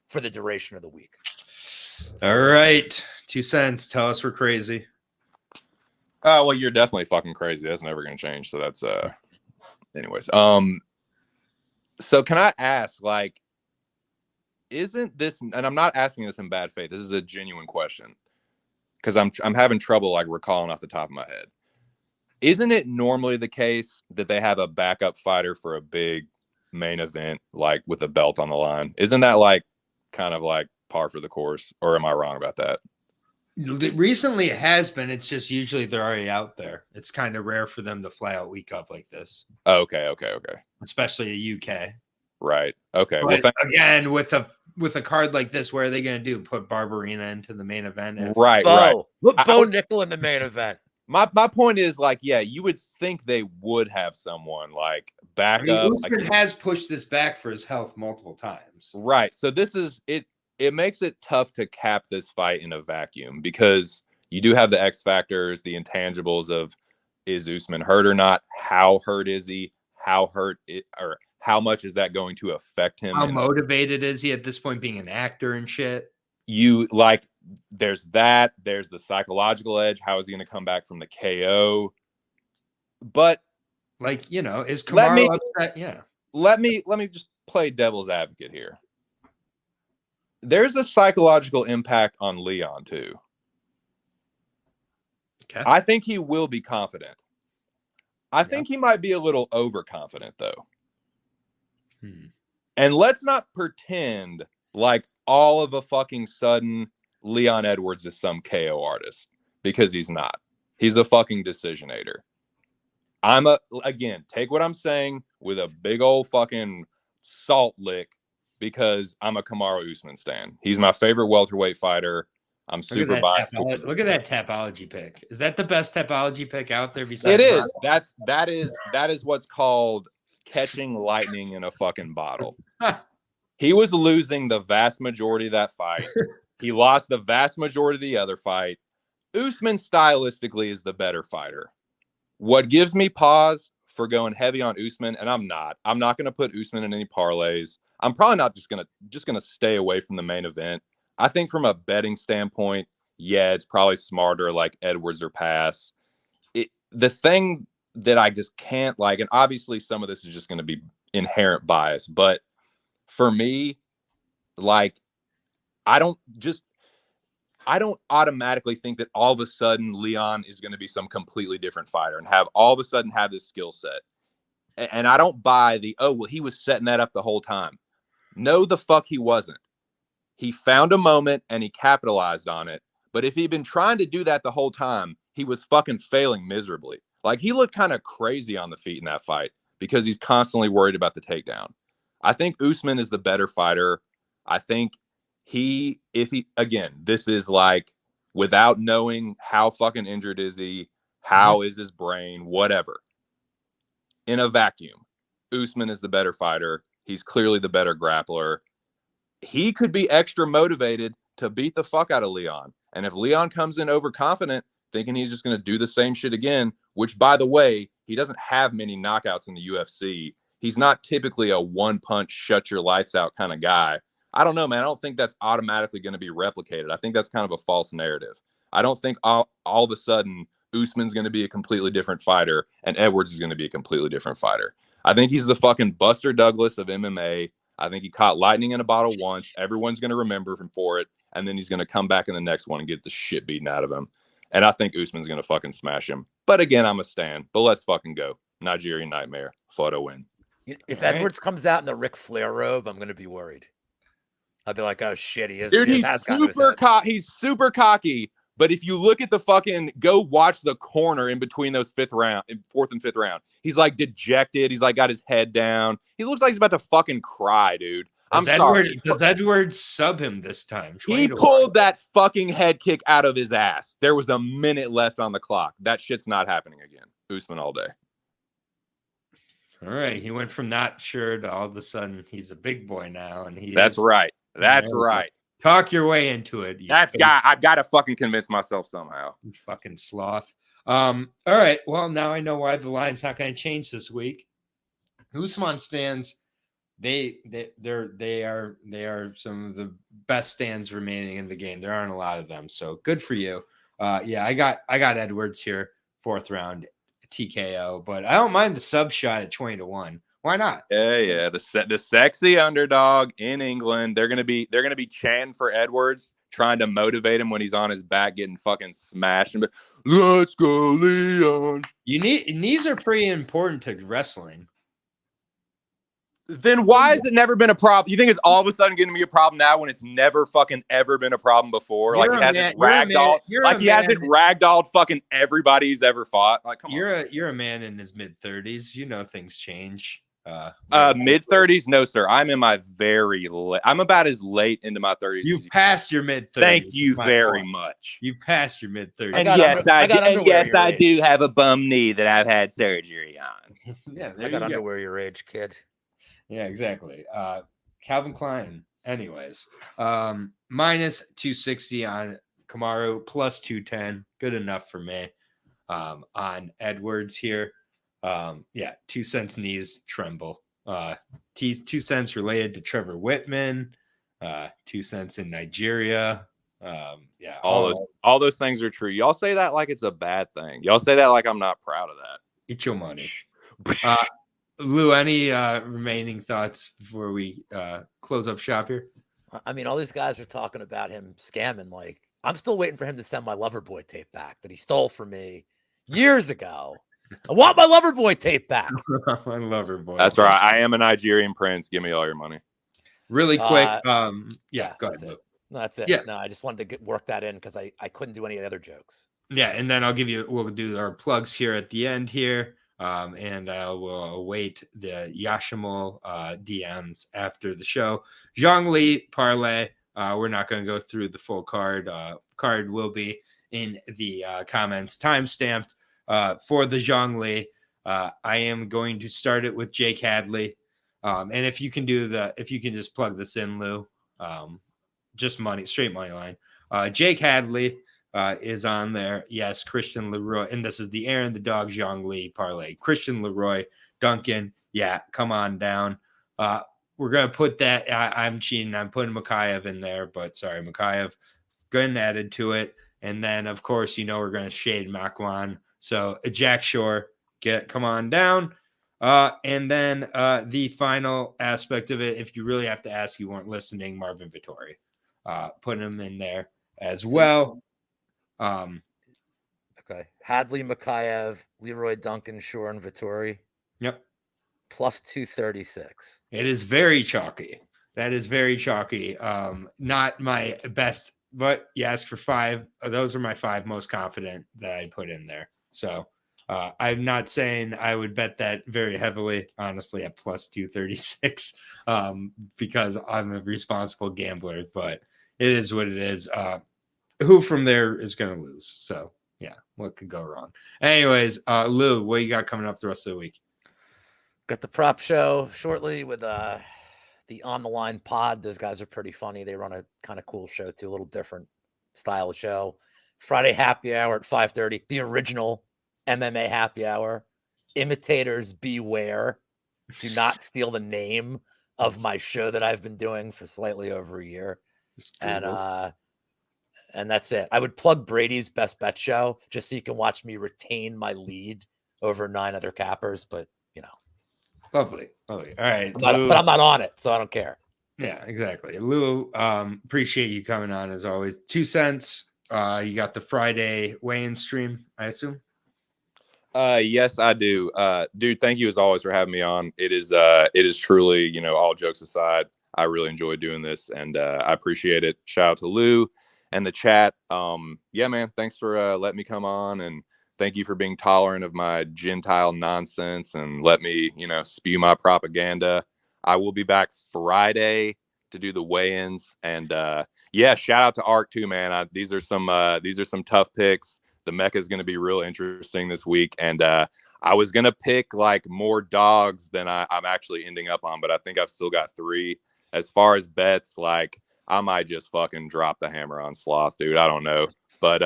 for the duration of the week. All right. 2 cents. Tell us we're crazy. Well, you're definitely fucking crazy. That's never going to change. So that's, anyways. So can I ask, like, isn't this, and I'm not asking this in bad faith, this is a genuine question, because I'm having trouble, like, recalling off the top of my head. Isn't it normally the case that they have a backup fighter for a big main event, like with a belt on the line? Isn't that like kind of like par for the course, or am I wrong about that? Recently it has been. It's just usually they're already out there. It's kind of rare for them to fly out week of like this. Okay. Especially a UK. Right. Okay. But well, again, with a card like this, what are they going to do? Put Barbarena into the main event? Right. Put Bo Nickel in the main event. My point is, like, yeah, you would think they would have someone like back up. Usman has pushed this back for his health multiple times. Right. So this is it. It makes it tough to cap this fight in a vacuum, because you do have the X factors, the intangibles of, is Usman hurt or not? How hurt is he? How hurt it, or how much is that going to affect him? How motivated is he at this point, being an actor and shit? You like, there's that. There's the psychological edge. How is he going to come back from the KO? But like, is Kamaru upset? Yeah. Let me just play devil's advocate here. There's a psychological impact on Leon too. Okay. I think he will be confident. I think he might be a little overconfident though. And let's not pretend like all of a fucking sudden Leon Edwards is some KO artist, because he's not. He's a fucking decisionator. Again, take what I'm saying with a big old fucking salt lick, because I'm a Kamaru Usman stan. He's my favorite welterweight fighter. I'm super biased. Look at that Tapology pick. Is that the best Tapology pick out there? Besides it is. That is what's called catching lightning in a fucking bottle. He was losing the vast majority of that fight. He lost the vast majority of the other fight. Usman stylistically is the better fighter. What gives me pause for going heavy on Usman, and I'm not going to put Usman in any parlays. I'm probably not just gonna stay away from the main event. I think from a betting standpoint, yeah, it's probably smarter like Edwards or pass. The thing that I just can't like, and obviously some of this is just going to be inherent bias, but for me, like, I don't automatically think that all of a sudden Leon is going to be some completely different fighter and all of a sudden have this skill set. And I don't buy he was setting that up the whole time. No, the fuck he wasn't. He found a moment and he capitalized on it. But if he'd been trying to do that the whole time, he was fucking failing miserably. Like, he looked kind of crazy on the feet in that fight because he's constantly worried about the takedown. I think Usman is the better fighter. I think again, this is like without knowing how fucking injured is he, how is his brain, whatever. In a vacuum, Usman is the better fighter. He's clearly the better grappler. He could be extra motivated to beat the fuck out of Leon. And if Leon comes in overconfident, thinking he's just going to do the same shit again, which, by the way, he doesn't have many knockouts in the UFC. He's not typically a one-punch, shut your lights out kind of guy. I don't know, man. I don't think that's automatically going to be replicated. I think that's kind of a false narrative. I don't think all of a sudden Usman's going to be a completely different fighter and Edwards is going to be a completely different fighter. I think he's the fucking Buster Douglas of MMA. I think he caught lightning in a bottle once. Everyone's going to remember him for it. And then he's going to come back in the next one and get the shit beaten out of him. And I think Usman's going to fucking smash him. But again, I'm a stan. But let's fucking go. Nigerian Nightmare. Photo win. If Edwards comes out in the Ric Flair robe, I'm going to be worried. I'd be like, oh shit, he is. Dude, he's super cocky. But if you look at the fucking, go watch the corner in between those fourth and fifth round. He's like dejected. He's like got his head down. He looks like he's about to fucking cry, dude. Sorry. Does Edwards sub him this time? He pulled that fucking head kick out of his ass. There was a minute left on the clock. That shit's not happening again. Usman all day. All right. He went from not sure to all of a sudden he's a big boy now. And That's right. Talk your way into it. I've got to fucking convince myself somehow. You fucking sloth. All right. Well, now I know why the line's not going to change this week. Usman stands. They are some of the best stands remaining in the game. There aren't a lot of them, so good for you. Yeah, I got Edwards here, 4th round TKO, but I don't mind the sub shot at 20-1. Why not? Yeah. The sexy underdog in England. They're gonna be chanting for Edwards, trying to motivate him when he's on his back, getting fucking smashed. And let's go, Leon. Knees are pretty important to wrestling. Then why has it never been a problem? You think it's all of a sudden going to be a problem now when it's never fucking ever been a problem before? Like he hasn't ragdolled fucking everybody he's ever fought. Like, come on. You're a man in his mid-30s. You know things change. Mid-30s? No, sir. I'm in my I'm about as late into my 30s. You've passed your mid-30s. Thank you very much. You've passed your mid-30s. And yes, I do have a bum knee that I've had surgery on. Yeah, I got underwear your age, kid. Yeah, exactly. Calvin Klein. Anyways, minus 260 on Kamaru, plus 210. Good enough for me. On Edwards here. 2 cents knees tremble. 2 cents related to Trevor Whitman. 2 cents in Nigeria. All those things are true. Y'all say that like it's a bad thing. Y'all say that like I'm not proud of that. Eat your money. Lou, any remaining thoughts before we close up shop here? I mean, all these guys are talking about him scamming. Like, I'm still waiting for him to send my Loverboy tape back that he stole from me years ago. I want my Loverboy tape back. My Loverboy. That's right. I am a Nigerian prince. Give me all your money. Really quick. Go ahead. No, that's it. Yeah. No, I just wanted to work that in because I couldn't do any other jokes. Yeah, and then we'll do our plugs here at the end here. And I will await the Yashimal DMs after the show. Zhongli parlay. We're not going to go through the full card. Card will be in the comments, time-stamped for the Zhongli. I am going to start it with Jake Hadley. And if you can just plug this in, Lou, just straight money line. Jake Hadley. Is on there. Yes, Christian Leroy. And this is the Aaron the Dog Zhongli parlay. Christian Leroy, Duncan. Yeah, come on down. We're going to put that. I'm cheating. I'm putting Makachev in there, but sorry, Makachev. Good and added to it. And then, of course, we're going to shade Makwan. So Jack Shore, come on down. And then the final aspect of it, if you really have to ask, you weren't listening, Marvin Vettori. Put him in there as well. Okay. Hadley, Makachev, Leroy, Duncan, Shore, and Vettori. Yep. Plus 236. It is very chalky. That is very chalky. Not my best, but you asked for 5. Those are my 5 most confident that I put in there. So I'm not saying I would bet that very heavily, honestly, at plus 236, because I'm a responsible gambler, but it is what it is. Who from there is going to lose? So, yeah, what could go wrong? Anyways, Lou, what you got coming up the rest of the week? Got the prop show shortly with the On the Line pod. Those guys are pretty funny. They run a kind of cool show too, a little different style of show. Friday happy hour at 5:30. The original MMA happy hour. Imitators beware. Do not steal the name of my show that I've been doing for slightly over a year. And that's it. I would plug Brady's Best Bet show just so you can watch me retain my lead over 9 other cappers, but you know. Lovely. All right. But I'm not on it, so I don't care. Yeah, exactly. Lou, appreciate you coming on as always. 2 cents. You got the Friday weigh-in stream, I assume? Yes, I do. Dude, thank you as always for having me on. It is truly, all jokes aside, I really enjoy doing this and I appreciate it. Shout out to Lou and the chat. Yeah, man, thanks for letting me come on, and thank you for being tolerant of my Gentile nonsense and let me, spew my propaganda. I will be back Friday to do the weigh-ins, and yeah, shout out to Ark too, man. These are some tough picks. The Mecca is going to be real interesting this week, and I was going to pick like more dogs than I'm actually ending up on, but I think I've still got 3. As far as bets, like I might just fucking drop the hammer on Sloth, dude. I don't know. But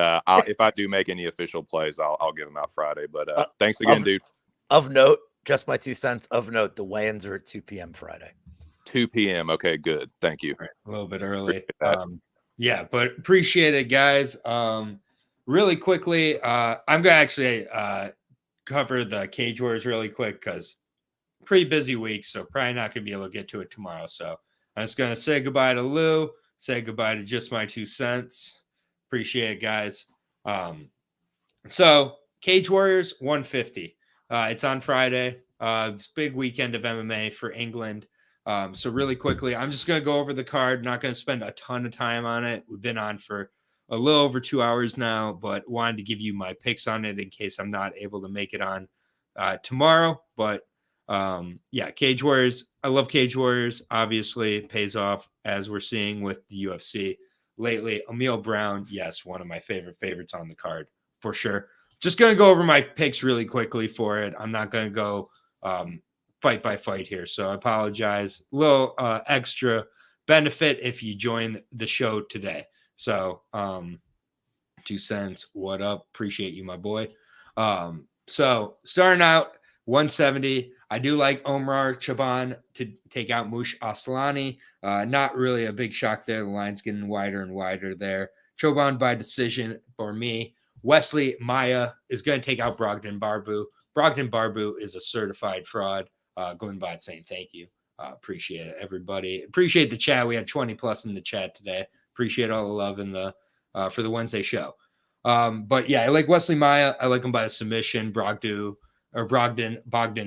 if I do make any official plays, I'll give them out Friday. But thanks again, dude. Of note, just my 2 cents. Of note, the weigh-ins are at 2 p.m. Friday. 2 p.m. Okay, good. Thank you. Right, a little bit early. Yeah, but appreciate it, guys. Really quickly, I'm going to actually cover the Cage Wars really quick because pretty busy week, so probably not going to be able to get to it tomorrow. So I'm just going to say goodbye to Lou, say goodbye to just my 2 cents. Appreciate it, guys. So Cage Warriors 150. It's on Friday. It's a big weekend of MMA for England. So really quickly, I'm just going to go over the card. Not going to spend a ton of time on it. We've been on for a little over 2 hours now, but wanted to give you my picks on it in case I'm not able to make it on tomorrow. But yeah, Cage Warriors. I love Cage Warriors. Obviously, it pays off as we're seeing with the UFC lately. Emil Brown, yes, one of my favorites on the card for sure. Just going to go over my picks really quickly for it. I'm not going to go fight by fight here, so I apologize. A little extra benefit if you join the show today. So 2 cents, what up? Appreciate you, my boy. So starting out 170, I do like Omar Chaban to take out Mush Aslani. Not really a big shock there. The line's getting wider and wider there. Chaban by decision for me. Wesley Maya is going to take out Brogdon Barbu. Brogdon Barbu is a certified fraud. Glenbot saying thank you. Appreciate it, everybody. Appreciate the chat. We had 20 plus in the chat today. Appreciate all the love in the for the Wednesday show. But yeah, I like Wesley Maya. I like him by a submission. Bogdan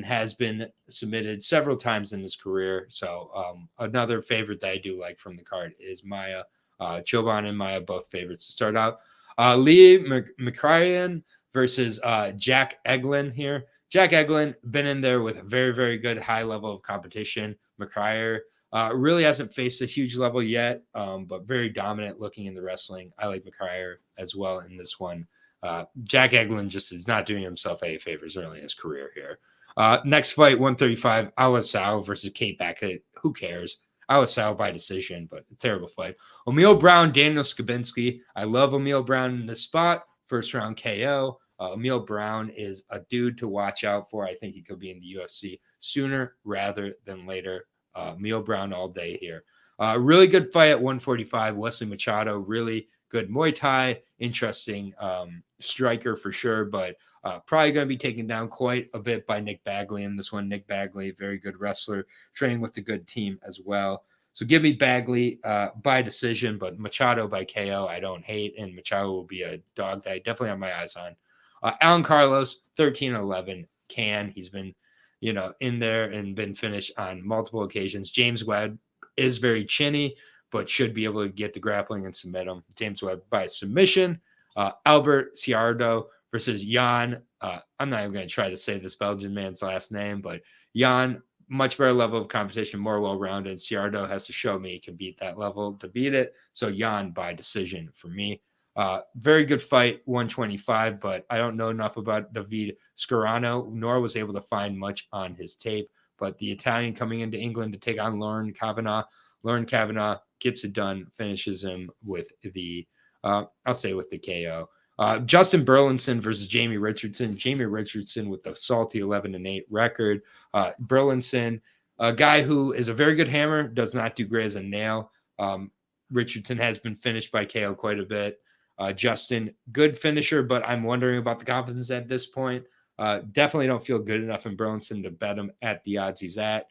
has been submitted several times in his career. So another favorite that I do like from the card is Maya. Choban and Maya, both favorites to start out. Lee McCryan versus Jack Eglin here. Jack Eglin been in there with a very, very good high level of competition. McCryer really hasn't faced a huge level yet, but very dominant looking in the wrestling. I like McCryer as well in this one. Jack Eglin just is not doing himself any favors early in his career here. Next fight, 135, Awasau versus Kate Beckett. Who cares? Awasau by decision, but a terrible fight. Emil Brown, Daniel Skabinski. I love Emil Brown in this spot. First round KO. Emil Brown is a dude to watch out for. I think he could be in the UFC sooner rather than later. Emil Brown all day here. Really good fight at 145. Wesley Machado, really good Muay Thai. Interesting striker for sure, but probably going to be taken down quite a bit by Nick Bagley in this one. Nick Bagley, very good wrestler, training with a good team as well. So give me Bagley by decision, but Machado by KO I don't hate, and Machado will be a dog that I definitely have my eyes on. Alan Carlos, 13-11, he's been, in there and been finished on multiple occasions. James Webb is very chinny, but should be able to get the grappling and submit him. James Webb by submission. Albert Ciardo versus Jan I'm not even going to try to say this Belgian man's last name, but Jan, much better level of competition, more well-rounded. Ciardo has to show me he can beat that level to beat it. So Jan by decision for me. Very good fight, 125, but I don't know enough about David Scarano, nor was able to find much on his tape. But the Italian coming into England to take on Lauren Kavanagh gets it done, finishes him with the, I'll say with the KO. Justin Burlinson versus Jamie Richardson. Jamie Richardson with the salty 11-8 record. Burlinson, a guy who is a very good hammer, does not do great as a nail. Richardson has been finished by KO quite a bit. Justin, good finisher, but I'm wondering about the confidence at this point. Definitely don't feel good enough in Burlinson to bet him at the odds he's at.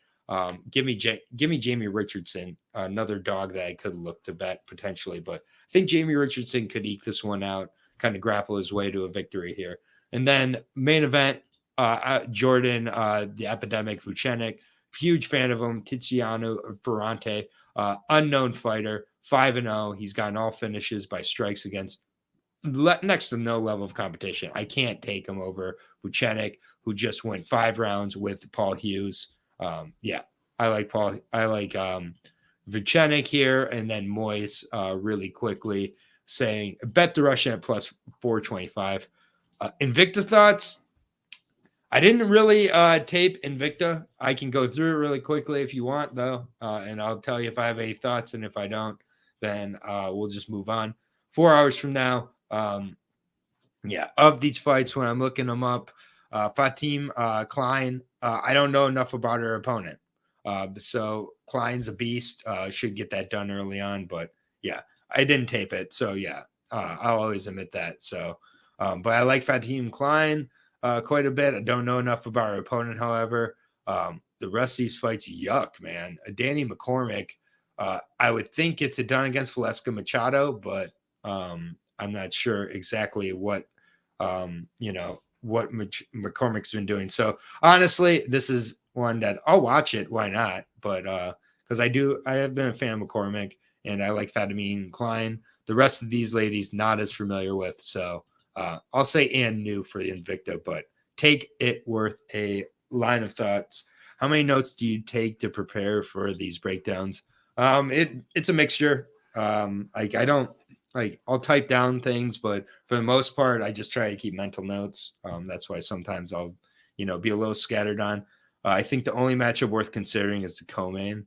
Give me Jamie Richardson, another dog that I could look to bet potentially, but I think Jamie Richardson could eke this one out, kind of grapple his way to a victory here. And then main event, Jordan, the epidemic Vucenic, huge fan of him. Tiziano Ferrante, unknown fighter, 5-0. He's gotten all finishes by strikes against next to no level of competition. I can't take him over Vucenic, who just went 5 rounds with Paul Hughes. I like Paul. I like Vucenic here, and then Moyes really quickly saying bet the Russian at plus 425. Invicta thoughts. I didn't really tape Invicta. I can go through it really quickly if you want, though, and I'll tell you if I have any thoughts, and if I don't, then we'll just move on. 4 hours from now, of these fights, when I'm looking them up, Fatim Klein, I don't know enough about her opponent. So Klein's a beast, should get that done early on, but yeah, I didn't tape it. So yeah, I'll always admit that. So, but I like Fatim Klein quite a bit. I don't know enough about her opponent, however. The rest of these fights, yuck, man. Danny McCormick, I would think it's a done against Valeska Machado, but I'm not sure exactly what McCormick's been doing. So honestly, this is one that I'll watch it. Why not? But because I have been a fan of McCormick, and I like Fatim Klein. The rest of these ladies, not as familiar with. So I'll say and new for the Invicta, but take it worth a line of thoughts. How many notes do you take to prepare for these breakdowns? It's a mixture. I'll type down things, but for the most part, I just try to keep mental notes. That's why sometimes I'll, be a little scattered on. I think the only matchup worth considering is the co-main.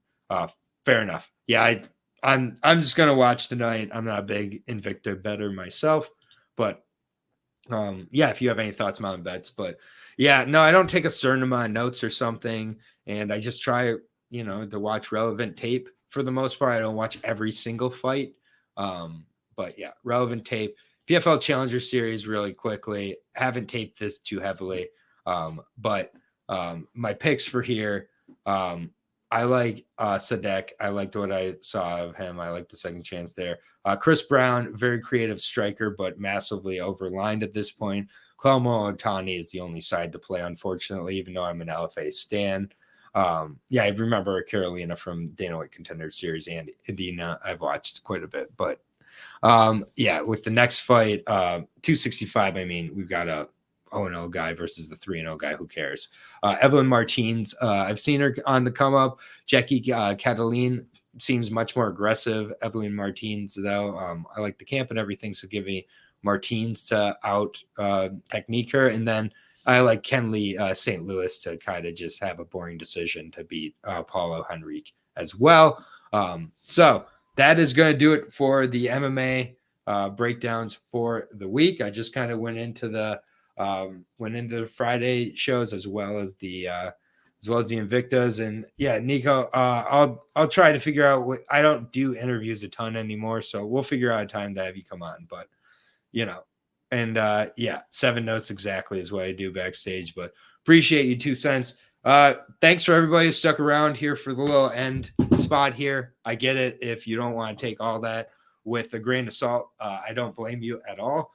Fair enough. Yeah, I'm just gonna watch tonight. I'm not a big Invicta bettor myself, but if you have any thoughts, mountain bets. But yeah, no, I don't take a certain amount of notes or something, and I just try, to watch relevant tape for the most part. I don't watch every single fight. But yeah, relevant tape. PFL Challenger Series really quickly. Haven't taped this too heavily. But my picks for here, I like Sadek. I liked what I saw of him. I like the second chance there. Chris Brown, very creative striker, but massively overlined at this point. Kwame Otani is the only side to play, unfortunately, even though I'm an LFA stan. I remember Carolina from Dana White Contender Series and Adina. I've watched quite a bit, but with the next fight, 265, we've got a 0-0 guy versus the 3-0 guy. Who cares? Evelyn Martins, I've seen her on the come up. Jackie Cataline seems much more aggressive. Evelyn Martins, though, I like the camp and everything, so give me Martins to out technique her. And then I like Kenley St. Louis to kind of just have a boring decision to beat Paulo Henrique as well. So that is going to do it for the MMA breakdowns for the week. I just kind of went into the Friday shows as well as the Invictas. And yeah, Nico, I'll try to figure out I don't do interviews a ton anymore, so we'll figure out a time to have you come on. But 7 notes exactly is what I do backstage. But appreciate you 2 cents. Thanks for everybody who stuck around here for the little end spot here. I get it. If you don't want to take all that with a grain of salt, I don't blame you at all.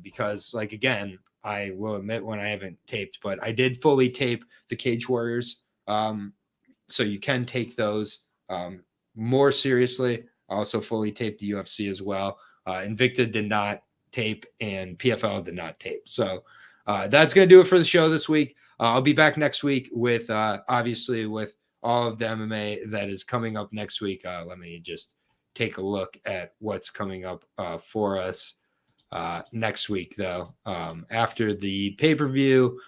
Because again, I will admit when I haven't taped, but I did fully tape the Cage Warriors. So you can take those more seriously. I also fully taped the UFC as well. Invicta did not tape and PFL did not tape. So That's going to do it for the show this week. I'll be back next week with obviously with all of the MMA that is coming up next week. Let me just take a look at what's coming up for us next week, though. After the pay-per-view,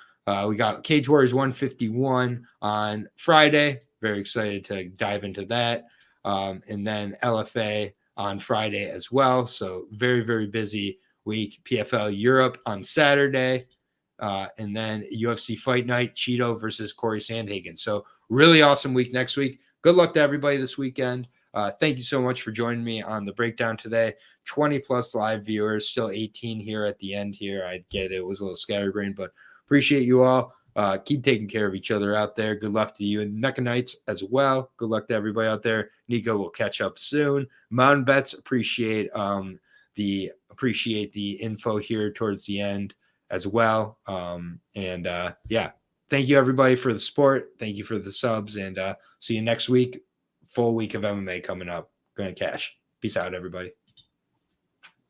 we got Cage Warriors 151 on Friday. Very excited to dive into that. And then LFA on Friday as well. So very, very busy week. PFL Europe on Saturday. And then UFC Fight Night, Cheeto versus Corey Sandhagen. So really awesome week next week. Good luck to everybody this weekend. Thank you so much for joining me on the breakdown today. 20 plus live viewers, still 18 here at the end here. I get it was a little scatterbrained, but appreciate you all. Keep taking care of each other out there. Good luck to you and Mecca Knights as well. Good luck to everybody out there. Nico will catch up soon. Mountain Bets, appreciate the info here towards the end as well. Yeah, thank you everybody for the support. Thank you for the subs, and see you next week. Full week of MMA coming up. Going to cash. Peace out, everybody.